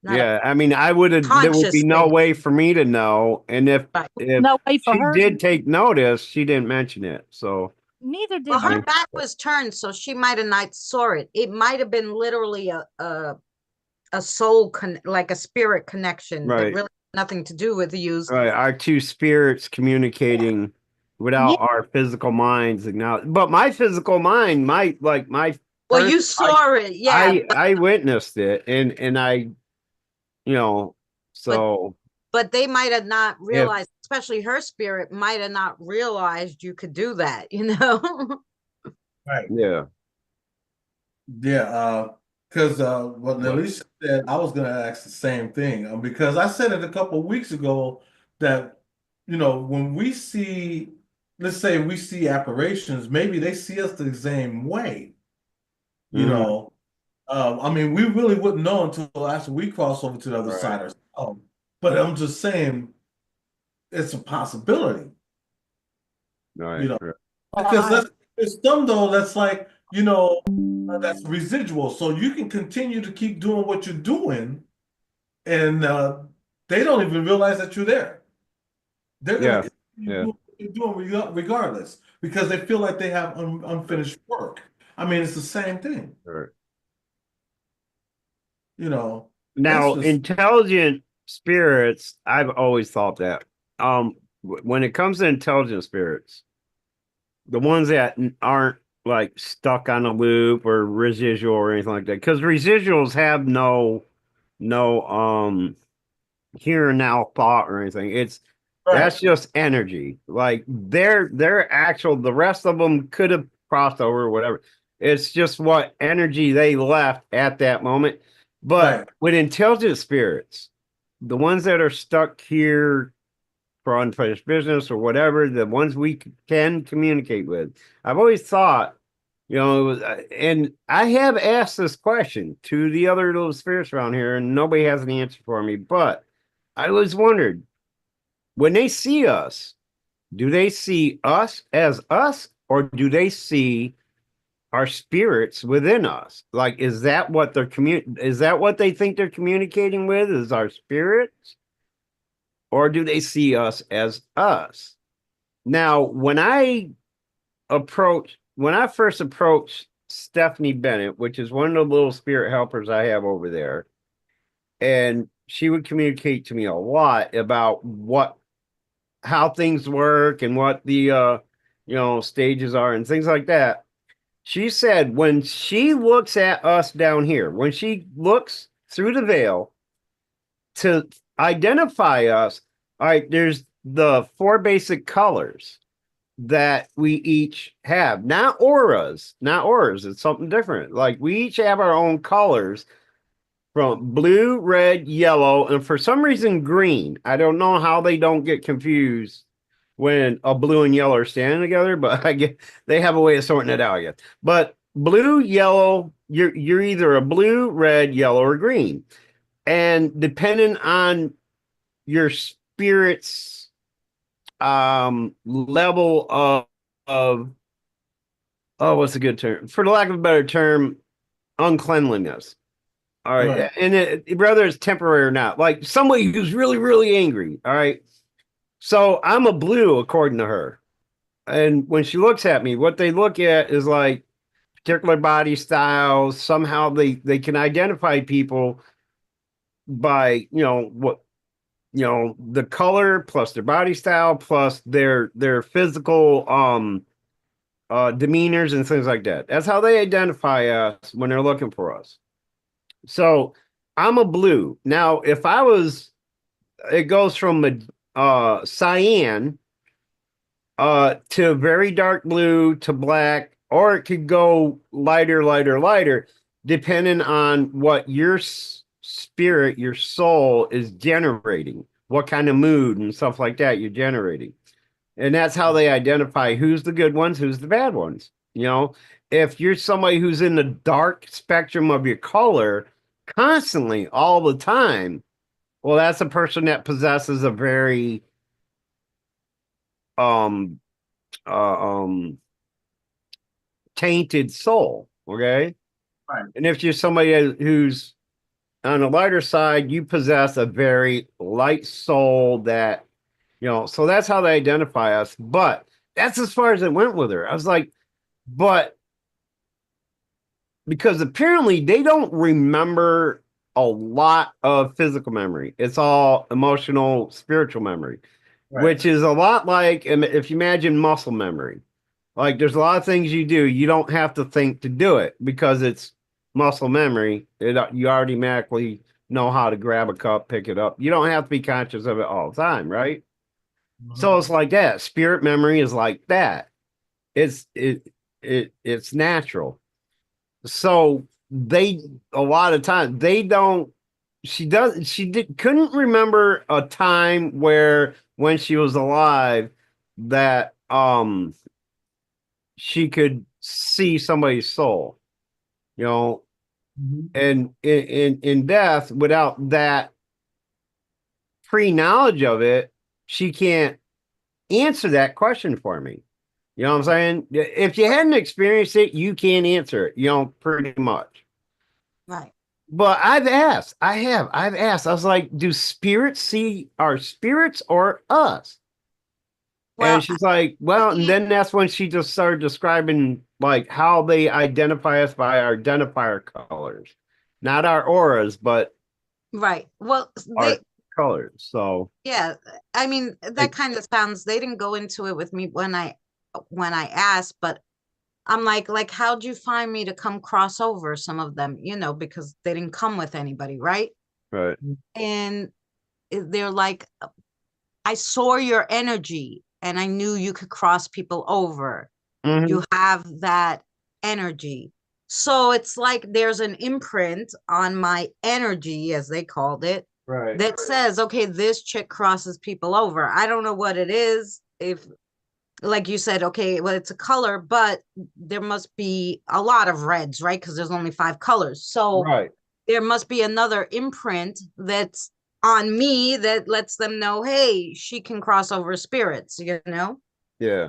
yeah, I mean, there would be conscious no thing. way for me to know. And Right. if no way for she her. did take notice, she didn't mention it. So, Neither Well, did I her you. mean, back was turned, so she might have not saw it. It might have been literally a soul like a spirit connection that right, really had nothing to do with you. right. Our two spirits communicating without Yeah, our physical minds. But my physical mind, my Well, person, you saw it, yeah, I witnessed it, and you know, but so but they might have not if realized, especially her spirit might have not realized you could do that, you know? Right. yeah, Yeah. Because what What? Alicia said, I was going to ask the same thing. Because I said it a couple of weeks ago that, when we see, let's say we see apparitions, maybe they see us the same way. You Mhm. know, I mean, we really wouldn't know until after we cross over to the other Right. side ourselves. But I'm just saying it's a possibility, Right. you know, Right. because Why? there's some though that's like, that's residual. So you can continue to keep doing what you're doing, and they don't even realize that you're there. They're gonna Yeah. continue Yeah. doing what they're doing regardless because they feel like they have unfinished work. I mean, it's the same thing, Right. you know. That's Now, just intelligent spirits, I've always thought that. When it comes to intelligent spirits, the ones that aren't like stuck on a loop or residual or anything like that, because residuals have no here and now thought or anything. right, That's just energy. Like they're actual. The rest of them could have crossed over or whatever. It's just what energy they left at that moment. But right. with intelligent spirits, the ones that are stuck here for unfinished business or whatever, the ones we can communicate with, I've always thought, and I have asked this question to the other little spirits around here, and nobody has an answer for me. But I always wondered, when they see us, do they see us as us, or do they see our spirits within us? Like, is that what they think they're communicating with? Is our spirits, or do they see us as us? Now, when I first approached Stephanie Bennett, which is one of the little spirit helpers I have over there, and she would communicate to me a lot about how things work and what the stages are and things like that. She said when she looks at us down here, when she looks through the veil to identify us, all right, there's the four basic colors that we each have. Not auras. It's something different. Like we each have our own colors from blue, red, yellow, and for some reason green. I don't know how they don't get confused when a blue and yellow are standing together, but I get they have a way of sorting it out, I guess. But blue, yellow, you're either a blue, red, yellow, or green. And depending on your spirit's level of oh, what's a good term? For the lack of a better term, uncleanliness. All right. Right. And whether it's temporary or not, like somebody who's really, really angry. All right. So I'm a blue, according to her. And when she looks at me, what they look at is like particular body styles. Somehow they can identify people by, the color plus their body style plus their physical demeanors and things like that. That's how they identify us when they're looking for us. So I'm a blue. Now, if I was, it goes from a cyan to very dark blue to black, or it could go lighter, lighter, lighter, depending on what your spirit, your soul is generating, what kind of mood and stuff like that you're generating. And that's how they identify who's the good ones, who's the bad ones. If you're somebody who's in the dark spectrum of your color constantly, all the time, well, that's a person that possesses a very um um tainted soul. Okay. Right. And if you're somebody who's on the lighter side, you possess a very light soul that, so that's how they identify us. But that's as far as it went with her. I was like, but because apparently they don't remember a lot of physical memory. It's all emotional, spiritual memory, Right. which is a lot like if you imagine muscle memory. Like there's a lot of things you do, you don't have to think to do it because it's muscle memory. You automatically know how to grab a cup, pick it up. You don't have to be conscious of it all the time, right? So Mhm. it's like that. Spirit memory is like that. It's natural. So they a lot of times they don't. Couldn't remember a time where when she was alive that she could see somebody's soul, you know, and in death without that pre-knowledge of it, she can't answer that question for me. You know what I'm saying? If you hadn't experienced it, you can't answer it, pretty much. Right. But I've asked. I've asked. I was like, do spirits see our spirits or us? Well, And she's like, well, and then that's when she just started describing like how they identify us by our identifier colors, not our auras, but right. Well, our they, colors. So yeah, I mean, that like, kind of sounds, they didn't go into it with me when I asked, but I'm like, how'd you find me to come cross over some of them, because they didn't come with anybody, right? right. And they're like, I saw your energy and I knew you could cross people over. Mhm. You have that energy. So it's like there's an imprint on my energy, as they called it, Right. that says, okay, this chick crosses people over. I don't know what it is. If, like you said, okay, well, it's a color, but there must be a lot of reds, right? Because there's only 5 colors. So Right. there must be another imprint that's on me that lets them know, hey, she can cross over spirits, Yeah. Yeah.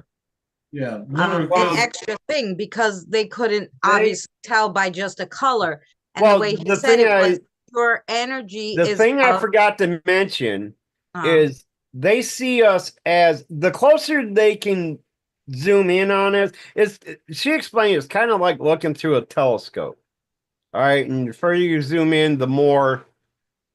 an extra thing, because they couldn't obviously tell by just a color. And the Well, way he the said thing it was, your energy the is thing I of, forgot to mention uh, is they see us as the closer they can zoom in on us. She explained it's kind of like looking through a telescope. All right, and the further you zoom in, the more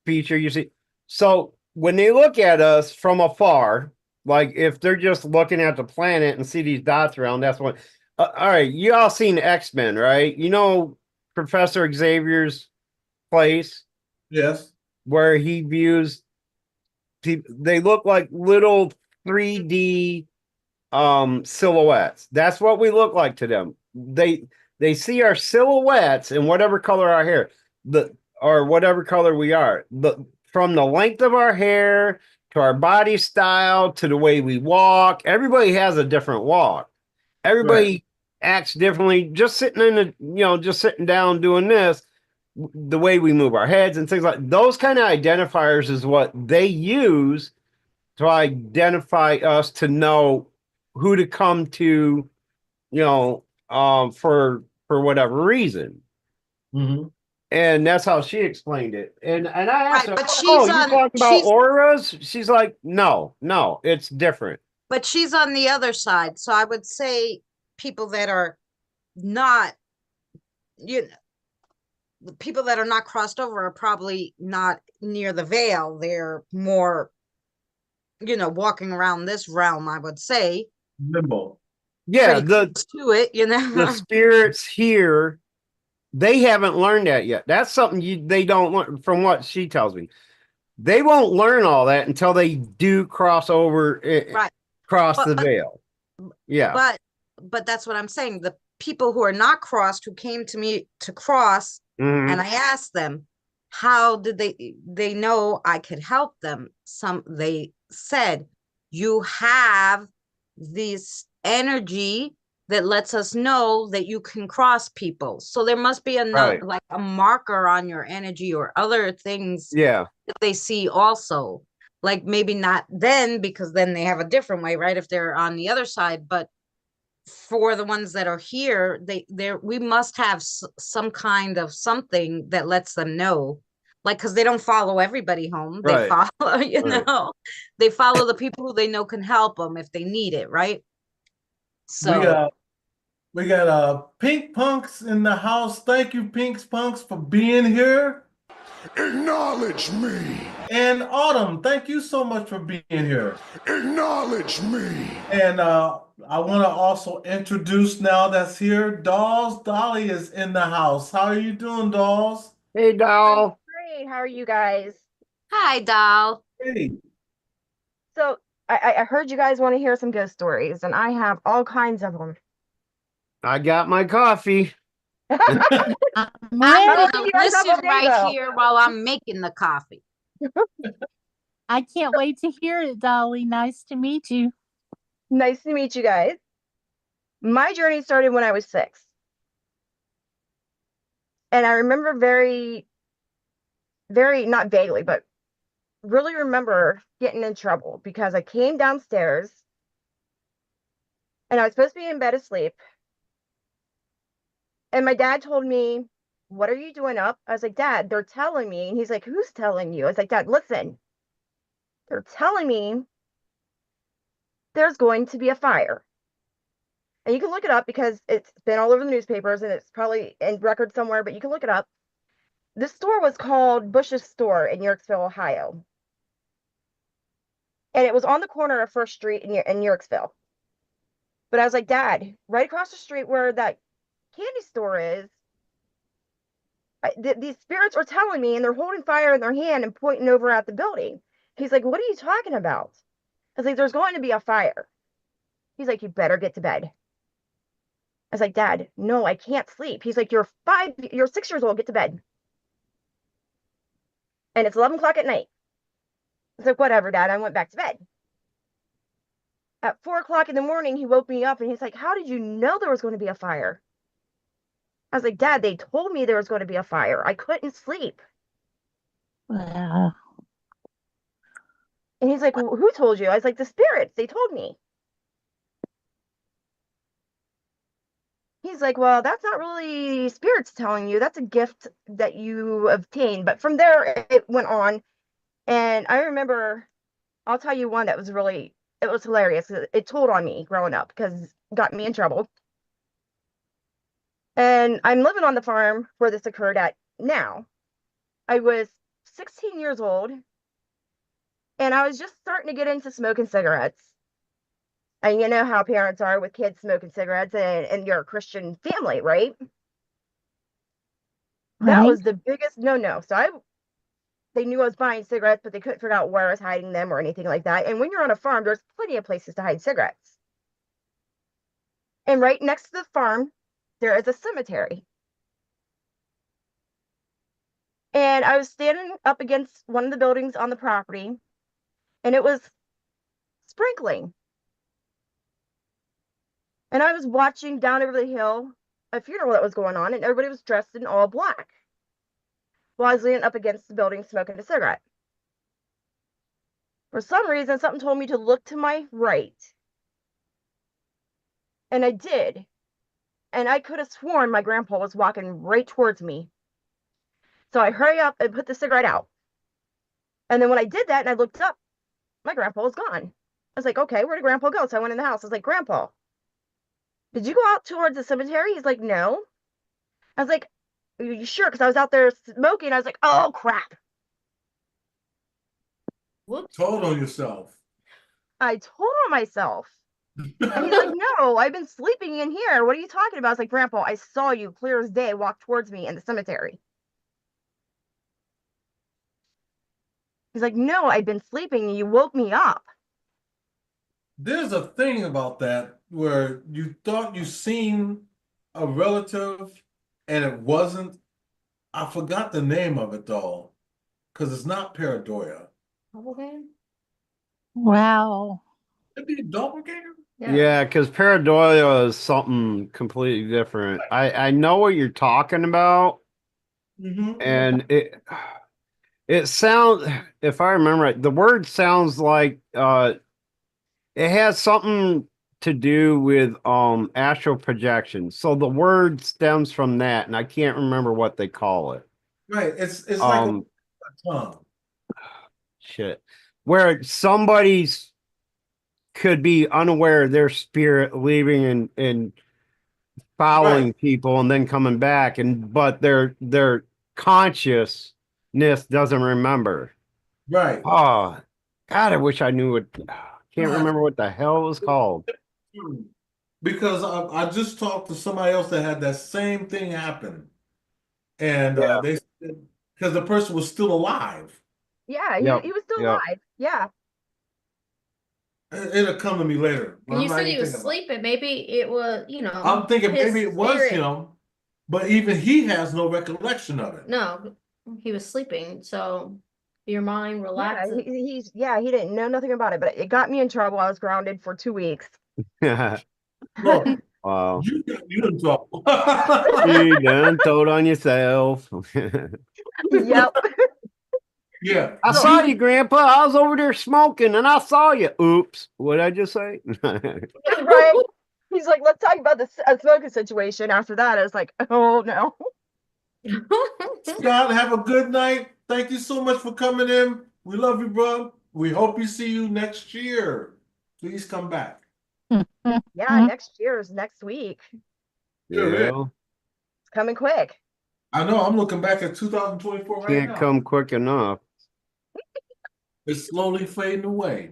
feature you see. So when they look at us from afar, like if they're just looking at the planet and see these dots around, that's what. All right, you all seen X-Men, right? You know Professor Xavier's place Yes. where he views people. They look like little 3D silhouettes. That's what we look like to them. They see our silhouettes in whatever color our hair, or whatever color we are. From the length of our hair to our body style to the way we walk. Everybody has a different walk. Everybody acts differently. Just sitting just sitting down doing this, the way we move our heads and things like those kind of identifiers is what they use to identify us to know who to come to, for whatever reason. Mm-hmm. And that's how she explained it. And I asked right, her, but "Oh, you're talking about auras?" She's like, "No, it's different." but she's on the other side. So I would say people that are not, you people that are not crossed over are probably not near the veil. They're more, walking around this realm, I would say. Limbo. Yeah, Pretty close to it, the spirits here, they haven't learned that yet. That's something they don't learn from what she tells me. They won't learn all that until they do cross over, right. cross the veil. Yeah. But that's what I'm saying. The people who are not crossed, who came to me to cross, and I asked them, how did they know I could help them? They said, you have this energy that lets us know that you can cross people. So there must be like a marker on your energy or other things that they see also. Like maybe not then, because then they have a different way, right? If they're on the other side, but for the ones that are here, we must have some kind of something that lets them know, like, because they don't follow everybody home. They follow, they follow the people who they know can help them if they need it, right? So we got Pink Punks in the house. Thank you, Pink Punks, for being here. Acknowledge me. And Autumn, thank you so much for being here. Acknowledge me. And I want to also introduce now that's here, Dolls. Dolly is in the house. How are you doing, Dolls? Hey, Doll. Great. How are you guys? hi, doll. Hey. So I heard you guys want to hear some ghost stories, and I have all kinds of them. I got my coffee. I'm I'm ready. gonna you guys have listen a day, right though. here while I'm making the coffee. I can't wait to hear it, Dolly. Nice to meet you. Nice to meet you guys. My journey started when I was 6. And I remember very, not vaguely, but really remember getting in trouble because I came downstairs and I was supposed to be in bed asleep. And my dad told me, "What are you doing up?" I was like, "Dad, they're telling me." And he's like, "Who's telling you?" I was like, "Dad, listen, they're telling me there's going to be a fire." And you can look it up because it's been all over the newspapers and it's probably in record somewhere, but you can look it up. This store was called Bush's Store in Yorksville, Ohio. And it was on the corner of First Street in Yorksville. But I was like, "Dad, right across the street where that candy store is, these spirits are telling me, and they're holding fire in their hand and pointing over at the building." He's like, "What are you talking about?" I was like, "There's going to be a fire." He's like, "You better get to bed." I was like, "Dad, no, I can't sleep." He's like, you're 6 years old, get to bed. And it's 11 o'clock at night. I was like, "Whatever, Dad." I went back to bed. At 4 o'clock in the morning, he woke me up and he's like, "How did you know there was going to be a fire?" I was like, "Dad, they told me there was going to be a fire. I couldn't sleep." Wow. And he's like, "Well, who told you?" I was like, "The spirits, they told me." He's like, "Well, that's not really spirits telling you. That's a gift that you obtained." But from there, it went on. And I remember, I'll tell you one that was it was hilarious. It told on me growing up because it got me in trouble. And I'm living on the farm where this occurred at now. I was 16 years old and I was just starting to get into smoking cigarettes. And you know how parents are with kids smoking cigarettes and you're a Christian family, right? That Right? was the biggest no-no. They knew I was buying cigarettes, but they couldn't figure out where I was hiding them or anything like that. And when you're on a farm, there's plenty of places to hide cigarettes. And right next to the farm, there is a cemetery. And I was standing up against one of the buildings on the property, and it was sprinkling. And I was watching down over the hill a funeral that was going on, and everybody was dressed in all black while I was leaning up against the building smoking a cigarette. For some reason, something told me to look to my right. And I did. And I could have sworn my grandpa was walking right towards me. So I hurry up and put the cigarette out. And then when I did that and I looked up, my grandpa was gone. I was like, "Okay, where did grandpa go?" So I went in the house. I was like, "Grandpa, did you go out towards the cemetery?" He's like, "No." I was like, "Are you sure?" Because I was out there smoking. I was like, "Oh, crap." Whoops. Told on yourself. I told on myself. And he's like, "No, I've been sleeping in here. What are you talking about?" I was like, "Grandpa, I saw you clear as day walk towards me in the cemetery." He's like, "No, I've been sleeping and you woke me up." There's a thing about that where you thought you seen a relative and it wasn't. I forgot the name of it though, because it's not pareidoia. Wow. It'd be a doppelganger. Yeah, because pareidolia is something completely different. I know what you're talking about, Mm-hmm. and it sounds, if I remember right, the word sounds like it has something to do with astral projection. So the word stems from that, and I can't remember what they call it. Right. It's like a Um, tongue. shit, where somebody's could be unaware of their spirit leaving and following Right. people and then coming back, and but their consciousness doesn't remember. Right. Oh God, I wish I knew it. Can't Right. remember what the hell it was called. Because I just talked to somebody else that had that same thing happen, and Yeah. they said because the person was still alive. Yeah, Yep. he was still Yep. alive. Yeah. It'll come to me later. And I'm you not said even he was thinking about it. sleeping. Maybe it was, I'm thinking his maybe it was spirit. him. But even he has no recollection of it. No, he was sleeping, so your mind Yeah, relaxes. he didn't know nothing about it, but it got me in trouble. I was grounded for 2 weeks. Look, Wow. you got you in trouble. You done told on yourself. Yep. Yeah. I saw you, Grandpa. I was over there smoking and I saw you. Oops. What did I just say? Right. He's like, let's talk about the smoking situation. After that, I was like, oh no. Scott, have a good night. Thank you so much for coming in. We love you, bro. We hope we see you next year. Please come back. Yeah, next year is next week. Sure is. Yeah. It's coming quick. I know. I'm looking back at 2024 right Can't now. come quick enough. It's slowly fading away.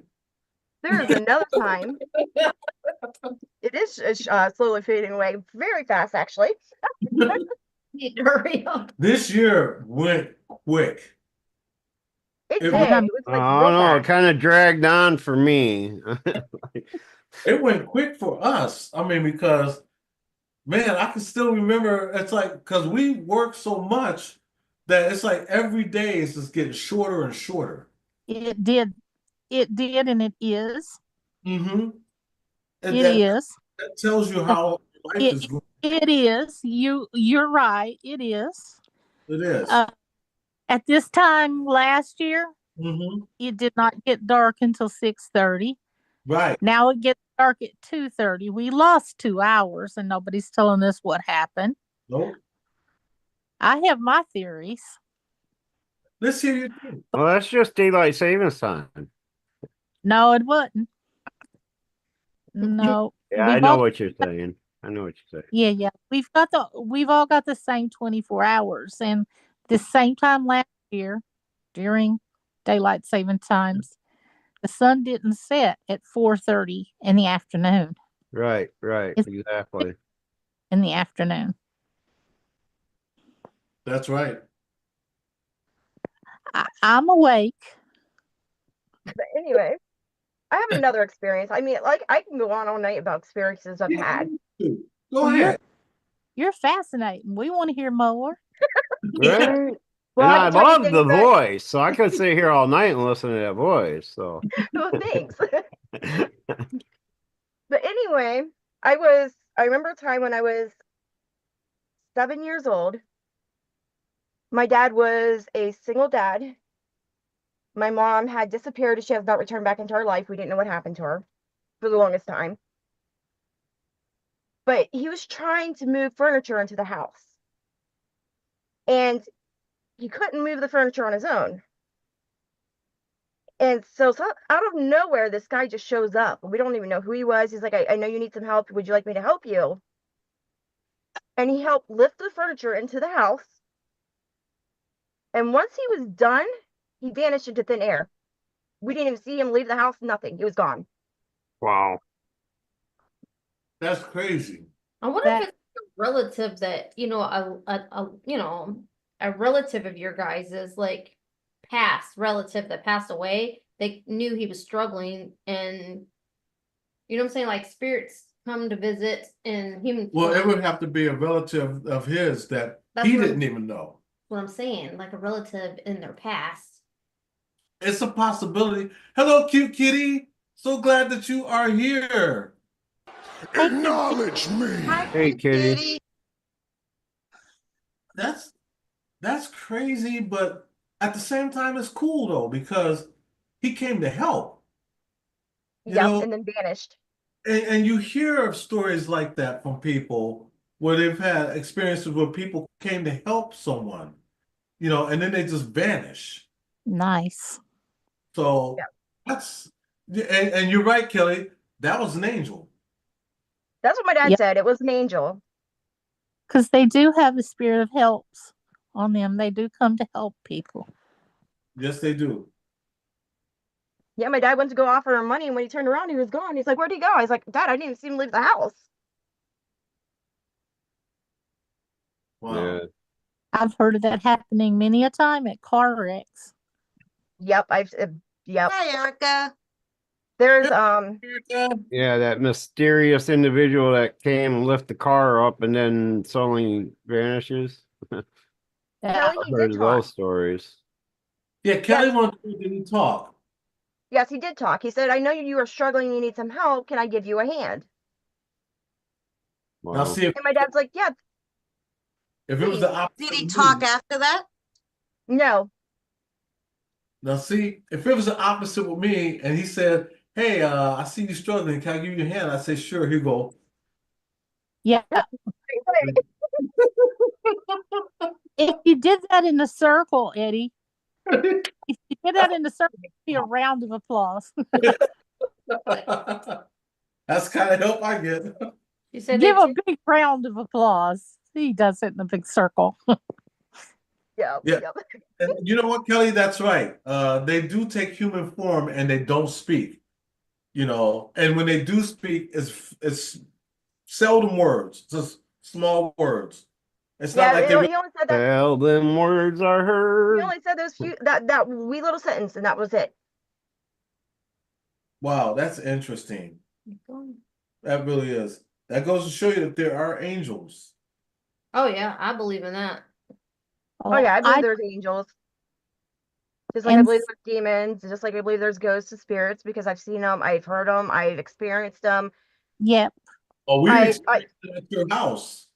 There is another time. It is slowly fading away very fast, actually. Need to hurry up. This year went quick. It It did. went, It was like Oh real no, it fast. kind of dragged on for me. it went quick for us. I mean, because man, I can still remember. It's like because we work so much that it's like every day is just getting shorter and shorter. It did. It did, and it is. Mm-hmm. And It that, is. that tells you how life is It going. it is. You're right. It is. It is. At this time last year, Mm-hmm. it did not get dark until 6:30. Right. Now it gets dark at 2:30. We lost 2 hours, and nobody's telling us what happened. Nope. I have my theories. Let's hear your thing. Well, that's just daylight savings time. No, it wasn't. No, Yeah, I know what you're saying. I know what you're saying. Yeah. We've all got the same 24 hours, and the same time last year during daylight saving times, the sun didn't set at 4:30 in the afternoon. Right, It's exactly. in the afternoon. That's right. I'm awake. But anyway, I have another experience. I mean, like I can go on all night about experiences I've had. Go ahead. You're fascinating. We want to hear more. Right. Well, And I I can tell you love things the that. voice, so I could sit here all night and listen to that voice. So, Oh, thanks. But anyway, I remember a time when I was 7 years old. My dad was a single dad. My mom had disappeared and she has not returned back into our life. We didn't know what happened to her for the longest time. But he was trying to move furniture into the house. And he couldn't move the furniture on his own. And so out of nowhere, this guy just shows up. We don't even know who he was. He's like, I know you need some help. Would you like me to help you? And he helped lift the furniture into the house. And once he was done, he vanished into thin air. We didn't even see him leave the house, nothing. He was gone. wow. That's crazy. I wonder if it's a relative that, a relative of your guys is like past relative that passed away. They knew he was struggling, and you know what I'm saying? Like spirits come to visit in human Well, it form. would have to be a relative of his that That's he what didn't even know. What I'm saying, like a relative in their past. It's a possibility. Hello, cute kitty. So glad that you are here. Acknowledge me. Hey, kitty. That's crazy, but at the same time, it's cool though because he came to help. You Yep, know, and then vanished. and you hear of stories like that from people where they've had experiences where people came to help someone, and then they just vanish. Nice. So Yep. and you're right, Kelly. That was an angel. That's what my dad said. It was an angel. Because they do have the spirit of helps on them. They do come to help people. Yes, they do. Yeah, my dad went to go offer him money, and when he turned around, he was gone. He's like, where'd he go? I was like, Dad, I didn't even see him leave the house. Wow. Yeah. I've heard of that happening many a time at car wrecks. Yep, yep. Hi, Erica. There's Yeah, that mysterious individual that came and lift the car up and then suddenly vanishes. Yeah. Kelly, I've he heard did of talk. those stories. Yeah, Kelly Yes, wanted to talk. yes, he did talk. He said, "I know you are struggling. You need some help. Can I give you a hand?" Now, Wow. see And my dad's like, "Yeah, if it was please." the opposite Did he of talk me. after that? No, Now, see if it was the opposite with me, and he said, "Hey, I see you struggling. Can I give you a hand?" I say, "Sure." He go, Yeah. If you did that in a circle, Eddie, if you did that in a circle, it'd be a round of applause. "That's the kind of help I get." You said Give they a big round of applause. He does it in a big circle. yeah, Yeah, yeah. and you know what, Kelly? That's right. They do take human form, and they don't speak. And when they do speak, it's seldom words, just small words. It's not Yeah, like they really. he only said that. Tell them words are He heard. only said those few that wee little sentence, and that was it. Wow, that's interesting. That really is. That goes to show you that there are angels. Oh yeah, I believe in that. Oh yeah, I believe I there's angels. Just like I and believe there's demons, just like I believe there's ghosts and spirits because I've seen them, I've heard them, I've experienced them. yep. Oh, we've I experienced it at your house.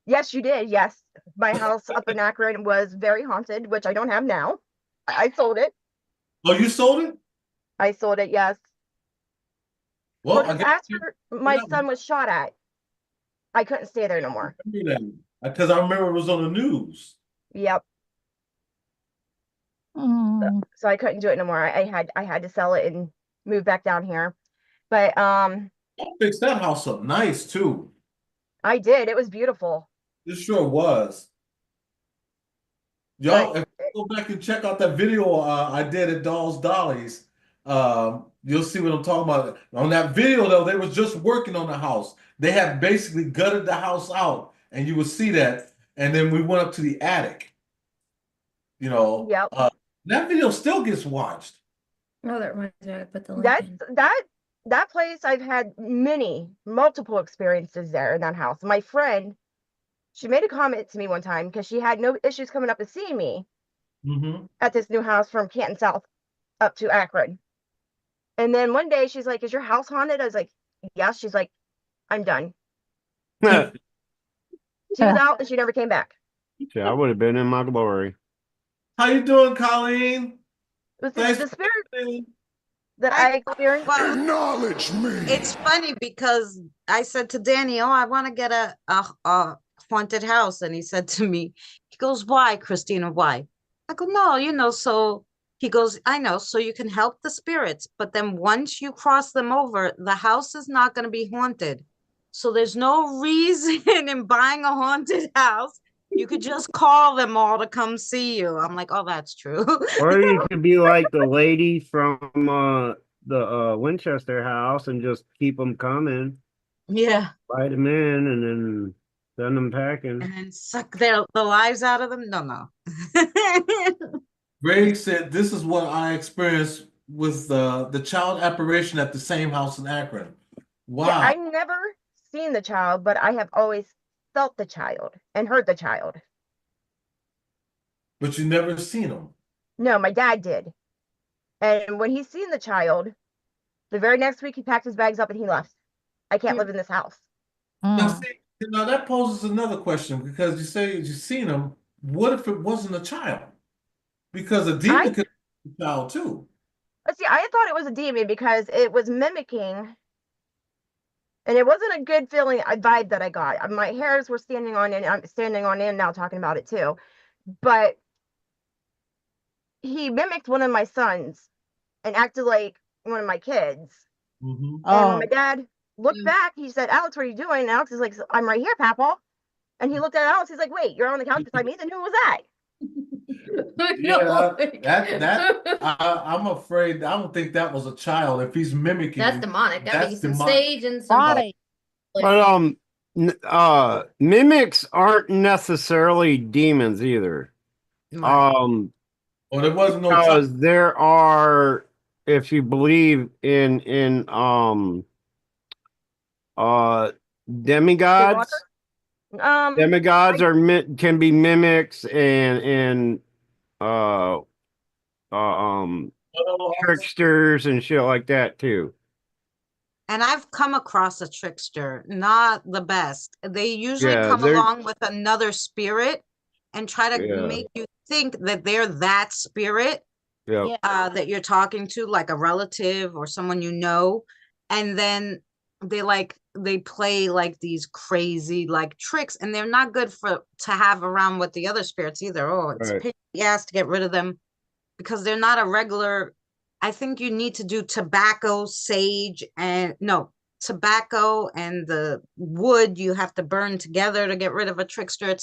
Yes, you did. Yes, my house up in Akron was very haunted, which I don't have now. I sold it. Oh, you sold it? I sold it. Yes, Well, I because guess after my son was shot at, I couldn't stay there no more. because I remember it was on the news. Yep. Mm. So I couldn't do it no more. I had to sell it and move back down here. But You fixed that house up nice too. I did. It was beautiful. It sure was. But Y'all, if you go back and check out that video I did at Dolls Dollies, you'll see what I'm talking about. On that video, though, they was just working on the house. They had basically gutted the house out, and you would see that. And then we went up to the attic. You know, yep. uh, that video still gets watched. Oh, that reminds me. I put the link That's in. that place I've had multiple experiences there in that house. My friend, she made a comment to me one time because she had no issues coming up to see me Mm-hmm. at this new house from Canton South up to Akron. And then one day she's like, "Is your house haunted?" I was like, "Yes." She's like, "I'm done." She was out and she never came back. Yeah, I would have been in my glory. How you doing, Colleen? It was Thanks the for spirit coming. that I experienced. Well, Acknowledge me. it's funny because I said to Danny, "Oh, I want to get a haunted house," and he said to me, he goes, "Why, Christina? Why?" I go, "No, so." He goes, "I know, so you can help the spirits, but then once you cross them over, the house is not going to be haunted. So there's no reason in buying a haunted house. You could just call them all to come see you." I'm like, "Oh, that's true." Or you could be like the lady from the Winchester house and just keep them coming, Yeah. invite them in, and then send them packing. And then suck the lives out of them. No, no. Greg said, "This is what I experienced with the child apparition at the same house in Akron." Yeah, Wow, I never seen the child, but I have always felt the child and heard the child. but you never seen them. No, my dad did. And when he seen the child, the very next week he packed his bags up and he left. I can't live in this house. Now, Mm. see, now that poses another question because you say you've seen them. What if it wasn't a child? Because a I demon could be a child too. let's see, I thought it was a demon because it was mimicking, and it wasn't a good feeling, a vibe that I got. My hairs were standing on end. I'm standing on end now talking about it too. But he mimicked one of my sons and acted like one of my kids. Mm-hmm. And when my Oh, dad looked back, he said, "Alex, what are you doing?" And Alex is like, "I'm right here, Papa." And he looked at Alex. He's like, "Wait, you're on the couch beside me? Then who was that?" Yeah, I'm afraid. I don't think that was a child. If he's mimicking That's you, demonic. That that's means some demonic. sage and some right. But mimics aren't necessarily demons either. Right. Or there wasn't no child. Because there are if you believe in uh Skinwalker? demigods. Demigods I can be mimics and uh, tricksters and shit like that too. And I've come across a trickster, not the best. They usually Yeah, come they're along with another spirit and try to yeah, make you think that they're that spirit yeah, Yeah. that you're talking to, like a relative or someone you know. And then they play like these crazy like tricks, and they're not good for to have around with the other spirits either. Oh, it's a right, pain in the ass to get rid of them because they're not a regular. I think you need to do tobacco, sage, and no, tobacco and the wood you have to burn together to get rid of a trickster.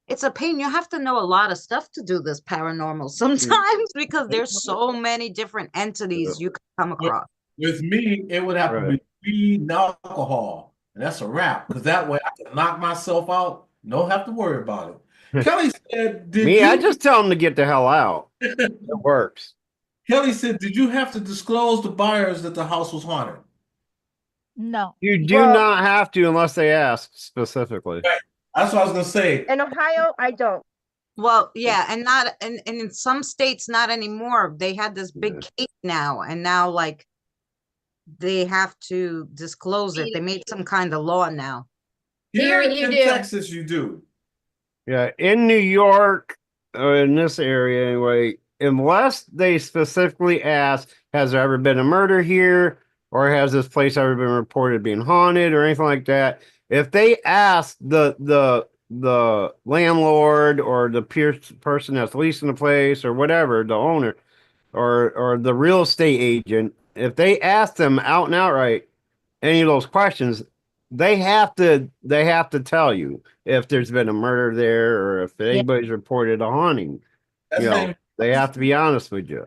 It's a pain. You have to know a lot of stuff to do this paranormal sometimes because there's so many different yeah, entities you can come With, across. with me, it would have to right. be weed and alcohol. And that's a wrap. Because that way I can knock myself out. Don't have to worry about it. Kelly said, did Me, I you just tell them to get the hell out. It works. Kelly said, did you have to disclose to buyers that the house was haunted? No. You do well, not have to unless they ask specifically. Right. That's what I was gonna say. in Ohio, I don't. Well, yeah, and not and in some states not anymore. They had this big Yeah. case now, and now like they have to disclose it. They made some kind of law now. Here Here you in do. Texas, you do. Yeah, in New York, in this area anyway, unless they specifically ask, has there ever been a murder here, or has this place ever been reported being haunted, or anything like that? If they ask the landlord or the person that's leasing the place or whatever, the owner or the real estate agent, if they ask them out and outright any of those questions, they have to tell you if there's been a murder there or if Yeah. anybody's reported a haunting. That's how They have to be honest with you.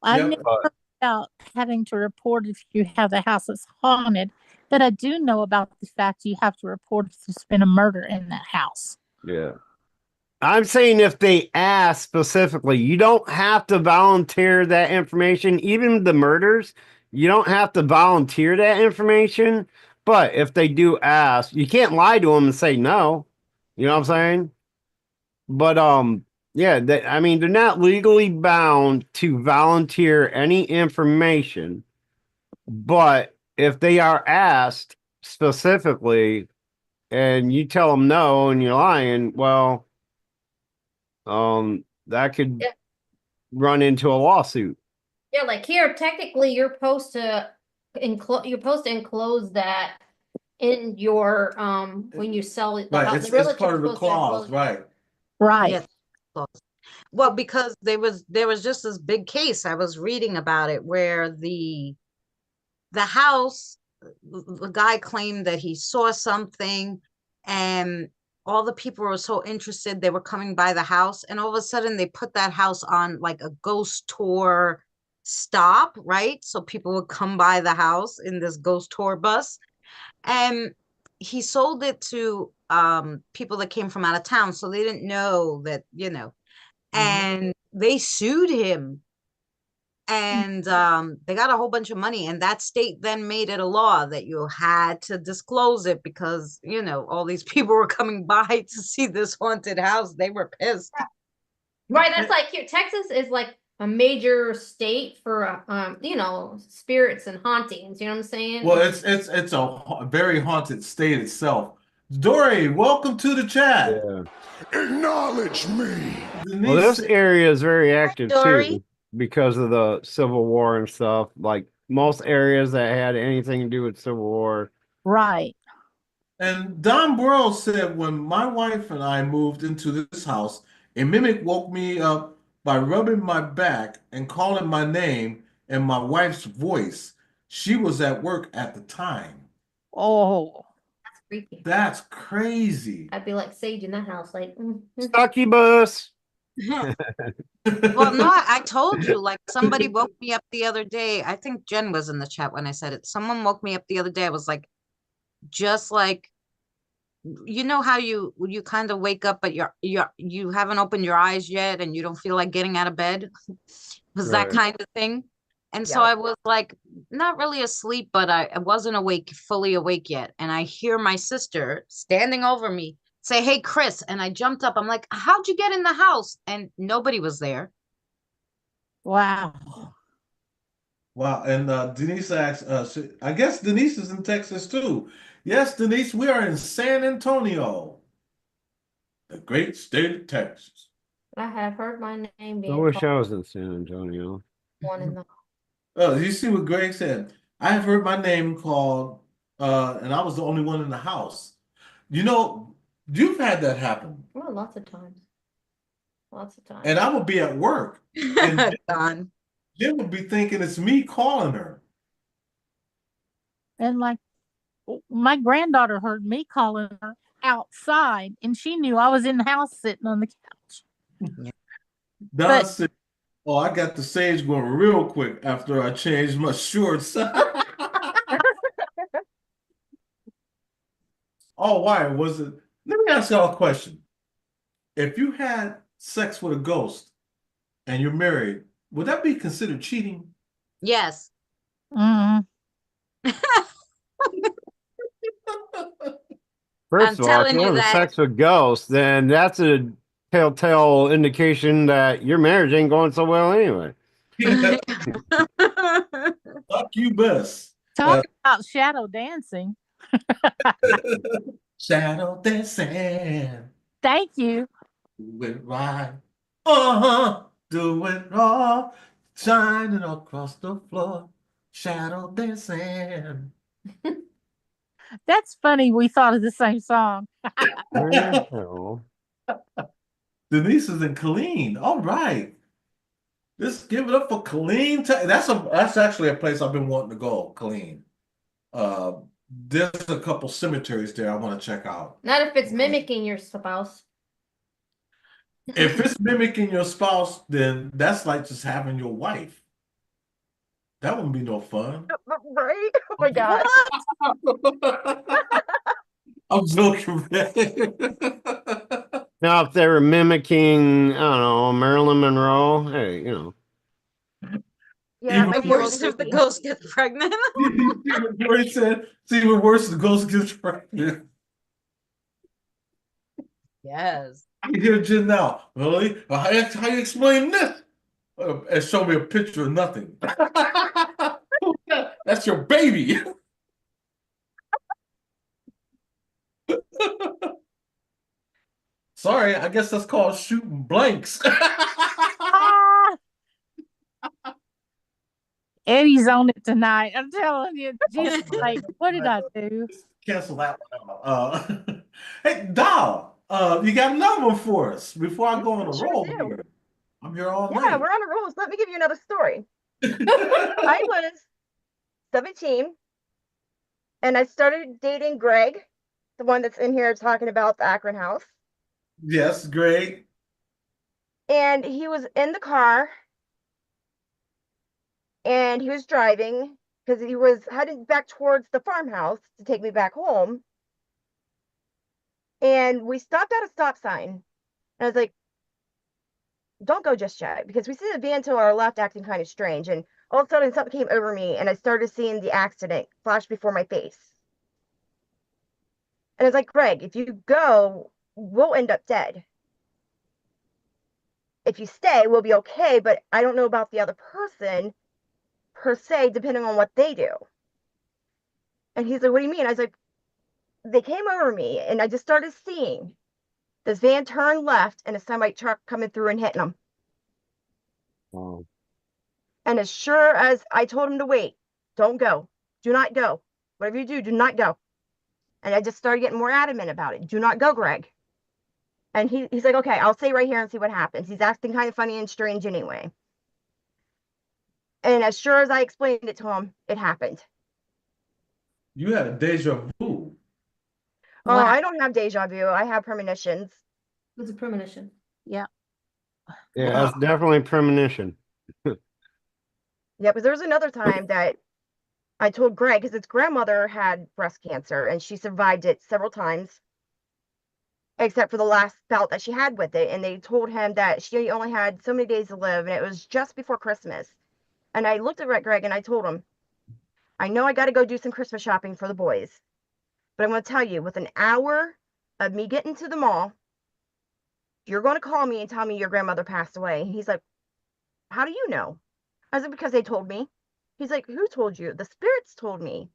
I've Yep. never heard about having to report if you have the house that's haunted, but I do know about the fact you have to report if there's been a murder in that house. Yeah. I'm saying if they ask specifically, you don't have to volunteer that information, even the murders, you don't have to volunteer that information. But if they do ask, you can't lie to them and say no. You know what I'm saying? But yeah, I mean, they're not legally bound to volunteer any information. But if they are asked specifically and you tell them no and you're lying, well, that could Yeah. run into a lawsuit. Yeah, like here, technically, you're supposed to enclose that in your when you sell the Right. house. It's The realtor's part of the supposed to clause, enclose. right? Right. Yes. Well, because there was just this big case. I was reading about it where the house, the guy claimed that he saw something, and all the people were so interested they were coming by the house, and all of a sudden they put that house on like a ghost tour stop, right? So people would come by the house in this ghost tour bus, and he sold it to people that came from out of town, so they didn't know that, and they sued him, and they got a whole bunch of money, and that state then made it a law that you had to disclose it because all these people were coming by to see this haunted house. They were pissed. Right, that's like here. Texas is like a major state for spirits and hauntings. You know what I'm saying? Well, it's a very haunted state itself. Dory, welcome to the chat. Yeah. Acknowledge me. Well, Denise, this area is very active Dory. too because of the Civil War and stuff. Like most areas that had anything to do with Civil War. Right. and Don Burrow said, when my wife and I moved into this house, a mimic woke me up by rubbing my back and calling my name in my wife's voice. She was at work at the time. Oh. Creepy. That's crazy. I'd be like Sage in that house, like. Succubus. Well, no, I told you, like somebody woke me up the other day. I think Jen was in the chat when I said it. Someone woke me up the other day. I was like, just like, how you kind of wake up, but you haven't opened your eyes yet, and you don't feel like getting out of bed. Was that Right. kind of thing? And so Yeah. I was like, not really asleep, but I wasn't awake, fully awake yet. And I hear my sister standing over me say, "Hey, Chris." And I jumped up. I'm like, "How'd you get in the house?" And nobody was there. Wow. Wow. And Denise asks, I guess Denise is in Texas too. Yes, Denise, we are in San Antonio, the great state of Texas. I have heard my name I being wish called I was in San Antonio. one in the. Oh, you see what Greg said? I have heard my name called, and I was the only one in the house. You know, you've had that happen. Well, lots of times. Lots of times. And I would be at work, and Don. Jim would be thinking it's me calling her. And like my granddaughter heard me calling her outside and she knew I was in the house sitting on the couch. Don But said, "Oh, I got the sage going real quick after I changed my shorts." Oh, why was it? Let me ask y'all a question. If you had sex with a ghost and you're married, would that be considered cheating? Yes. mm, First I'm of all, if telling you're you having that. sex with ghosts, then that's a telltale indication that your marriage ain't going so well anyway. Fuck you best. talk about shadow dancing. Shadow dancing. Thank you. Do it right. Uh-huh. Do it all. Shining across the floor. Shadow dancing. That's funny. We thought of the same song. Where the hell? Denise is in Colleen. All right. Let's give it up for Colleen. That's actually a place I've been wanting to go, Colleen. Uh, there's a couple cemeteries there I want to check out. Not if it's mimicking your spouse. If it's mimicking your spouse, then that's like just having your wife. That wouldn't be no fun. Right? Oh my God. I'm joking, man. Now, if they were mimicking, I don't know, Marilyn Monroe, hey, you know. Yeah, that Even might be a little Worse if the creepy. ghost gets pregnant. See what Dory said? It's even worse, the ghost gets pregnant. Yes. I can hear Jen now. Really? How you explain this? And show me a picture of nothing. That's your baby. Sorry, I guess that's called shooting blanks. Ah, Eddie's on it tonight. I'm telling you, just like, what did I do? Cancel that one out. Hey, Doll, you got another one for us before I go on a Sure roll do. here. I'm here all Yeah, night. we're on a roll. So let me give you another story. I was 17 and I started dating Greg, the one that's in here talking about the Akron house. Yes, great. And he was in the car and he was driving because he was heading back towards the farmhouse to take me back home. And we stopped at a stop sign. And I was like, don't go just yet, because we see the van to our left acting kind of strange. And all of a sudden, something came over me, and I started seeing the accident flash before my face. And it's like, Greg, if you go, we'll end up dead. If you stay, we'll be okay, but I don't know about the other person per se, depending on what they do. And he's like, what do you mean? I was like, they came over me, and I just started seeing this van turn left and a semi truck coming through and hitting them. Wow. And as sure as I told him to wait, don't go, do not go. Whatever you do, do not go. And I just started getting more adamant about it. Do not go, Greg. And he's like, okay, I'll stay right here and see what happens. He's acting kind of funny and strange anyway. And as sure as I explained it to him, it happened. You had a deja vu. Oh, Wow. I don't have deja vu. I have premonitions. It's a premonition. Yeah. Yeah, Wow. that's definitely premonition. Yeah, because there was another time that I told Greg, because his grandmother had breast cancer and she survived it several times, except for the last bout that she had with it. And they told him that she only had so many days to live, and it was just before Christmas. And I looked at Greg and I told him, I know I got to go do some Christmas shopping for the boys, but I'm going to tell you, with an hour of me getting to the mall, you're going to call me and tell me your grandmother passed away. He's like, how do you know? I was like, because they told me. He's like, who told you? The spirits told me.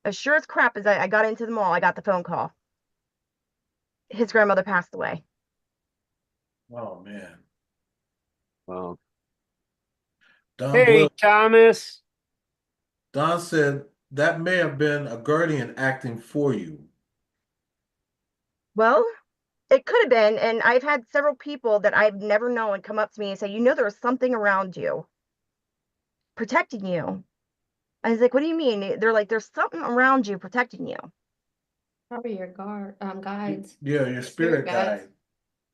As sure as crap as I got into the mall, I got the phone call. His grandmother passed away. Oh man. Wow. Don Hey, Boyle. Thomas. Don said that may have been a guardian acting for you. Well, it could have been. And I've had several people that I've never known come up to me and say, there was something around you protecting you. I was like, what do you mean? They're like, there's something around you protecting you. Probably your guides. Yeah, your spirit guide.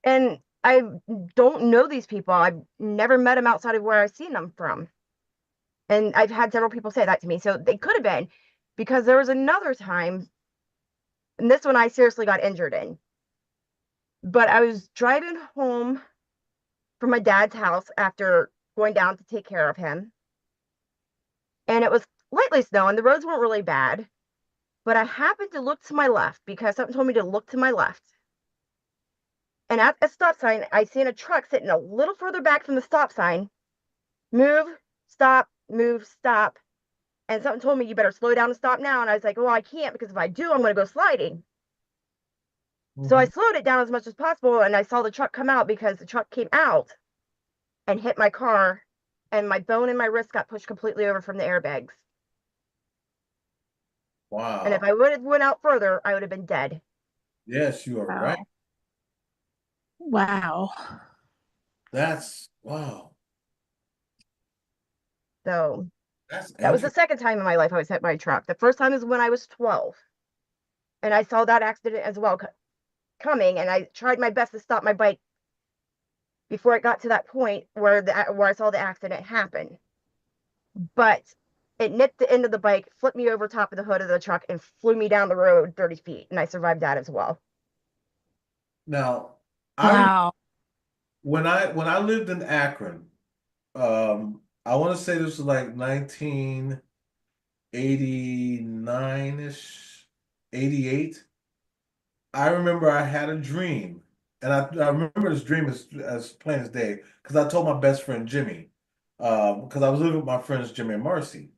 And I don't know these people. I've never met them outside of where I've seen them from. And I've had several people say that to me. So they could have been, because there was another time, and this one I seriously got injured in. But I was driving home from my dad's house after going down to take care of him. And it was lightly snowing. The roads weren't really bad. But I happened to look to my left because something told me to look to my left. And at a stop sign, I seen a truck sitting a little further back from the stop sign. Move, stop, move, stop. And something told me, you better slow down and stop now. And I was like, well, I can't, because if I do, I'm going to go sliding. So I slowed it down as much as possible, and I saw the truck come out, because the truck came out and hit my car, and my bone in my wrist got pushed completely over from the airbags. Wow. And if I would have went out further, I would have been dead. Yes, you are right. Wow. That's wow. So That's that was the interesting. second time in my life I was hit by a truck. The first time was when I was 12. And I saw that accident as well coming, and I tried my best to stop my bike before it got to that point where I saw the accident happen. But it nipped the end of the bike, flipped me over top of the hood of the truck, and flew me down the road 30 feet. And I survived that as well. Now, Wow. when I lived in Akron, I want to say this was like 1989-ish, 88. I remember I had a dream, and I remember this dream as plain as day, because I told my best friend Jimmy, because I was living with my friends Jimmy and Marcy.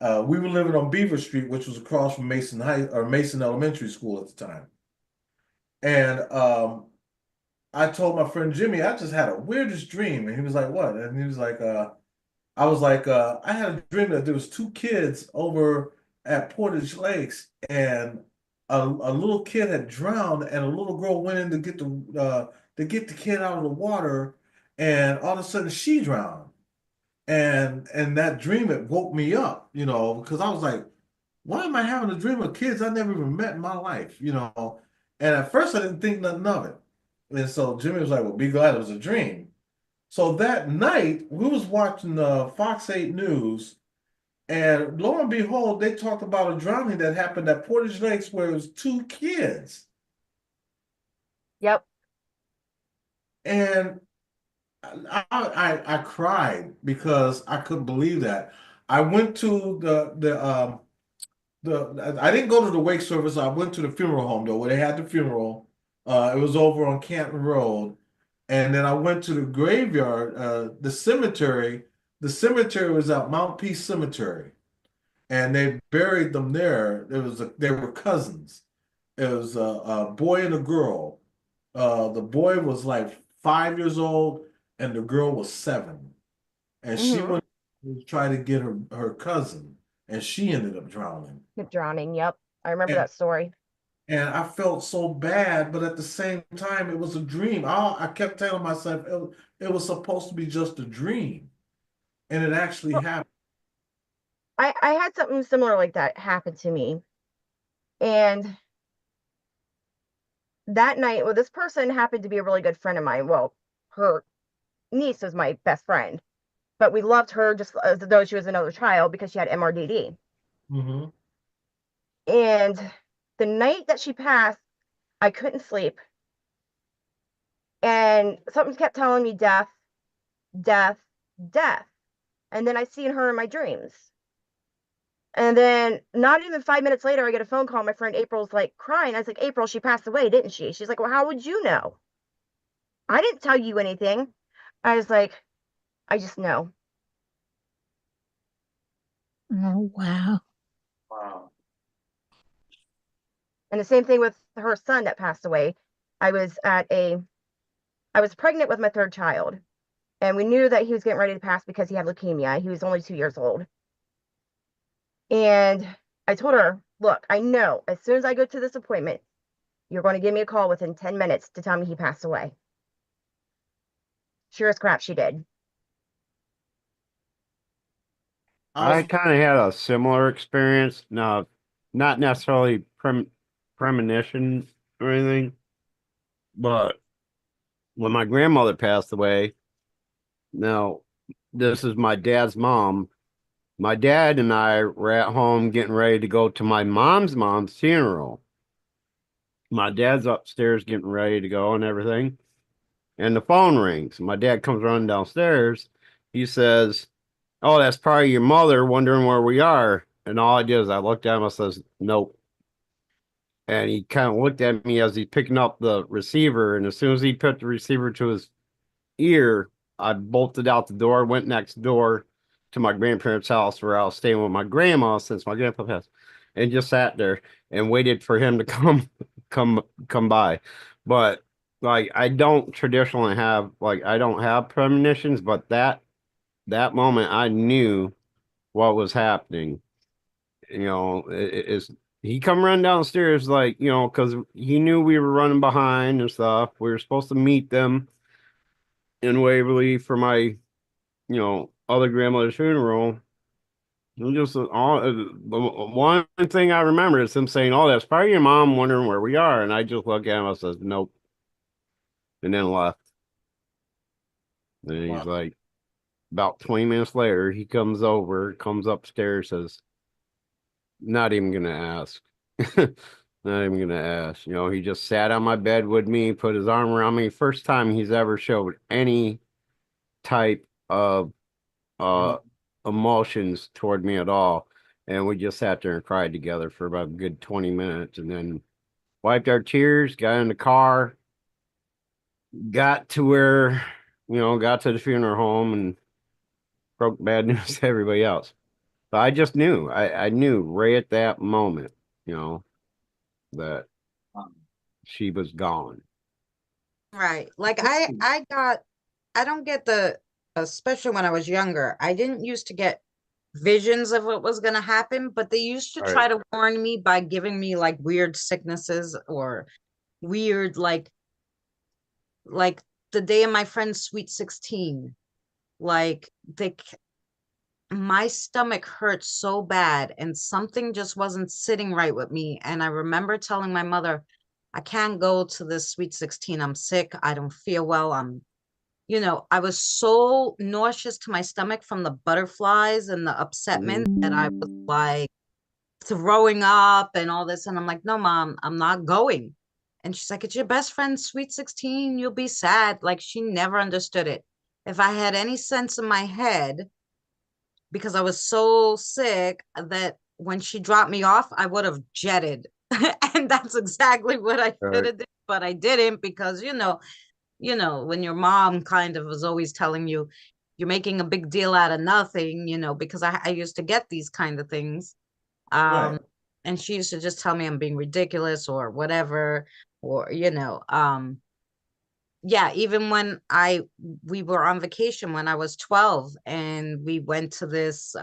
We were living on Beaver Street, which was across from Mason Elementary School at the time. And I told my friend Jimmy, I just had a weirdest dream. And he was like, what? And he was like, I was like, I had a dream that there was two kids over at Portage Lakes, and a little kid had drowned, and a little girl went in to get the kid out of the water, and all of a sudden she drowned. And that dream, it woke me up, because I was like, why am I having a dream of kids I never even met in my life, And at first I didn't think nothing of it. And so Jimmy was like, well, be glad it was a dream. So that night we was watching the Fox 8 News, and lo and behold, they talked about a drowning that happened at Portage Lakes where it was two kids. Yep. And I cried because I couldn't believe that. I went to I didn't go to the wake service. I went to the funeral home though, where they had the funeral. It was over on Canton Road, and then I went to the graveyard, the cemetery. The cemetery was at Mount Peace Cemetery, and they buried them there. They were cousins. It was a boy and a girl. The boy was like 5 years old, and the girl was 7. And she went to try to get her cousin, and she ended up drowning. Drowning. Yep. I remember And that story. and I felt so bad, but at the same time, it was a dream. I kept telling myself it was supposed to be just a dream, and it actually Well, happened. I had something similar like that happen to me. And that night, well, this person happened to be a really good friend of mine. Well, her niece was my best friend, but we loved her just as though she was another child, because she had MRDD. Mm-hmm. And the night that she passed, I couldn't sleep. And something kept telling me death, death, death. And then I seen her in my dreams. And then not even 5 minutes later, I get a phone call. My friend April's like crying. I was like, April, she passed away, didn't she? She's like, well, how would you know? I didn't tell you anything. I was like, I just know. Oh, wow. Wow. And the same thing with her son that passed away. I was pregnant with my third child, and we knew that he was getting ready to pass because he had leukemia. He was only 2 years old. And I told her, look, I know as soon as I go to this appointment, you're going to give me a call within 10 minutes to tell me he passed away. Sure as crap, she did. I kind of had a similar experience. Now, not necessarily premonition or anything, but when my grandmother passed away, now this is my dad's mom. My dad and I were at home getting ready to go to my mom's funeral. My dad's upstairs getting ready to go and everything, and the phone rings. My dad comes running downstairs. He says, "Oh, that's probably your mother wondering where we are." And all I did is I looked at him and says, "Nope." And he kind of looked at me as he's picking up the receiver. And as soon as he put the receiver to his ear, I bolted out the door, went next door to my grandparents' house where I was staying with my grandma since my grandpa passed, and just sat there and waited for him to come by. But like I don't traditionally have I don't have premonitions, but that moment I knew what was happening. It's he come running downstairs because he knew we were running behind and stuff. We were supposed to meet them in Waverly for my other grandmother's funeral. And just one thing I remember is him saying, "Oh, that's probably your mom wondering where we are," and I just look at him and says, "Nope," and then left. And he's Wow. like, about 20 minutes later, he comes upstairs, says, "Not even gonna ask." Not even gonna ask. He just sat on my bed with me, put his arm around me. First time he's ever showed any type of uh emotions toward me at all. And we just sat there and cried together for about a good 20 minutes and then wiped our tears, got in the car, got to where, got to the funeral home and broke bad news to everybody else. But I just knew, I knew right at that moment, that she was gone. Right. Like I don't get especially when I was younger, I didn't used to get visions of what was going to happen, but they used to Right. try to warn me by giving me like weird sicknesses or weird like the day of my friend's sweet 16. Like my stomach hurt so bad and something just wasn't sitting right with me. And I remember telling my mother, I can't go to this sweet 16. I'm sick. I don't feel well. I was so nauseous to my stomach from the butterflies and the upsetment that I was like throwing up and all this. And I'm like, no, mom, I'm not going. And she's like, it's your best friend's sweet 16. You'll be sad. Like she never understood it. If I had any sense in my head, because I was so sick that when she dropped me off, I would have jetted. And that's exactly what I should have did, but I didn't because when your mom kind of was always telling you you're making a big deal out of nothing, because I used to get these kind of things. Right. And she used to just tell me I'm being ridiculous or whatever, or yeah, even when we were on vacation when I was 12 and we went to this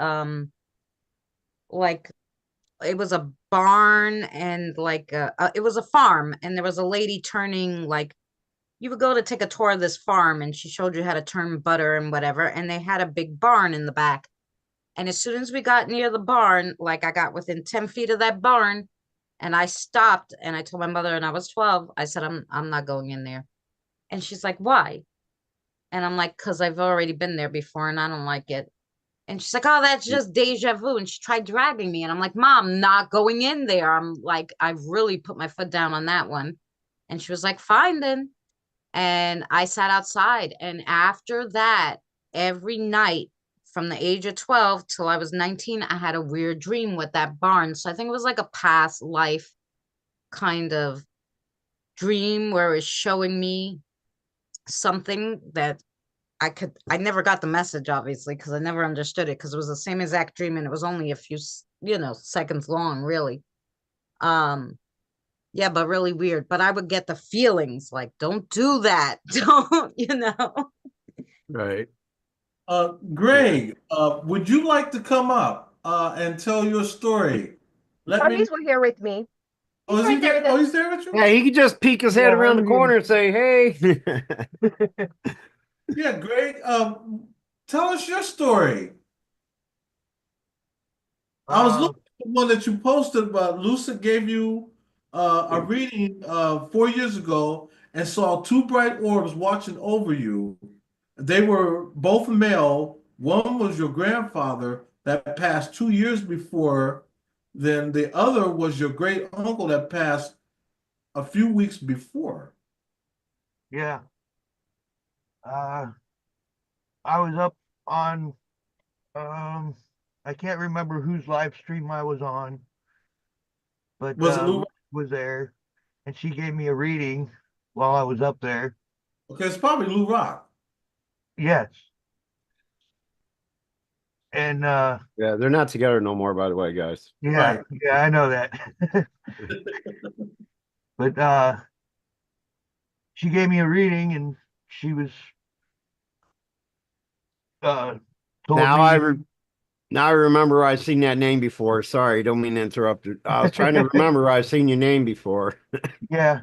like it was a barn and like it was a farm and there was a lady turning like you would go to take a tour of this farm and she showed you how to turn butter and whatever and they had a big barn in the back and as soon as we got near the barn like I got within 10 feet of that barn and I stopped and I told my mother and I was 12 I said I'm not going in there and she's like why and I'm like because I've already been there before and I don't like it and she's like oh that's just deja vu and she tried dragging me and I'm like mom not going in there I'm like I've really put my foot down on that one and she was like fine then. And I sat outside. And after that, every night from the age of 12 till I was 19, I had a weird dream with that barn. So I think it was like a past life kind of dream where it was showing me something that I never got the message, obviously, because I never understood it, because it was the same exact dream and it was only a few, seconds long, really. Yeah, but really weird. But I would get the feelings like, don't do that. Don't, Right. Greg, would you like to come up and tell your story? Let me. Buggies were here with me. Oh, is he there? Oh, he's there with you? Yeah, he could just peek his head Yeah, around the I'm corner and say, "Hey." Yeah, Greg. Tell us your story. I was looking at the one that you posted, but Lucid gave you a reading 4 years ago and saw two bright orbs watching over you. They were both male. One was your grandfather that passed 2 years before. Then the other was your great uncle that passed a few weeks before. Yeah. I was up on I can't remember whose live stream I was on, but Was it Lou? was there and she gave me a reading while I was up there. Okay, it's probably Lou Rock. Yes. And Yeah, they're not together no more, by the way, guys. yeah, Right. yeah, I know that. But she gave me a reading and she was told Now me now I remember I've seen that name before. Sorry, don't mean to interrupt. I was trying to remember I've seen your name before. yeah.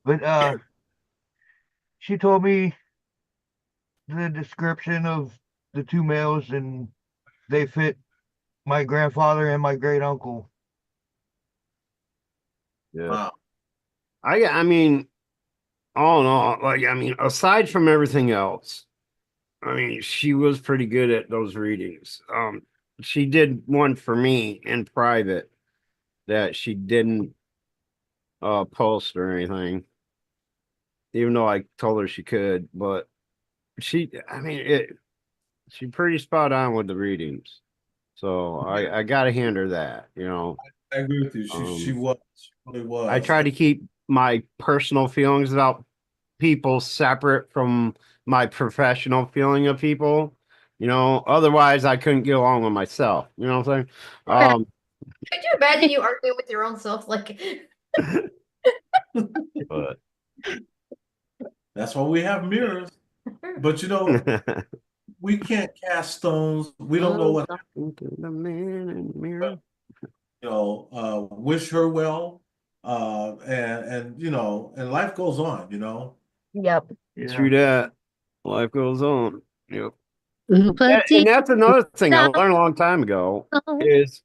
But she told me the description of the two males and they fit my grandfather and my great uncle. Yeah. Wow. I mean, all in all, aside from everything else, I mean, she was pretty good at those readings. She did one for me in private that she didn't post or anything, even though I told her she could, but she pretty spot on with the readings. So I gotta hand her that, I agree with you. She was. She really was. I try to keep my personal feelings about people separate from my professional feeling of people. Otherwise I couldn't get along with myself. You know what I'm saying? Could you imagine you arguing with your own self? Like, But That's why we have mirrors. But we can't cast stones. We don't know what the man in the mirror. wish her well. And life goes on. Yep. Through that, life goes on. Yep. Ooh, And that's another thing I learned a long time ago is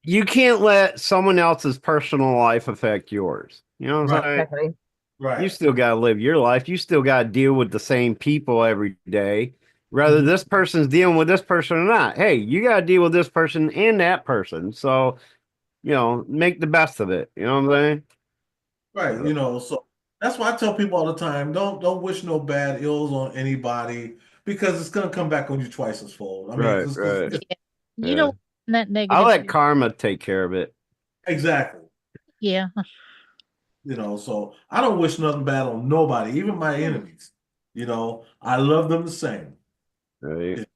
you can't let someone else's personal life affect yours. You know what I'm saying? Exactly. You Right. still got to live your life. You still got to deal with the same people every day, whether this person's dealing with this person or not. Hey, you got to deal with this person and that person. So, make the best of it. You know what I'm saying? Right. So that's why I tell people all the time, don't wish no bad ills on anybody because it's gonna come back on you twice as full. I mean, Right, 'cause right. You Yeah. don't want that I negative. let karma take care of it. exactly. Yeah. So I don't wish nothing bad on nobody, even my enemies. I love them the same Right.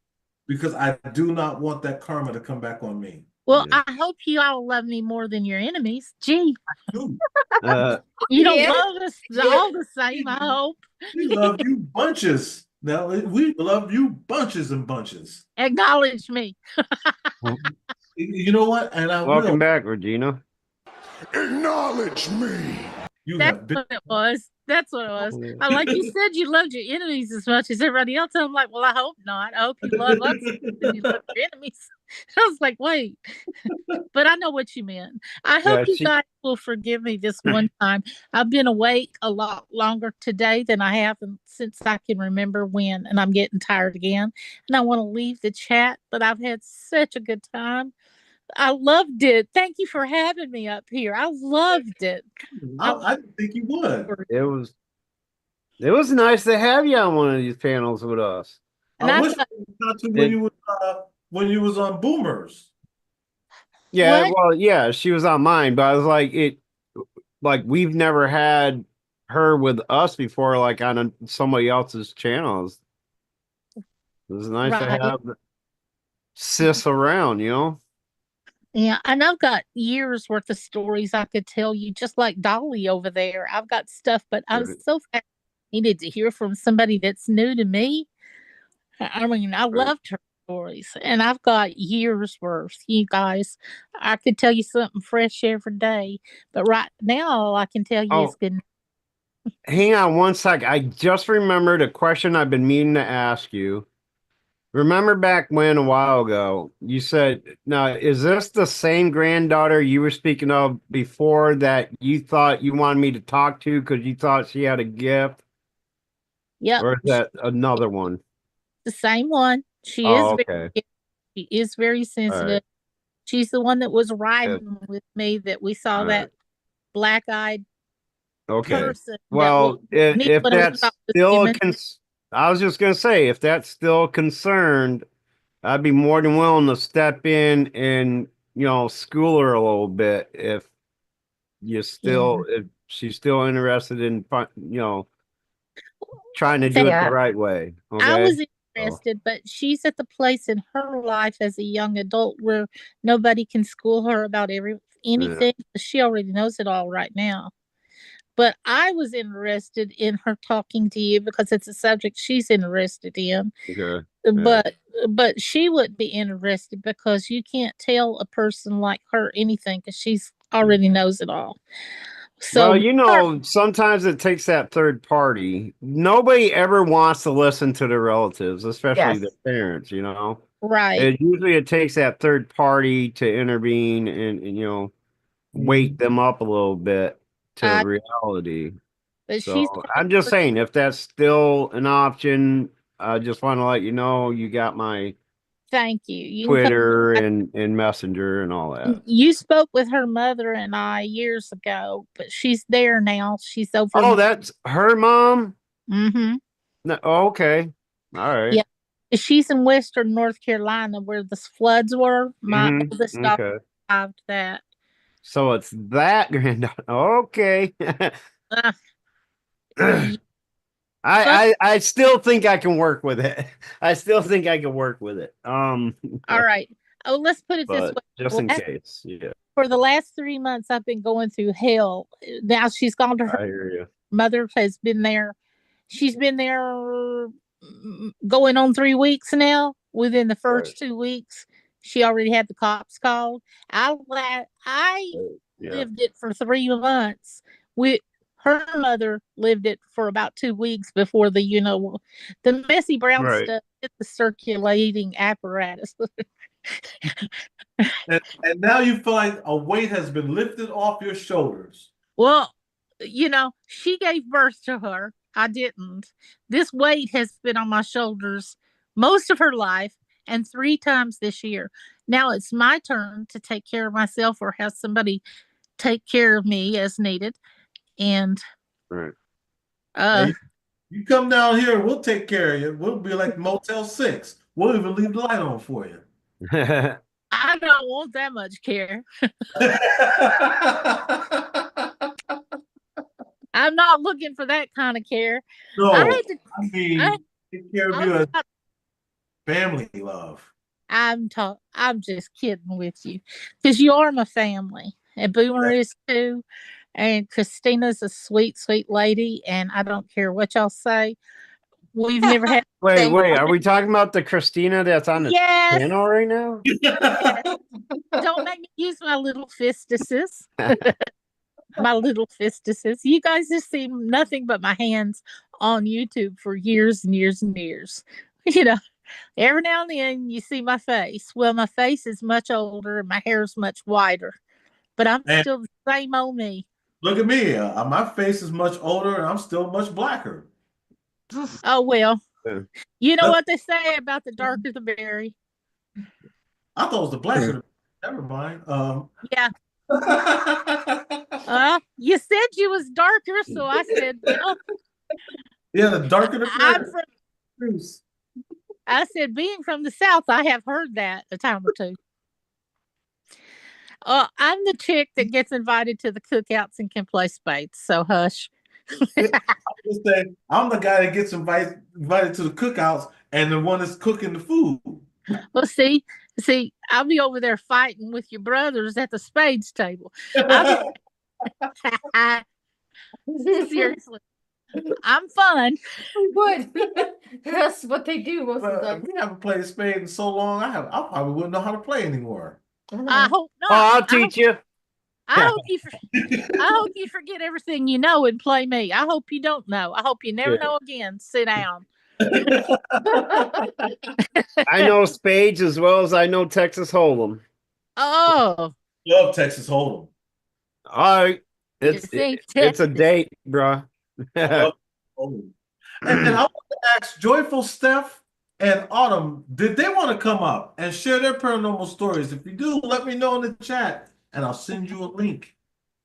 because I do not want that karma to come back on me. Well, Yeah. I hope you all love me more than your enemies. Gee, Dude, you don't Yeah. love us all the same, I hope. we love you bunches. Now we love you bunches and bunches. Acknowledge me. You know what? And I will. Welcome back, Regina. Acknowledge me. You That's have been. what it was. That's what it was. Like you said, you loved your enemies as much as everybody else. I'm like, well, I hope not. I hope you love us and you love your enemies. I was like, wait, but I know what you meant. I hope you guys will forgive me this one time. I've been awake a lot longer today than I have since I can remember when, and I'm getting tired again. And I want to leave the chat, but I've had such a good time. I loved it. Thank you for having me up here. I loved it. I didn't think you would. It was It was nice to have you on one of these panels with us. And I I wish thought, you got to It, when you was on Boomers. yeah, What? well, yeah, she was on mine, but I was like we've never had her with us before, like on somebody else's channels. It was nice to Right. have sis around, you know. Yeah, and I've got years worth of stories I could tell you, just like Dolly over there. I've got stuff, but I was Right, so fascinated to hear from somebody that's new to me. I mean, I right. loved her stories, and I've got years worth. You guys, I could tell you something fresh every day, but right now, all I can tell you is Oh, good. hang on one sec. I just remembered a question I've been meaning to ask you. Remember back when a while ago, you said, now, is this the same granddaughter you were speaking of before that you thought you wanted me to talk to because you thought she had a gift? Yep, Or is that another one? the same one. She Oh, is okay. she is very All right. sensitive. She's the one that was Good. riding with me that we All saw right. that black-eyed Okay. person that will Well, if anyone who thought that's was still a human. I was just gonna say, if that's still concerned, I'd be more than willing to step in and, school her a little bit Yeah. if she's still interested in, trying to do Thank it the Yeah. right way. I Okay. was So, interested, but she's at the place in her life as a young adult where nobody can school her about yeah. anything. She already knows it all right now. But I was interested in her talking to you because it's a subject she's interested in. Okay. Yeah. But but she wouldn't be interested because you can't tell a person like her anything because she's already knows it all. Well, So her, sometimes it takes that third party. Nobody ever wants to listen to their relatives, especially Yes. their parents, you know. right. It takes that third party to intervene and wake Mhm. them up a little bit to I reality. but she's So I'm just saying, if that's still an option, I just want to let you know you got my thank you. You can come. Twitter and Messenger and all that. You spoke with her mother and I years ago, but she's there now. She's over. Oh, that's her mom? Mm-hmm. No, oh, okay. All right. Yeah. She's in Western North Carolina where the floods were. My oldest daughter Okay. survived that. So it's that granddaughter. Okay. Uh, I, y- but I still think I can work with it. I still think I can work with it. all right. Oh, let's put it this But just way. in case. Yeah, For the last 3 months, I've been going through hell. Now she's gone to her I hear you. mother, has been there. She's been there going on 3 weeks now. Within the Right. first 2 weeks, she already had the cops called. I Right. Yeah. lived it for 3 months. We Her mother lived it for about 2 weeks before the messy brown Right. stuff hit the circulating apparatus. And now you feel like a weight has been lifted off your shoulders. Well, she gave birth to her. I didn't. This weight has been on my shoulders most of her life and 3 times this year. Now it's my turn to take care of myself or have somebody take care of me as needed. And Right. uh Hey, you come down here, we'll take care of you. We'll be like Motel 6. We'll even leave the light on for you. I don't want that much care. I'm not looking for that kind of care. I No, had to I I, mean, take care of I you was as about family love. I'm just kidding with you because you are my family and Boomer Yeah. is too. And Christina's a sweet, sweet lady. And I don't care what y'all say. We've never had. Thank Wait. Are we talking about the Christina that's on the Yes. channel right now? Yes. Don't make me use my little fistuses. My little fistuses. You guys have seen nothing but my hands on YouTube for years and years and years. You know, every now and then you see my face. Well, my face is much older and my hair is much whiter, but I'm And still the same old me. look at me. My face is much older and I'm still much blacker. Oh, well, Yeah. you know what they say about the darker the berry. I thought it was the blacker. Never mind. Yeah. You said you was darker, so I said, well, Yeah, the darker the I'm better. from, Bruce. I said, being from the South, I have heard that a time or two. I'm the chick that gets invited to the cookouts and can play spades. So hush. Just say, I'm the guy that gets invited to the cookouts and the one that's cooking the food. Well, see, I'll be over there fighting with your brothers at the spades table. I'll be seriously. I'm fun. Would. That's what they do most of the Well, time. if we haven't played spades in so long, I probably wouldn't know how to play anymore. I hope Oh, not. I'll teach you. I hope you forget everything you know and play me. I hope you don't know. I hope you never Yeah. know again. Sit down. I know spades as well as I know Texas Hold'em. Oh, Love Texas Hold'em. All right, you think it's a Texas? date, bruh. I love Hold'em. And I want to ask Joyful Steph and Autumn, did they want to come up and share their paranormal stories? If you do, let me know in the chat and I'll send you a link.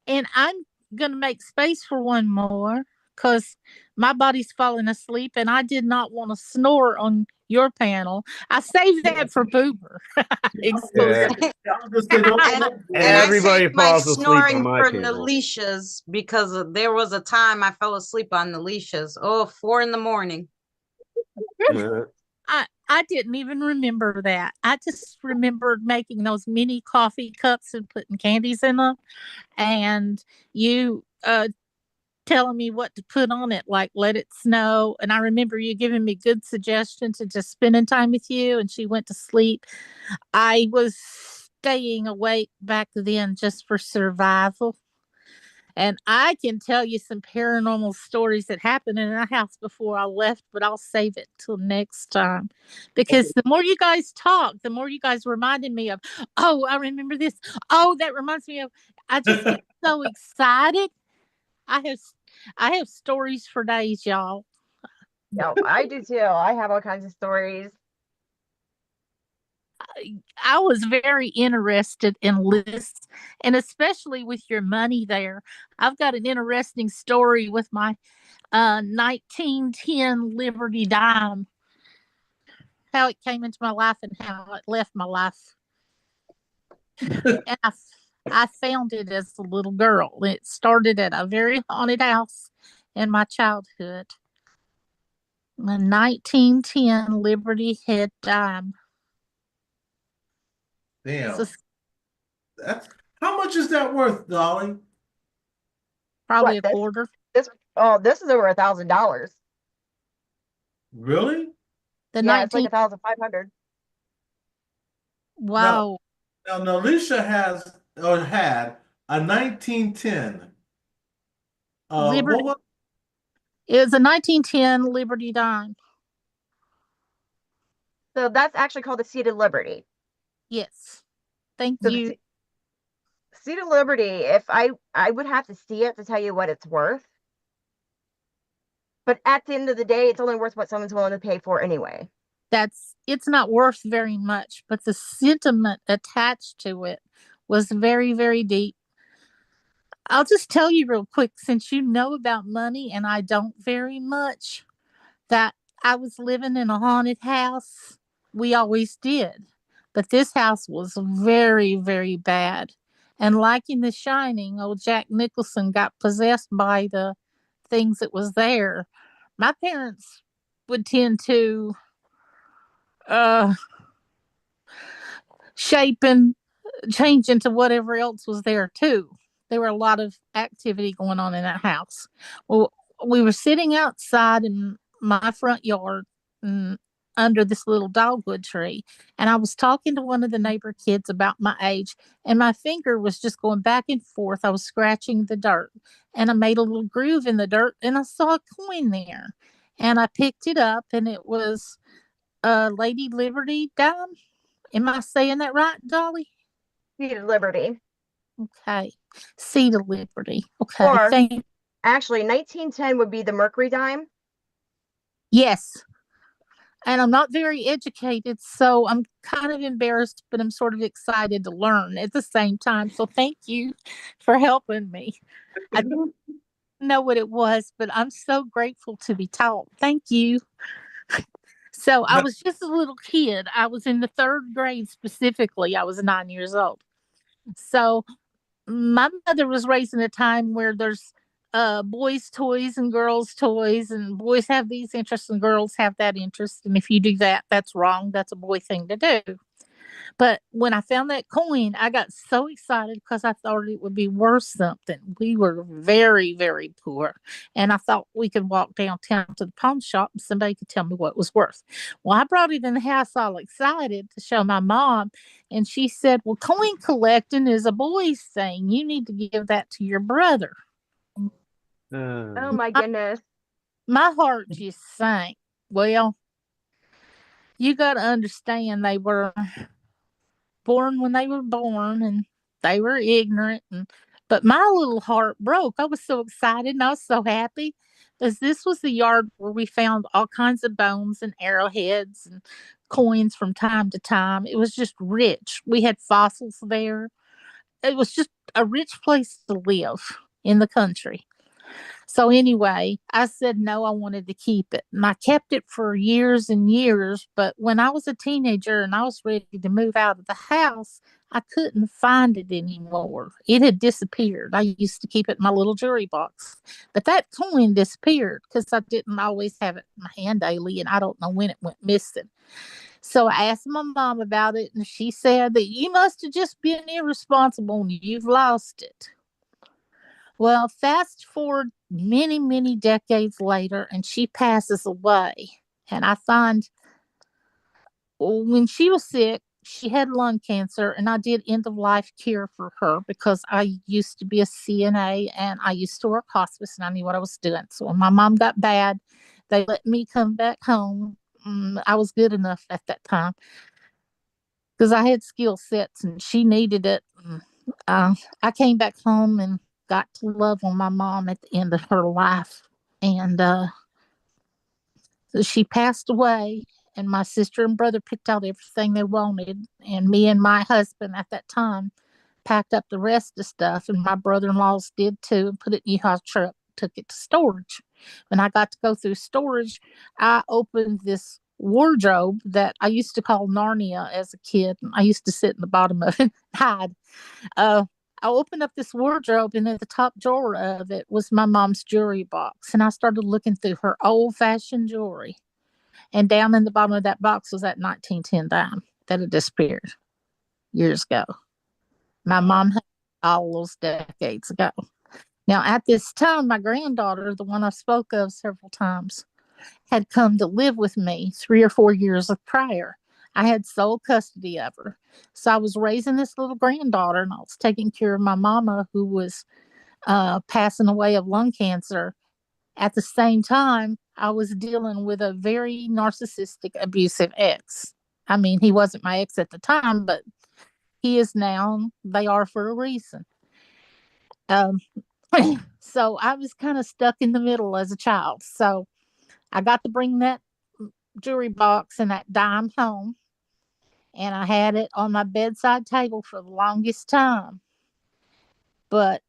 And I'm gonna make space for one more because my body's falling asleep, and I did not want to snore on your panel. I saved that for Boomer exclusively. Yeah, I was gonna say, don't And, let and I Everybody saved my falls asleep on snoring my for panel. Nalicia's because there was a time I fell asleep on Nalicia's. Oh, 4 in the morning. I didn't even remember that. I just remembered making those mini coffee cups and putting candies in them, and you telling me what to put on it, like let it snow. And I remember you giving me good suggestions and just spending time with you. And she went to sleep. I was staying awake back then just for survival. And I can tell you some paranormal stories that happened in our house before I left, but I'll save it till next time. Because the more you guys talk, the more you guys reminded me of, oh, I remember this. Oh, that reminds me of, I just get so excited. I have I have stories for days, y'all. No, I do too. I have all kinds of stories. I was very interested in lists, and especially with your money there. I've got an interesting story with my 1910 Liberty Dime, how it came into my life and how it left my life. And I found it as a little girl. It started at a very haunted house in my childhood. A 1910 Liberty Head Dime. Damn. So That's how much is that worth, Dolly? probably What a this? quarter. This is over $1,000. Really? The Yeah, it's 19 like 1,500. Now, wow. now Alicia has or had a 1910. Liberty. What was It was a 1910 Liberty Dime. So that's actually called the Seat of Liberty. Yes. Thank So you. the Seat of Liberty, if I would have to see it to tell you what it's worth. But at the end of the day, it's only worth what someone's willing to pay for anyway. It's not worth very much, but the sentiment attached to it was very, very deep. I'll just tell you real quick, since you know about money and I don't very much, that I was living in a haunted house. We always did. But this house was very, very bad. And like in The Shining, old Jack Nicholson got possessed by the things that was there. My parents would tend to uh shape and change into whatever else was there too. There were a lot of activity going on in that house. Well, we were sitting outside in my front yard, mm, under this little dogwood tree, and I was talking to one of the neighbor kids about my age, and my finger was just going back and forth. I was scratching the dirt, and I made a little groove in the dirt, and I saw a coin there, and I picked it up, and it was a Lady Liberty dime. Am I saying that right, Dolly? Seat of Liberty. Okay. Seat of Liberty. Okay. Or Thank you. actually, 1910 would be the Mercury dime. Yes. And I'm not very educated, so I'm kind of embarrassed, but I'm sort of excited to learn at the same time. So thank you for helping me. I, know what it was, but I'm so grateful to be taught. Thank you. So I Now, was just a little kid. I was in the third grade specifically. I was 9 years old. So my mother was raised in a time where there's boys' toys and girls' toys, and boys have these interests and girls have that interest. And if you do that, that's wrong. That's a boy thing to do. But when I found that coin, I got so excited because I thought it would be worth something. We were very, very poor. And I thought we could walk downtown to the pawn shop and somebody could tell me what it was worth. Well, I brought it in the house all excited to show my mom. And she said, well, coin collecting is a boy's thing. You need to give that to your brother. Oh Uh, my goodness. My heart just sank. Well, you got to understand they were born when they were born and they were ignorant but my little heart broke. I was so excited and I was so happy because this was the yard where we found all kinds of bones and arrowheads and coins from time to time. It was just rich. We had fossils there. It was just a rich place to live in the country. So anyway, I said no, I wanted to keep it. And I kept it for years and years. But when I was a teenager and I was ready to move out of the house, I couldn't find it anymore. It had disappeared. I used to keep it in my little jewelry box. But that coin disappeared because I didn't always have it in my hand daily and I don't know when it went missing. So I asked my mom about it and she said that you must have just been irresponsible and you've lost it. Well, fast forward many, many decades later, and she passes away. And I find when she was sick, she had lung cancer, and I did end of life care for her because I used to be a CNA and I used to work hospice and I knew what I was doing. So when my mom got bad, they let me come back home. I was good enough at that time because I had skill sets and she needed it. I came back home and got to love on my mom at the end of her life. And so she passed away, and my sister and brother picked out everything they wanted. And me and my husband at that time packed up the rest of the stuff, and my brother in laws did too, and put it in a U-Haul truck, took it to storage. When I got to go through storage, I opened this wardrobe that I used to call Narnia as a kid. I used to sit in the bottom of it and hide. Uh, I opened up this wardrobe, and at the top drawer of it was my mom's jewelry box. And I started looking through her old fashioned jewelry. And down in the bottom of that box was that 1910 dime that had disappeared years ago. My wow. mom had all those decades ago. Now, at this time, my granddaughter, the one I spoke of several times, had come to live with me 3 or 4 years prior. I had sole custody of her. So I was raising this little granddaughter and I was taking care of my mama who was passing away of lung cancer. At the same time, I was dealing with a very narcissistic, abusive ex. I mean, he wasn't my ex at the time, but he is now. They are for a reason. Um, so I was kind of stuck in the middle as a child. So I got to bring that jewelry box and that dime home, and I had it on my bedside table for the longest time. But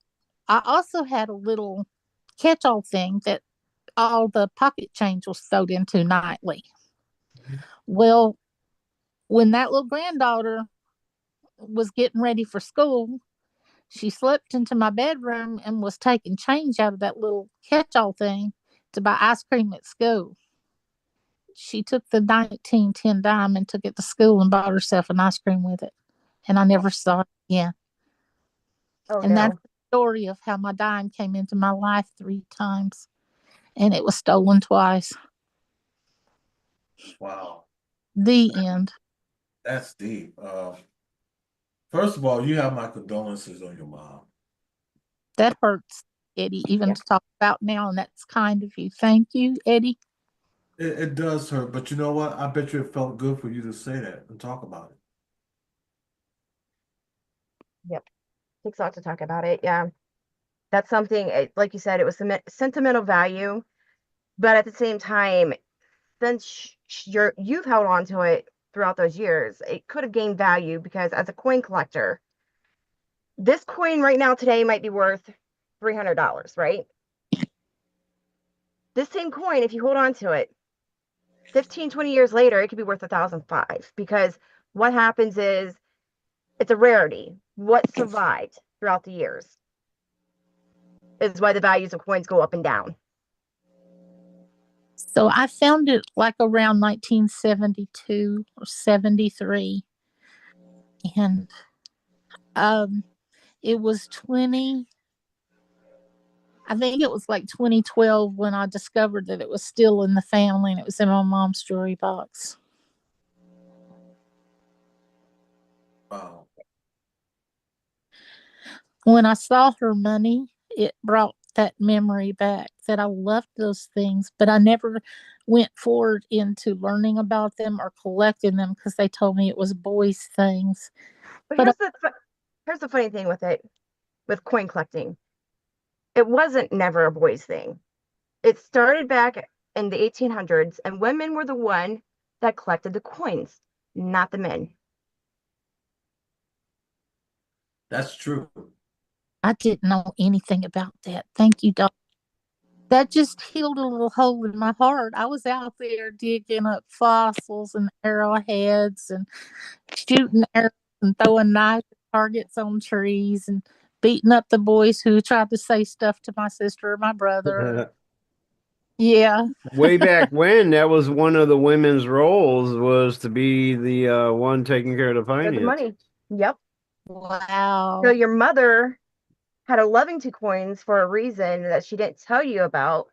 I also had a little catch all thing that all the pocket change was sewed into nightly. Well, when that little granddaughter was getting ready for school, she slipped into my bedroom and was taking change out of that little catch all thing to buy ice cream at school. She took the 1910 dime and took it to school and bought herself an ice cream with it. And I never saw it again. Oh And that's no. the story of how my dime came into my life 3 times and it was stolen twice. Wow. The end. That's deep. First of all, you have my condolences on your mom. That hurts, Eddie, even Yeah. to talk about now. And that's kind of you. Thank you, Eddie. It does hurt, but you know what? I bet you it felt good for you to say that and talk about it. Yep. Takes a lot to talk about it. Yeah. That's something, like you said, it was sentimental value, but at the same time, since you've held on to it throughout those years, it could have gained value because as a coin collector, this coin right now today might be worth $300, right? this same coin, if you hold on to it, 15, 20 years later, it could be worth $1,005 because what happens is it's a rarity. What survived throughout the years is why the values of coins go up and down. So I found it like around 1972 or 73. And it was I think it was like 2012 when I discovered that it was still in the family and it was in my mom's jewelry box. Wow. When I saw her money, it brought that memory back that I loved those things, but I never went forward into learning about them or collecting them because they told me it was boys' things. But But here's the funny thing with it, with coin collecting. It wasn't never a boys' thing. It started back in the 1800s, and women were the one that collected the coins, not the men. That's true. I didn't know anything about that. Thank you, Doc. That just healed a little hole in my heart. I was out there digging up fossils and arrowheads and shooting arrows and throwing knife targets on trees and beating up the boys who tried to say stuff to my sister or my brother. Yeah. Way back when, that was one of the women's roles, was to be the one taking care of the The finance. money. Yep. Wow. So your mother had a Lovington coins for a reason that she didn't tell you about,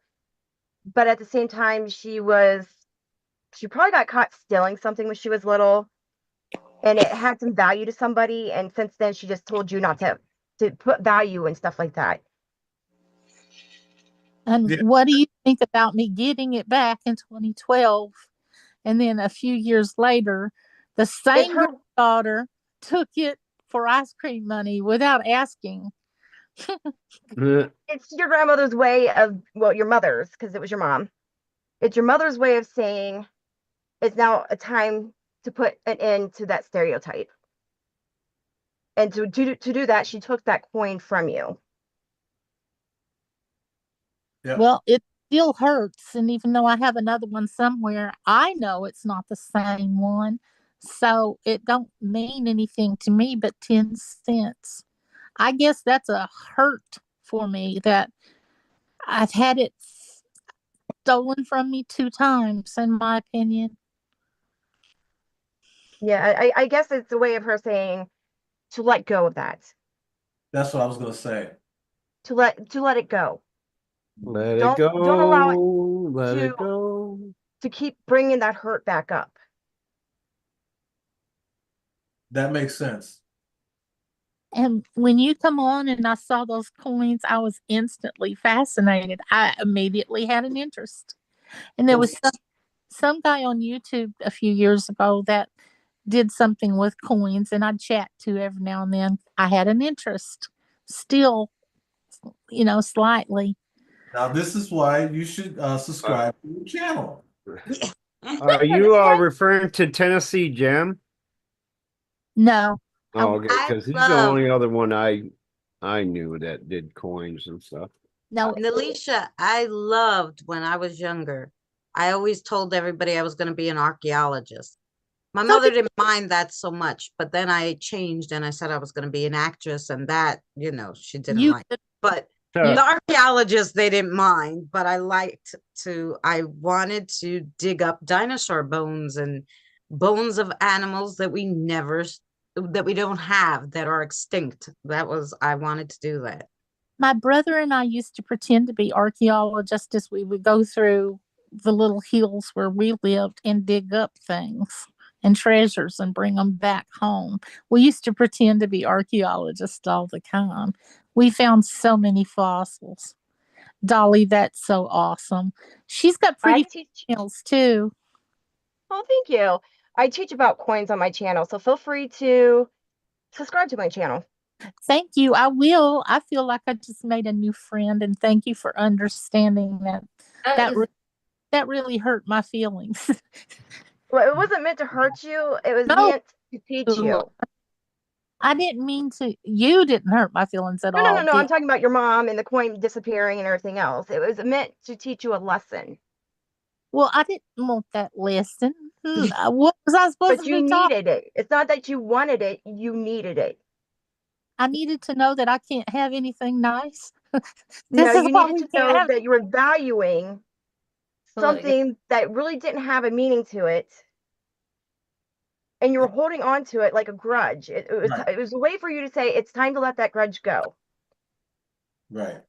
but at the same time, she probably got caught stealing something when she was little, and it had some value to somebody, and since then she just told you not to put value and stuff like that. And Yeah. what do you think about me getting it back in 2012? And then a few years later, the same daughter took it for ice cream money without asking. It's your grandmother's way of, well, your mother's, because it was your mom. It's your mother's way of saying it's now a time to put an end to that stereotype. And to do that, she took that coin from you. Yeah. Well, it still hurts. And even though I have another one somewhere, I know it's not the same one. So it don't mean anything to me but 10 cents. I guess that's a hurt for me that I've had it stolen from me 2 times, in my opinion. Yeah, I guess it's a way of her saying to let go of that. That's what I was gonna say. To let it go. Let Don't it go. allow it Let to it go. to keep bringing that hurt back up. That makes sense. And when you come on and I saw those coins, I was instantly fascinated. I immediately had an interest. And there was some guy on YouTube a few years ago that did something with coins, and I'd chat to every now and then. I had an interest still, slightly. Now this is why you should subscribe to the channel. Are you referring to Tennessee Jam? No. Oh, okay, because he's the only other one I knew that did coins and stuff. No, Alicia, I loved when I was younger. I always told everybody I was going to be an archaeologist. My mother didn't mind that so much, but then I changed and I said I was going to be an actress, and that, she didn't like. But the archaeologists, they didn't mind, but I wanted to dig up dinosaur bones and bones of animals that we don't have, that are extinct. I wanted to do that. My brother and I used to pretend to be archaeologists as we would go through the little hills where we lived and dig up things and treasures and bring them back home. We used to pretend to be archaeologists all the time. We found so many fossils. Dolly, that's so awesome. She's got pretty nails too. Oh, thank you. I teach about coins on my channel, so feel free to subscribe to my channel. Thank you. I will. I feel like I just made a new friend, and thank you for understanding that. That really hurt my feelings. Well, it wasn't meant to hurt you. It was meant to teach you. I didn't mean to. You didn't hurt my feelings at No, no, no, all, no. I'm did? talking about your mom and the coin disappearing and everything else. It was meant to teach you a lesson. Well, I didn't want that lesson. What was I supposed But to you be taught? needed it. It's not that you wanted it, you needed it. I needed to know that I can't have anything nice. No, This is you why needed we to can't know have. that you were valuing So look, something that really didn't have a meaning to it, and you were holding on to it like a grudge. Right, It was a way for you to say it's time to let that grudge go, right.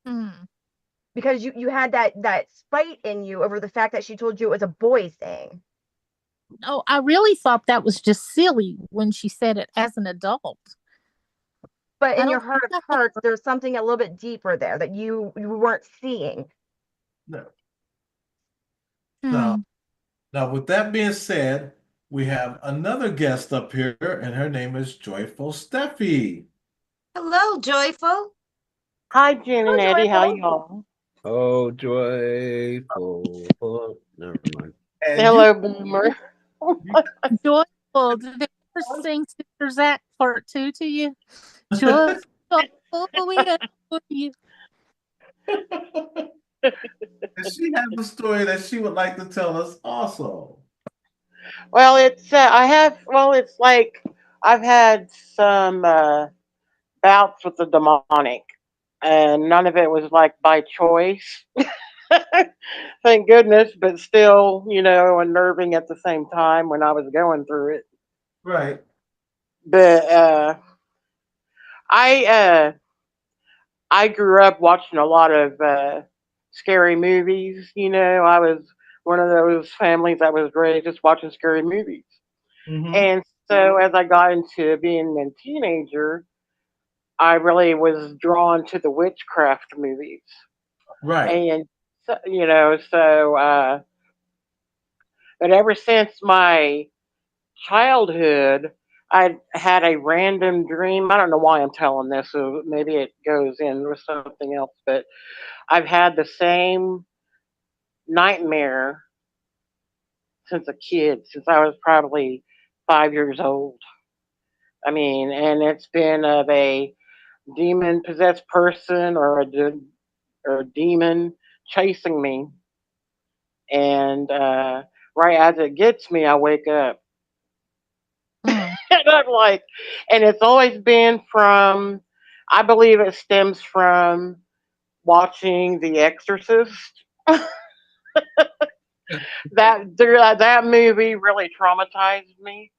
Hmm. because you had that spite in you over the fact that she told you it was a boy thing. Oh, I really thought that was just silly when she said it as an adult. But I in your don't heart think of I hearts, ever. there's something a little bit deeper there that you weren't seeing. No. Now, Hmm. now, with that being said, we have another guest up here, and her name is Joyful Steffi. Hello, Joyful. Hi, Jen and Oh, Eddie. How joyful. y'all? Oh, joyful. Oh, never mind. And you, Hello, Boomer. you Joyful. Did they ever sing Sister Act Part 2 to you? Joyful, we adore you. and she has a story that she would like to tell us also. Well, it's like I've had some bouts with the demonic, and none of it was like by choice. Thank goodness, but still, unnerving at the same time when I was going through it. Right, But I I grew up watching a lot of scary movies. I was one of those families that was raised just watching scary movies. hmm, And so as I got into being a teenager, I really was drawn to the witchcraft movies. right, And but ever since my childhood, I had a random dream. I don't know why I'm telling this, so maybe it goes in with something else, but I've had the same nightmare since a kid, since I was probably 5 years old. I mean, and it's been of a demon possessed person or a demon chasing me. And right as it gets me, I wake up. Hmm. And I'm like, and it's always been from, I believe it stems from watching The Exorcist. That movie really traumatized me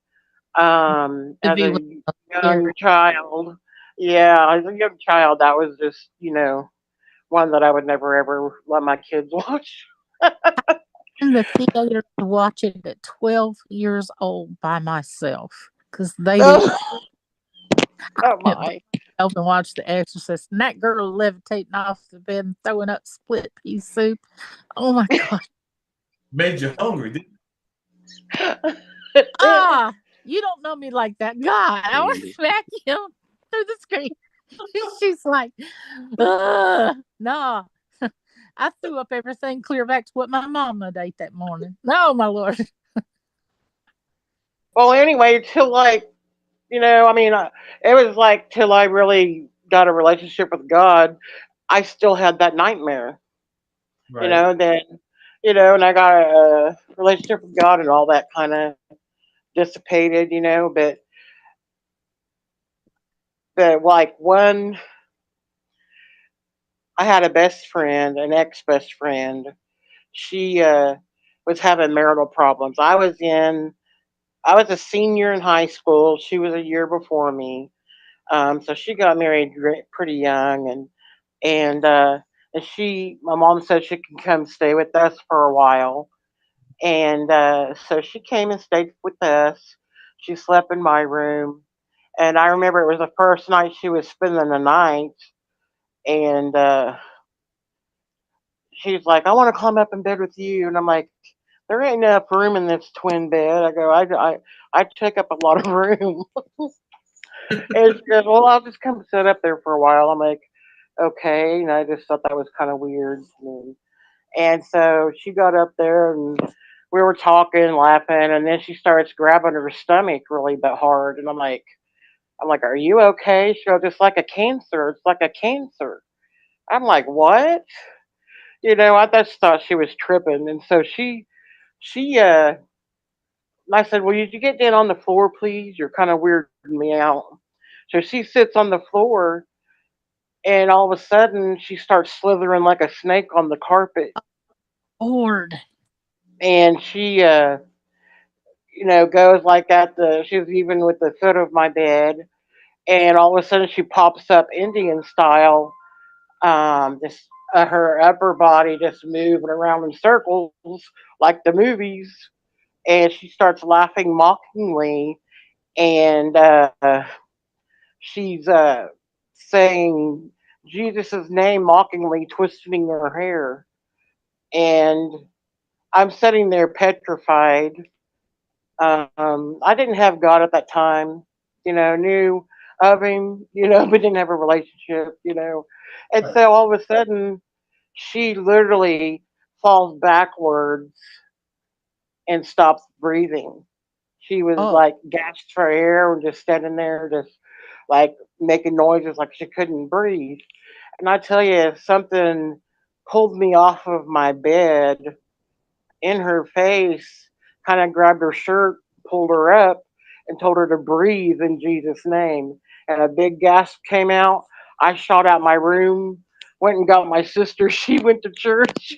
To as be a with young scary. child. Yeah, as a young child, that was just one that I would never ever let my kids watch. In the theater to watch it at 12 years old by myself because they didn't. Oh, I oh went by my! myself and watched The Exorcist, and that girl levitating off the bed and throwing up split pea soup. Oh my God. made you hungry, didn't Ah, you don't know me like that. God, I want to smack him through the screen. She's like, no. I threw up everything clear back to what my mama ate that morning. No, my Lord. Well, anyway, till like I mean, it was like till I really got a relationship with God, I still had that nightmare. you? Right, Then and I got a relationship with God, and all that kind of dissipated. But like one, I had a best friend, an ex best friend. She was having marital problems. I was a senior in high school. She was a year before me. So she got married pretty young, and my mom said she can come stay with us for a while, and so she came and stayed with us. She slept in my room, and I remember it was the first night she was spending the night, and she's like, "I want to climb up in bed with you," and I'm like, "There ain't enough room in this twin bed." I go, I take up a lot of room. And she goes, "Well, I'll just come sit up there for a while." I'm like, "Okay." And I just thought that was kind of weird to me. And so she got up there and we were talking, laughing, and then she starts grabbing her stomach really hard. And I'm like, I'm like, "Are you okay?" She goes, "It's like a cancer. It's like a cancer." I'm like, "What?" I just thought she was tripping, and so she I said, "Well, you get down on the floor, please? You're kind of weirding me out." So she sits on the floor, and all of a sudden, she starts slithering like a snake on the carpet, Lord. and she goes like at she was even with the foot of my bed, and all of a sudden she pops up Indian style, just her upper body just moving around in circles like the movies, and she starts laughing mockingly, and she's saying Jesus' name mockingly, twisting her hair, and I'm sitting there petrified. I didn't have God at that time, knew of him, but didn't have a relationship, and Right. so all of a sudden she literally falls backwards and stops breathing. She was Oh, like gasped for air and just standing there, just like making noises like she couldn't breathe. And I tell you, something pulled me off of my bed in her face, kind of grabbed her shirt, pulled her up, and told her to breathe in Jesus' name. And a big gasp came out. I shot out my room, went and got my sister. She went to church.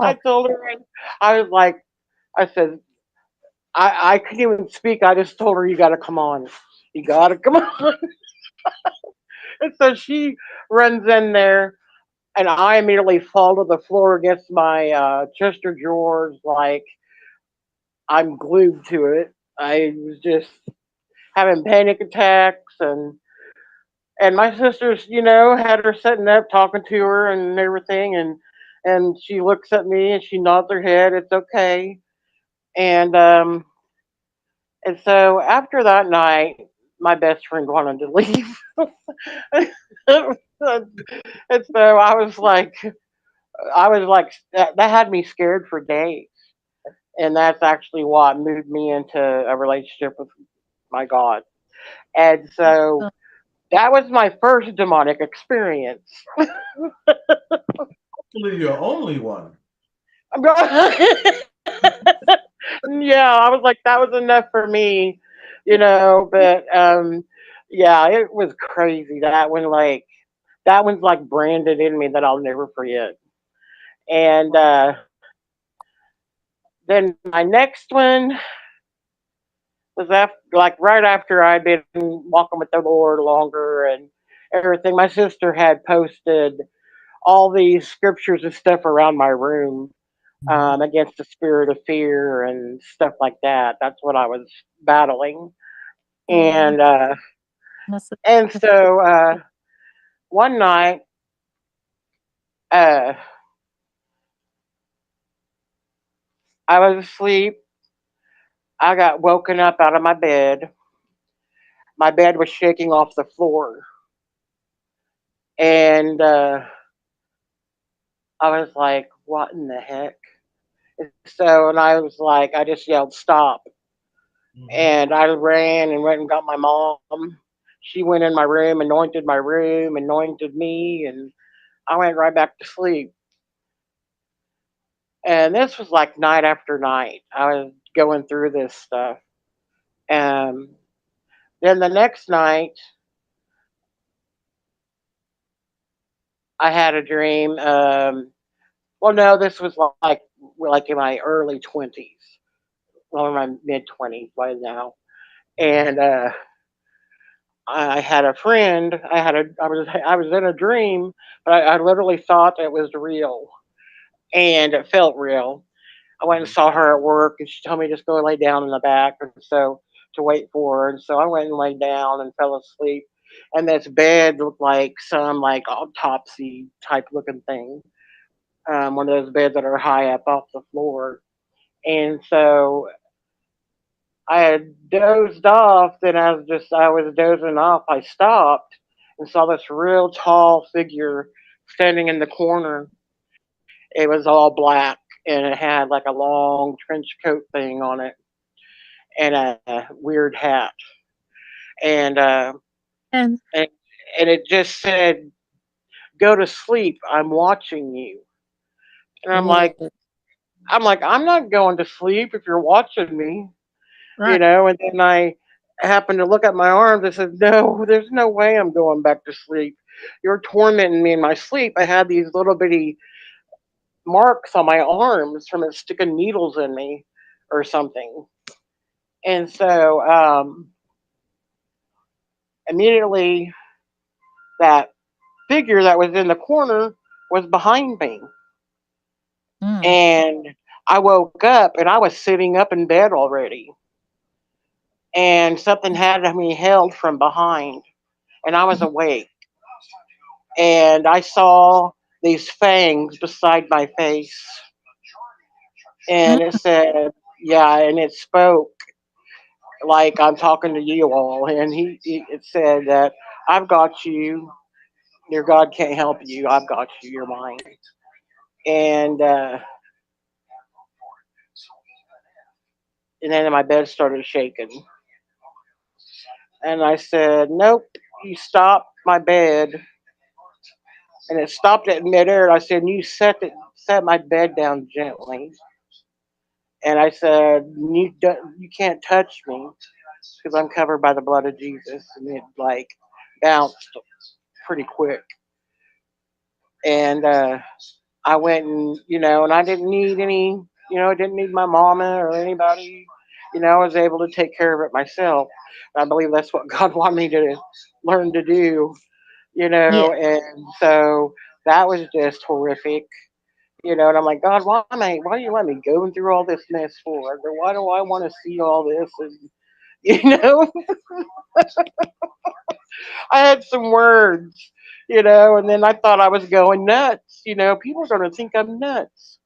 I oh, told her, I was like, I said, I couldn't even speak. I just told her, you got to come on. You got to come on. And so she runs in there, and I immediately fall to the floor against my Chester drawers like I'm glued to it. I was just having panic attacks, and my sisters, had her sitting up talking to her and everything, and she looks at me and she nods her head. It's okay. And so after that night, my best friend wanted to leave. And so I was like, that had me scared for days. And that's actually what moved me into a relationship with my God. And so that was my first demonic experience. Hopefully, you're only one. Yeah, I was like, that was enough for me, but yeah, it was crazy. That one's like branded in me that I'll never forget. And then my next one was after, like right after I'd been walking with the Lord longer and everything. My sister had posted all these scriptures and stuff around my room, against the spirit of fear and stuff like that. That's what I was battling. oh, And that's and so one night, uh, I was asleep. I got woken up out of my bed. My bed was shaking off the floor, and I was like, "What in the heck?" And I was like, I just yelled, "Stop!" Mhm. And I ran and went and got my mom. She went in my room, anointed me, and I went right back to sleep. And this was like night after night. I was going through this stuff. Um, then the next night, I had a dream. Well, no, this was like in my early 20s, well, in my mid 20s by now. And I had a friend. I was in a dream, but I literally thought it was real, and it felt real. I went and saw her at work, and she told me just go lay down in the back, and so to wait for her. And so I went and laid down and fell asleep. And this bed looked like some like autopsy type looking thing, one of those beds that are high up off the floor. And so I had dozed off. Then I was dozing off. I stopped and saw this real tall figure standing in the corner. It was all black, and it had like a long trench coat thing on it and a weird hat. and And and and it just said, "Go to sleep. I'm watching you." And Ooh. I'm not going to sleep if you're watching me, right. And then I happened to look at my arms. I said, "No, there's no way I'm going back to sleep. You're tormenting me in my sleep." I had these little bitty marks on my arms from it sticking needles in me or something. And so immediately that figure that was in the corner was behind me. Mm. And I woke up and I was sitting up in bed already. And something had me held from behind. And I was awake. And I saw these fangs beside my face. And it said, yeah, and it spoke like I'm talking to you all. And it said that I've got you. Your God can't help you. I've got you. You're mine. And and then my bed started shaking. And I said, nope, you stopped my bed. And it stopped it in midair. And I said, you set my bed down gently. And I said, you can't touch me because I'm covered by the blood of Jesus. And it like bounced pretty quick. And I went and I didn't need I didn't need my mama or anybody. I was able to take care of it myself. I believe that's what God wanted me to learn to do, Yeah. and so that was just horrific. And I'm like, God, why do you let me go through all this mess for? Or why do I want to see all this? And, you know, I had some words, and then I thought I was going nuts. People are going to think I'm nuts,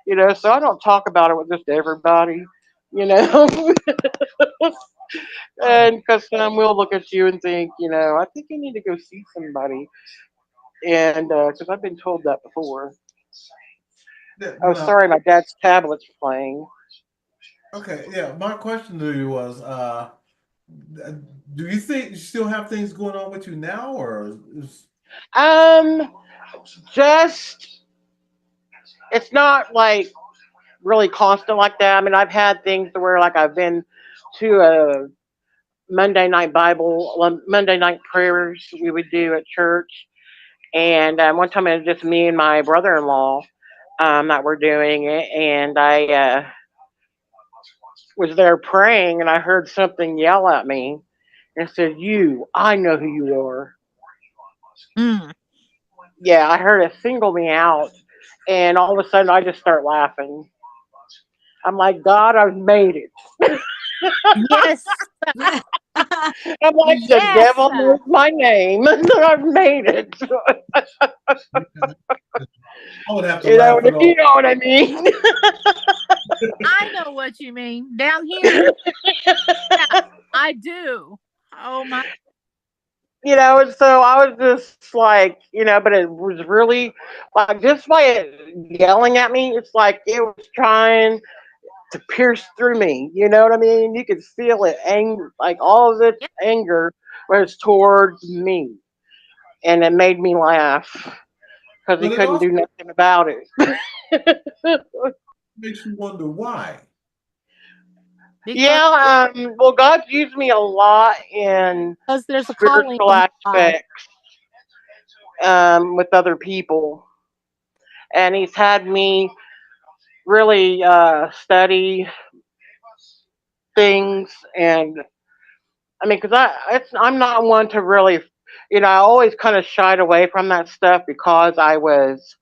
so I don't talk about it with just everybody, you know, Oh, and because some will look at you and think, I think you need to go see somebody. And because I've been told that before. yeah, Oh, no. sorry, my dad's tablet's playing. Okay, yeah. My question to you was, uh, do you think you still have things going on with you now, or is Um, just it's not like really constant like that. I mean, I've had things where like I've been to a Monday night Monday night prayers we would do at church, and one time it was just me and my brother-in-law that were doing it, and I was there praying, and I heard something yell at me and said, "You, I know who you are." Mm. Yeah, I heard it single me out, and all of a sudden I just start laughing. I'm like, God, I've made it. Yes. I'm like, the Yes. devil knows my name. I've made it. I would have to laugh it If you off. know what I mean. I know what you mean. Down here, yeah, I do. Oh my. And so I was just like, but it was really like just by it yelling at me, it's like it was trying to pierce through me. You know what I mean? You could feel it, like all of its Yeah. anger was towards me, and it made me laugh because he But it couldn't also do nothing about it. makes you wonder why. Because Yeah, well, God's used me a lot in there's a calling spiritual on your life. aspects with other people, and He's had me really study things. And I mean, because I'm not one to really, I always kind of shied away from that stuff because I was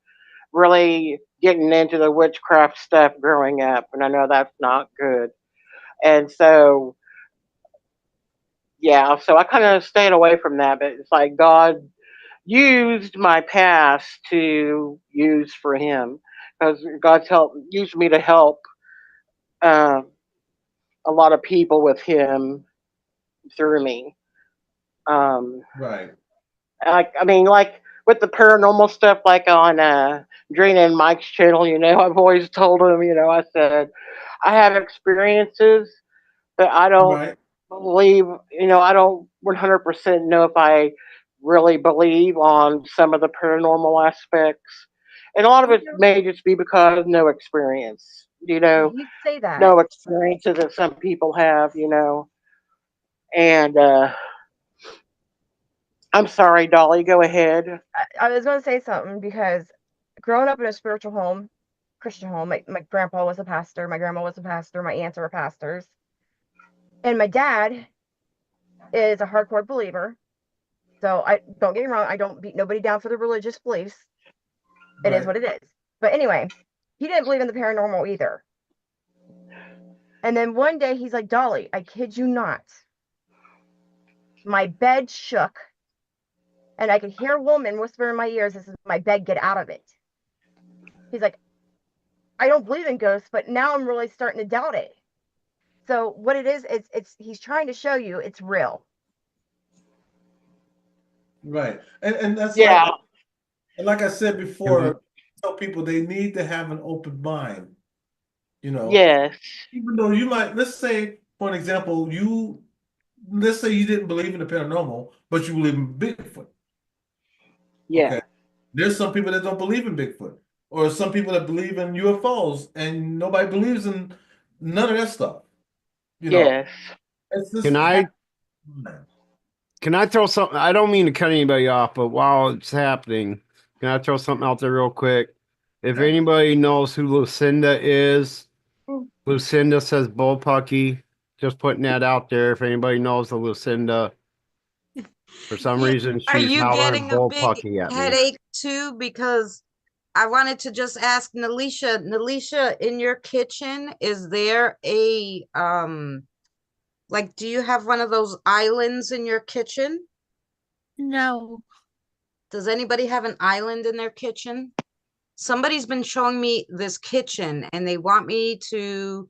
really getting into the witchcraft stuff growing up, and I know that's not good. And so, yeah, so I kind of stayed away from that. But it's like God used my past to use for Him, because God's used me to help um, a lot of people with Him through me. Um, Right. I mean, like with the paranormal stuff, like on Drina and Mike's channel, I've always told him, I said, I have experiences, but I don't Right. believe, I don't 100% know if I really believe on some of the paranormal aspects. And a lot of Me it too. may just be because of no experience, You'd say that. no experiences that some people have. And I'm sorry, Dolly, go ahead. I was going to say something because growing up in a spiritual home, Christian home, my grandpa was a pastor, my grandma was a pastor, my aunts were pastors, and my dad is a hardcore believer. So I don't get me wrong, I don't beat nobody down for their religious beliefs. It is Right. what it is. But anyway, he didn't believe in the paranormal either. And then one day he's like, Dolly, I kid you not. My bed shook and I could hear a woman whisper in my ears, this is my bed, get out of it. He's like, I don't believe in ghosts, but now I'm really starting to doubt it. So what it is, it's he's trying to show you it's real. Right. And that's Yeah, like I said Mhm. before, tell people they need to have an open mind, you know. yes, Even though you might, let's say, for an example, let's say you didn't believe in the paranormal, but you believe in Bigfoot. yeah, Okay. There's some people that don't believe in Bigfoot, or some people that believe in UFOs, and nobody believes in none of that stuff. You know, yes. it's Can just I can I throw something? I don't mean to cut anybody off, but while it's happening, can I throw something out there real quick? If yeah. anybody knows who Lucinda is, Lucinda says bullpucky. Just putting that out there. If anybody knows the Lucinda, for some Yeah. reason Are she's you hollering getting a big bullpucky at me. headache too? Because I wanted to just ask Nalisha, in your kitchen, is there a like, do you have one of those islands in your kitchen? No. Does anybody have an island in their kitchen? Somebody's been showing me this kitchen and they want me to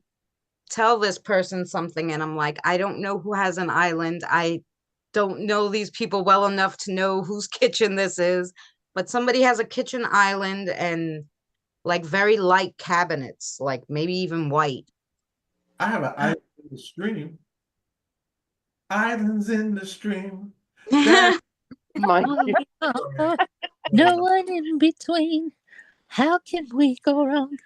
tell this person something. And I'm like, I don't know who has an island. I don't know these people well enough to know whose kitchen this is. But somebody has a kitchen island and like very light cabinets, like maybe even white. I have an island in the stream. Islands in the stream. That My No one in between. How can we go wrong?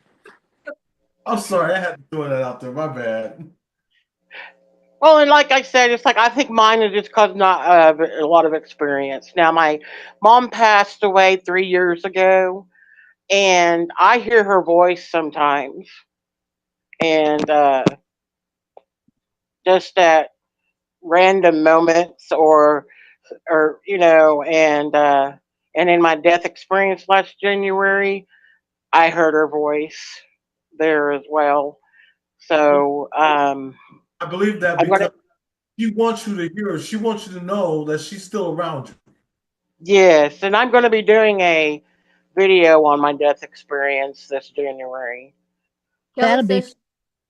I'm sorry, I had to throw that out there. My bad. Well, and like I said, it's like I think mine is just because not a lot of experience. Now, my mom passed away 3 years ago, and I hear her voice sometimes, and just at random moments, and in my death experience last January, I heard her voice there as well. So I believe that I'm gonna because she wants you to hear her. She wants you to know that she's still around you. yes, and I'm gonna be doing a video on my death experience this January Kelly That'll be says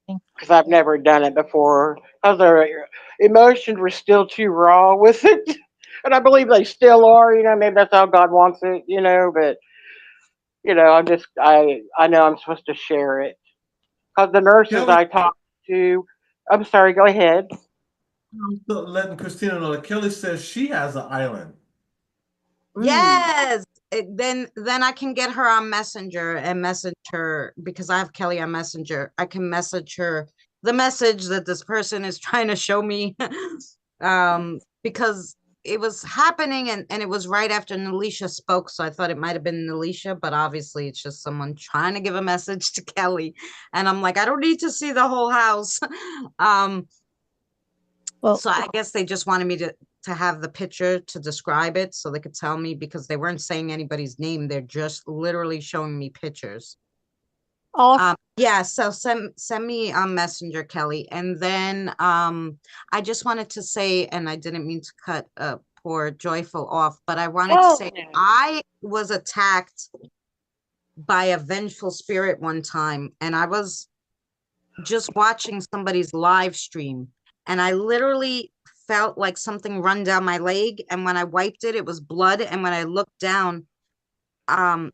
fun. because I've never done it before. Because the emotions were still too raw with it, and I believe they still are. Maybe that's how God wants it. But I know I'm supposed to share it because the nurses Kelly, I talked to. I'm sorry. Go ahead. I'm still letting Christina know that Kelly says she has an island. Mm. Yes. Then I can get her on Messenger and message her because I have Kelly on Messenger. I can message her the message that this person is trying to show me. Because it was happening and it was right after Nalisha spoke, so I thought it might have been Nalisha, but obviously it's just someone trying to give a message to Kelly. And I'm like, I don't need to see the whole house. um Well, so I guess they just wanted me to have the picture to describe it so they could tell me because they weren't saying anybody's name. They're just literally showing me pictures. awesome. Yeah, so send me on Messenger, Kelly. And then I just wanted to say, and I didn't mean to cut poor Joyful off, but I wanted to Oh say no. I was attacked by a vengeful spirit one time, and I was just watching somebody's live stream and I literally felt like something run down my leg, and when I wiped it, it was blood, and when I looked down, um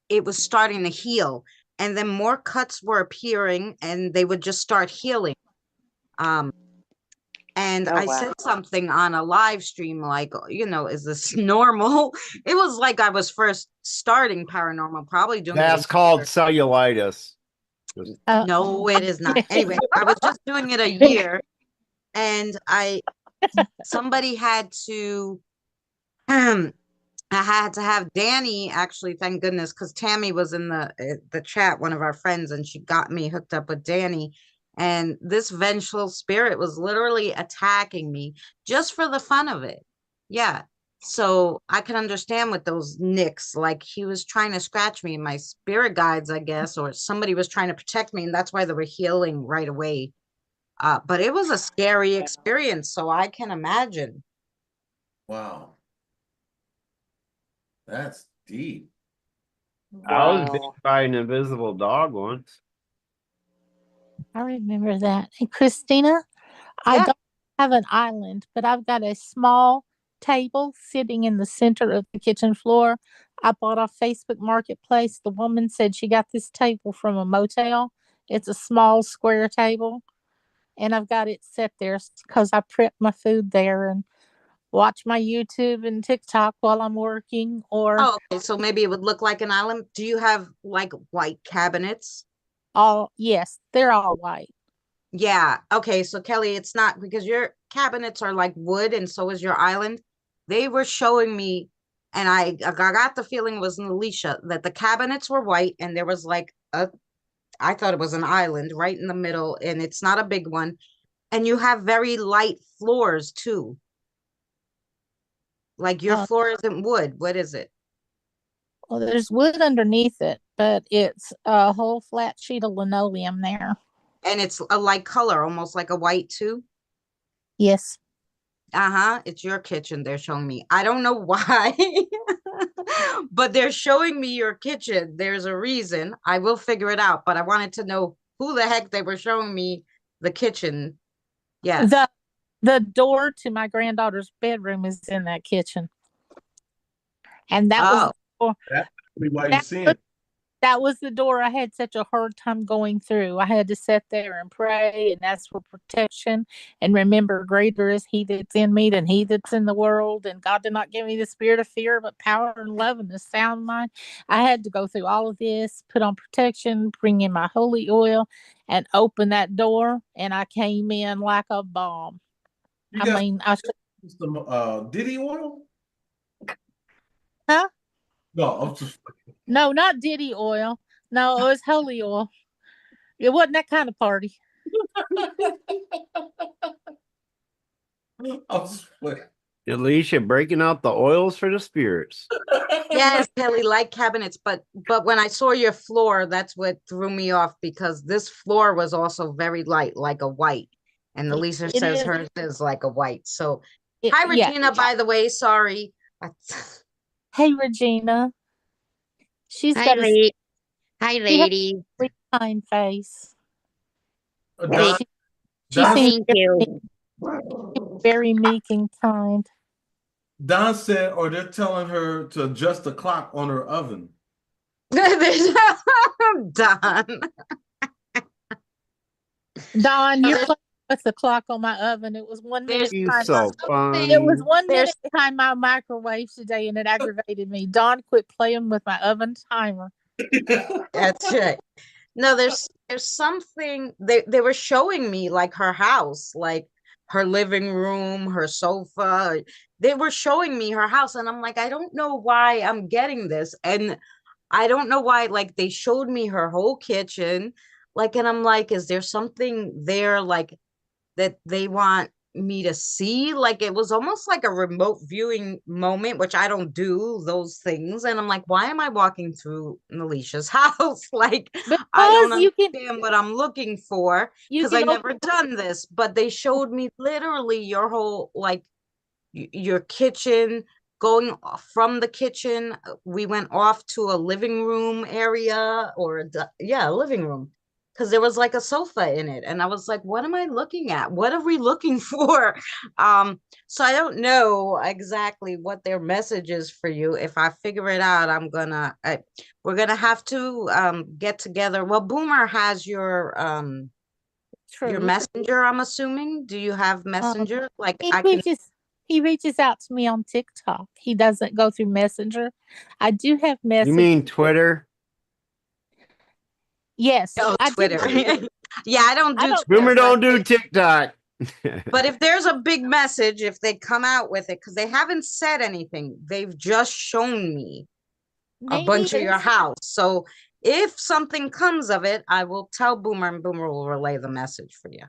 it was starting to heal, and then more cuts were appearing and they would just start healing. um And Oh I wow. said something on a live stream like, is this normal? It was like I was first starting paranormal, probably doing That's it. called cellulitis. No, it is not. Anyway, I was just doing it a year, and somebody had to I had to have Danny, actually, thank goodness, because Tammy was in the chat, one of our friends, and she got me hooked up with Danny. And this vengeful spirit was literally attacking me just for the fun of it. Yeah. So I can understand with those nicks, like he was trying to scratch me, my spirit guides, I guess, or somebody was trying to protect me, and that's why they were healing right away. But it was a scary experience, so I can imagine. Wow. That's deep. I was bit Wow. by an invisible dog once. I remember that. And Christina, I Yeah. don't have an island, but I've got a small table sitting in the center of the kitchen floor. I bought off Facebook Marketplace. The woman said she got this table from a motel. It's a small square table, and I've got it set there because I prep my food there and watch my YouTube and TikTok while I'm working. Or Oh, okay. So maybe it would look like an island. Do you have like white cabinets? yes, they're all white. Yeah. Okay. So Kelly, it's not because your cabinets are like wood and so is your island. They were showing me, and I got the feeling it was in Alicia that the cabinets were white and there was like I thought it was an island right in the middle, and it's not a big one. And you have very light floors too. Like your Uh, floor isn't wood. What is it? well, there's wood underneath it, but it's a whole flat sheet of linoleum there. And it's a light color, almost like a white too. Yes. Uh-huh. It's your kitchen they're showing me. I don't know why, but they're showing me your kitchen. There's a reason. I will figure it out, but I wanted to know who the heck they were showing me the kitchen. Yes. The door to my granddaughter's bedroom is in that kitchen. And that was Oh, the door, That's why you're that, seeing. that was the door I had such a hard time going through. I had to sit there and pray and ask for protection and remember greater is he that's in me than he that's in the world. And God did not give me the spirit of fear, but power and love and a sound mind. I had to go through all of this, put on protection, bring in my holy oil, and open that door. And I came in like a bomb. You I got mean, some Diddy oil? huh? No, I'm just No, not Diddy oil. No, it was holy oil. It wasn't that kind of party. I'm just playing. Alicia breaking out the oils for the spirits. yes, Kelly, like cabinets, but when I saw your floor, that's what threw me off because this floor was also very light, like a white. And Lisa It says is. hers is like a white. So hi Yeah. Regina, by the way, sorry. Hey, Regina. She's Hi, got a Hi, she has ladies. a really kind face. Don, She she Don, seems Thank you. very meek and kind. Don said, or they're telling her to adjust the clock on her oven. Done. Dawn, you're There's, playing with the clock on my oven. It was 1 minute You behind so it was fun. 1 minute behind my microwave today, and it aggravated me. Dawn, quit playing with my oven timer. that's it. No, there's something they were showing me like her house, like her living room, her sofa. They were showing me her house, and I'm like, I don't know why I'm getting this. And I don't know why, like they showed me her whole kitchen, like, and I'm like, is there something there like that they want me to see? Like it was almost like a remote viewing moment, which I don't do those things. And I'm like, why am I walking through Alicia's house? Like I don't Because understand what I'm looking for you because I can never open done this. But they showed me literally your whole like your kitchen going from the kitchen we went off to a living room area or a living room because there was like a sofa in it and I was like what am I looking at, what are we looking for? So I don't know exactly what their message is for you. If I figure it out we're gonna have to get together. Well, Boomer has your Your True. messenger, I'm assuming. Do you have messenger? Like He I can. reaches out to me on TikTok. He doesn't go through Messenger. I do have You message. mean Twitter? Yes, Oh, I do. Twitter. Yeah, I don't I do don't. Twitter, Boomer but don't do TikTok. but if there's a big message, if they come out with it, because they haven't said anything, they've just shown me a Me bunch of neither. your house. So if something comes of it, I will tell Boomer, and Boomer will relay the message for you.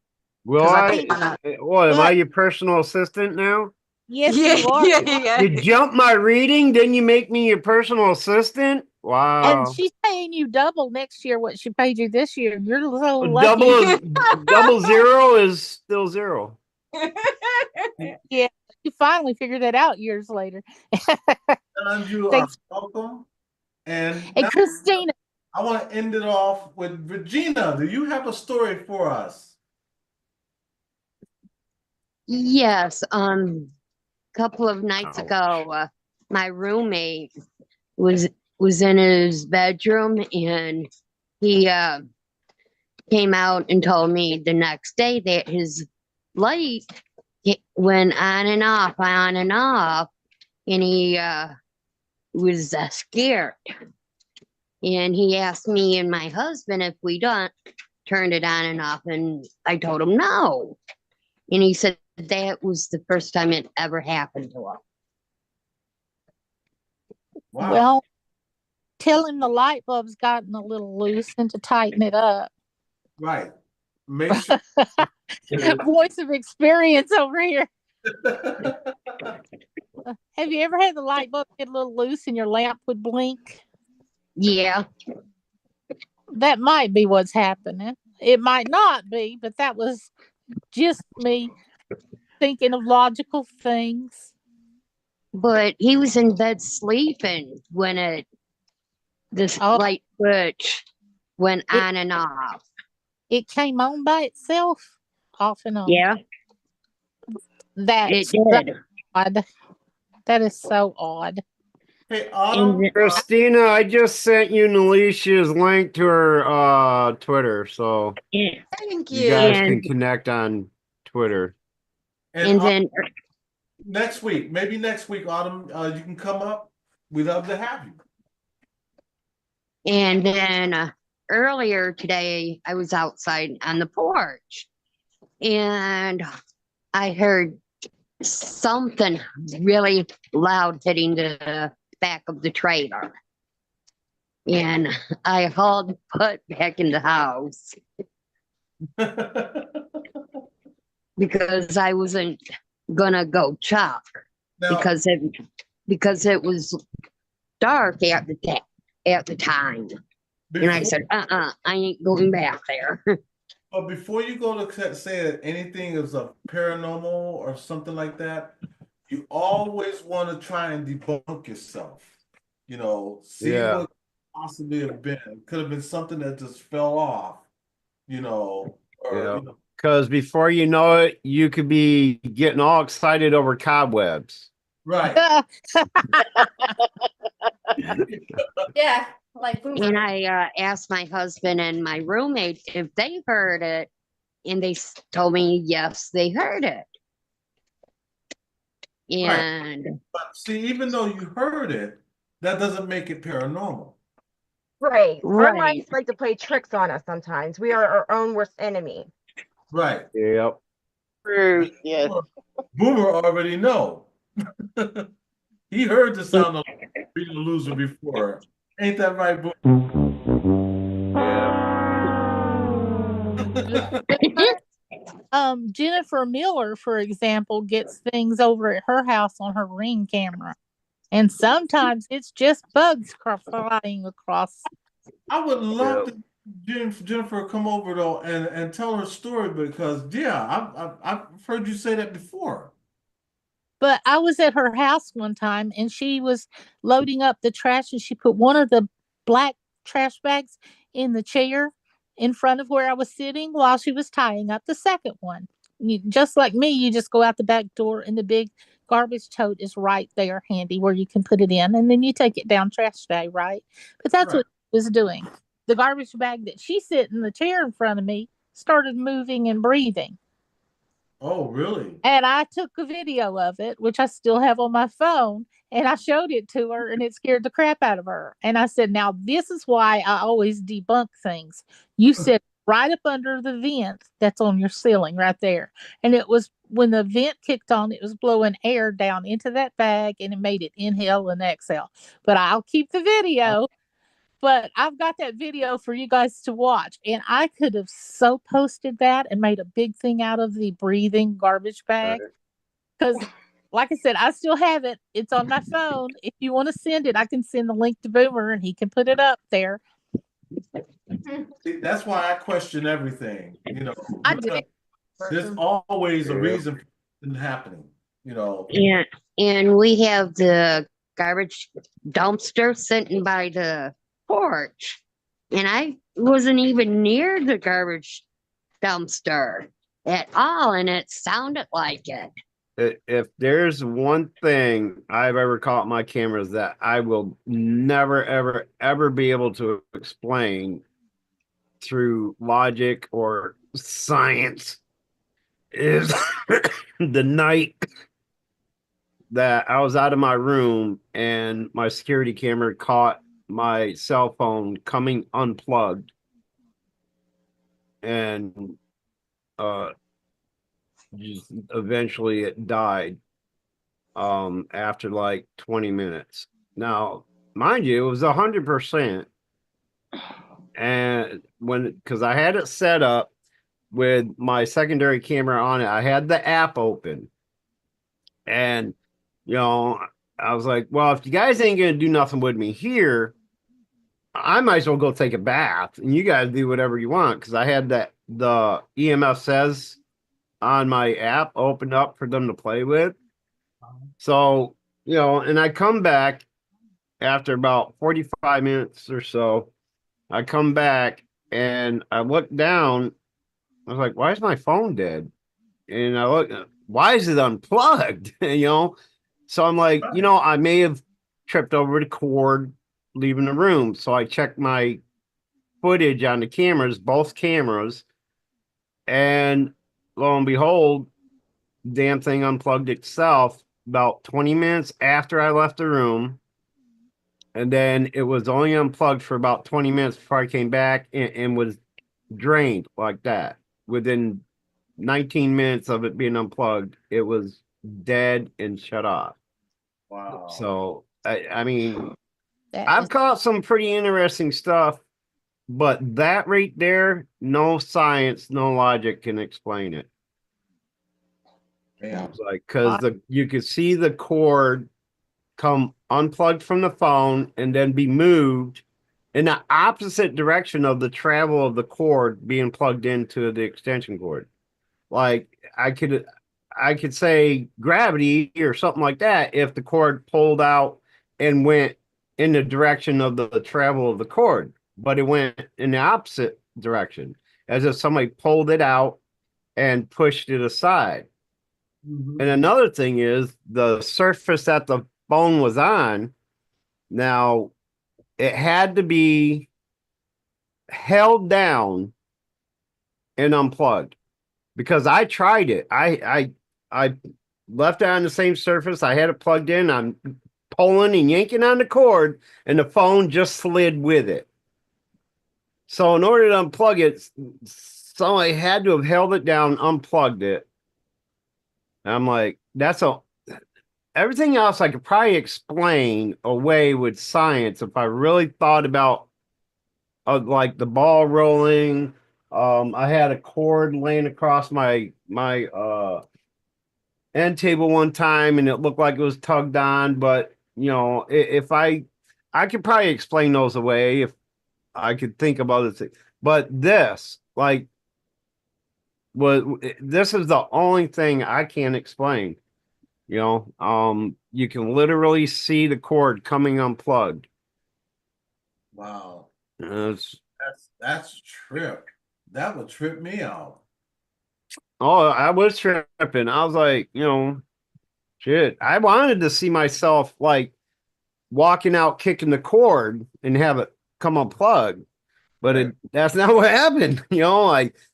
Will Because I I? don't wanna. What am I But your personal assistant now? yes, Yeah, you are. yeah. You jump my reading, then you make me your personal assistant? And Wow. she's paying you double next year what she paid you this year. You're so Double lucky. is double zero is still zero. Yeah, you finally figured that out years later. And you are Thanks. welcome. And And now Christina, I want to end it off with Regina. Do you have a story for us? Yes, couple of nights Ouch. ago, my roommate was was in his bedroom and he came out and told me the next day that his light went on and off, and he was scared. And he asked me and my husband if we don't turned it on and off, and I told him no. And he said that was the first time it ever happened to him. Wow. well, tell him the light bulb's gotten a little loose and to tighten it up. Right. Make sure. Voice of experience over here. Have you ever had the light bulb get a little loose and your lamp would blink? Yeah. That might be what's happening. It might not be, but that was just me thinking of logical things. But he was in bed sleeping when this Oh, light switch went it, on and off. it came on by itself, off and on. Yeah, it That's did. odd. That is so odd. Hey, Autumn. And Christina, I just sent you Alicia's link to her Twitter, so Thank you guys you. can connect on Twitter. And then next week, maybe next week, Autumn, you can come up. We'd love to have you. and then earlier today I was outside on the porch and I heard something really loud hitting the back of the trailer. And I hauled put back in the house because I wasn't gonna go chop Now, because it was dark at the time. And I said, I ain't going back there. but before you go to say that anything is a paranormal or something like that, you always want to try and debunk yourself. You know, see Yeah. what possibly have been. It could have been something that just fell off, or Yeah. Because before you know it, you could be getting all excited over cobwebs. right. Yeah, like Boomer. And I asked my husband and my roommate if they heard it, and they told me yes, they heard it. And But see, even though you heard it, that doesn't make it paranormal. Right. Our Right. minds like to play tricks on us sometimes. We are our own worst enemy. Right. Yep. True. Yes. Boomer already know. He heard the sound of being a loser before. Ain't that right, Boomer? Jennifer Miller, for example, gets things over at her house on her Ring camera. And sometimes it's just bugs flying across. I would love to Jennifer come over though and tell her story because I've heard you say that before. But I was at her house one time and she was loading up the trash and she put one of the black trash bags in the chair in front of where I was sitting while she was tying up the second one. Just like me, you just go out the back door and the big garbage tote is right there handy where you can put it in and then you take it down trash day, right? But that's what she was doing. The garbage bag that she sit in the chair in front of me started moving and breathing. Oh, really? And I took a video of it, which I still have on my phone, and I showed it to her, and it scared the crap out of her. And I said, now, this is why I always debunk things. You said right up under the vent that's on your ceiling right there. And it was when the vent kicked on, it was blowing air down into that bag, and it made it inhale and exhale. But I'll keep the video. But I've got that video for you guys to watch. And I could have so posted that and made a big thing out of the breathing garbage bag. Because, like I said, I still have it. It's on my phone. If you want to send it, I can send the link to Boomer and he can put it up there. See, that's why I question everything. You know, I did. there's always a reason for it happening. You know. And we have the garbage dumpster sitting by the porch, and I wasn't even near the garbage dumpster at all, and it sounded like it. If there's one thing I've ever caught my cameras that I will never, ever, ever be able to explain through logic or science is the night that I was out of my room and my security camera caught my cell phone coming unplugged, and just eventually it died after like 20 minutes. Now, mind you, it was 100%. And because I had it set up with my secondary camera on it, I had the app open, and I was like, well, if you guys ain't gonna do nothing with me here, I might as well go take a bath, and you guys do whatever you want, because I had the EMF says on my app opened up for them to play with. So, and I come back after about 45 minutes or so. I come back and I look down. I was like, why is my phone dead? And I look, why is it unplugged? So I'm like, I may have tripped over the cord leaving the room. So I checked my footage on the cameras, both cameras, and lo and behold, damn thing unplugged itself about 20 minutes after I left the room. And then it was only unplugged for about 20 minutes before I came back, and was drained like that. Within 19 minutes of it being unplugged, it was dead and shut off. Wow. So, I mean, I've caught some pretty interesting stuff, but that right there, no science, no logic can explain it. Yeah. It's like, because you could see the cord come unplugged from the phone and then be moved in the opposite direction of the travel of the cord being plugged into the extension cord. Like I could say gravity or something like that if the cord pulled out and went in the direction of the travel of the cord, but it went in the opposite direction, as if somebody pulled it out and pushed it aside. Mm-hmm. And another thing is the surface that the phone was on. Now, it had to be held down and unplugged, because I tried it. I left it on the same surface. I had it plugged in. I'm pulling and yanking on the cord, and the phone just slid with it. So in order to unplug it, somebody had to have held it down, unplugged it. And I'm like, everything else I could probably explain away with science if I really thought about like the ball rolling. I had a cord laying across my end table one time, and it looked like it was tugged on. But if I could probably explain those away if I could think of other things. But this is the only thing I can't explain. You can literally see the cord coming unplugged. Wow. That's trip. That would trip me out. Oh, I was tripping. I was like, shit. I wanted to see myself like walking out, kicking the cord and have it come unplugged, but that's not what happened.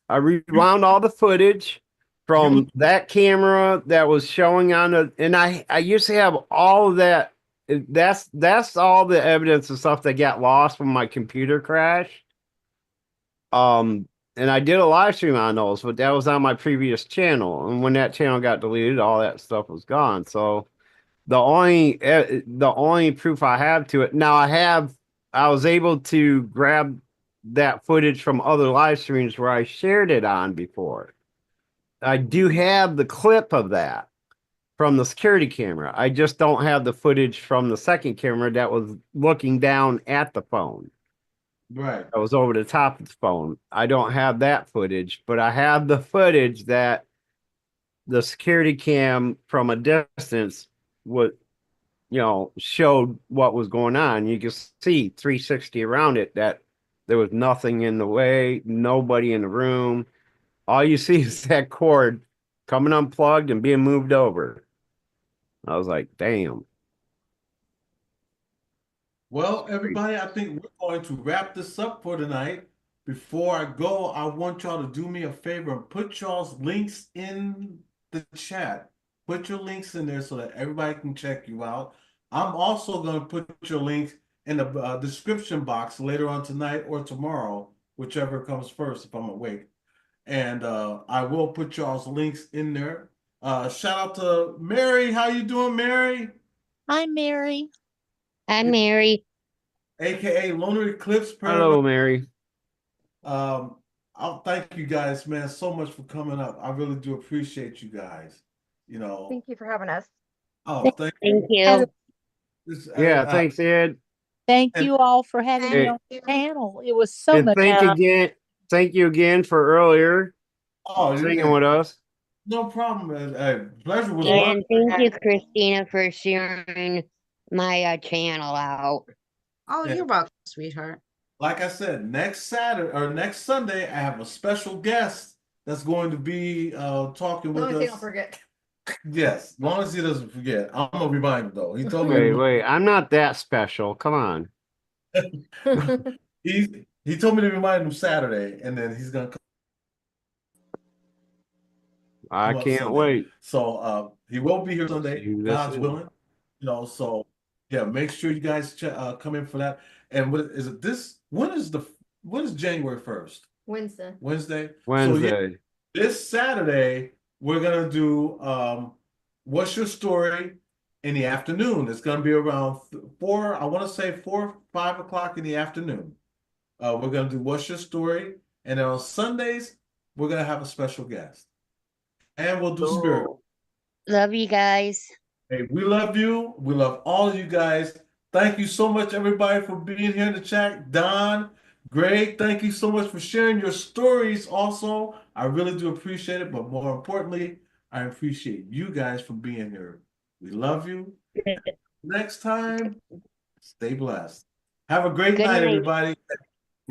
I rewound all the footage from that camera that was showing on the, and I used to have all of that. That's all the evidence and stuff that got lost when my computer crashed. And I did a live stream on those, but that was on my previous channel. And when that channel got deleted, all that stuff was gone. So the only proof I have to it now, I was able to grab that footage from other live streams where I shared it on before. I do have the clip of that from the security camera. I just don't have the footage from the second camera that was looking down at the phone. Right. That was over the top of the phone. I don't have that footage, but I have the footage that the security cam from a distance would, showed what was going on. You can see 360 around it, that there was nothing in the way, nobody in the room. All you see is that cord coming unplugged and being moved over. I was like, damn. Well, everybody, I think we're going to wrap this up for tonight. Before I go, I want y'all to do me a favor and put y'all's links in the chat. Put your links in there so that everybody can check you out. I'm also going to put your links in the description box later on tonight or tomorrow, whichever comes first if I'm awake. And I will put y'all's links in there. Shout out to Mary. How you doing, Mary? Hi, Mary. I'm Mary. AKA Lunar Eclipse Paranormal. Hello, Mary. I'll thank you guys, man, so much for coming up. I really do appreciate you guys. Thank you for having us. Oh, thank Thank you. you. Yeah, thanks, Ed. Thank and- you all for having me Hey. on the panel. It was so And much thank you again for earlier Oh, singing with us. no problem. Pleasure was And mine. thank you, Christina, for sharing my channel out. Oh, Yeah. you're welcome, sweetheart. Like I said, next Saturday or next Sunday, I have a special guest that's going to be talking with Long as he us. don't forget. Yes, as long as he doesn't forget. I'm gonna remind him though. He told Wait, me I'm not that special. Come on. he told me to remind him Saturday, and then he's gonna I come up can't Sunday. wait. So he will be here See Sunday, who this God's is. willing. So yeah, make sure you guys come in for that. And what is it? When is January 1st? Wednesday. Wednesday. So Wednesday. yeah, this Saturday we're gonna do What's Your Story in the afternoon. It's gonna be around 4. I want to say 5 o'clock in the afternoon. We're gonna do What's Your Story, and then on Sundays we're gonna have a special guest, and we'll do spirit. Love you guys. Hey, we love you. We love all of you guys. Thank you so much, everybody, for being here in the chat. Don, Greg, thank you so much for sharing your stories also. I really do appreciate it, but more importantly, I appreciate you guys for being here. We love you. Next time, stay blessed. Have a great Good night, night. everybody.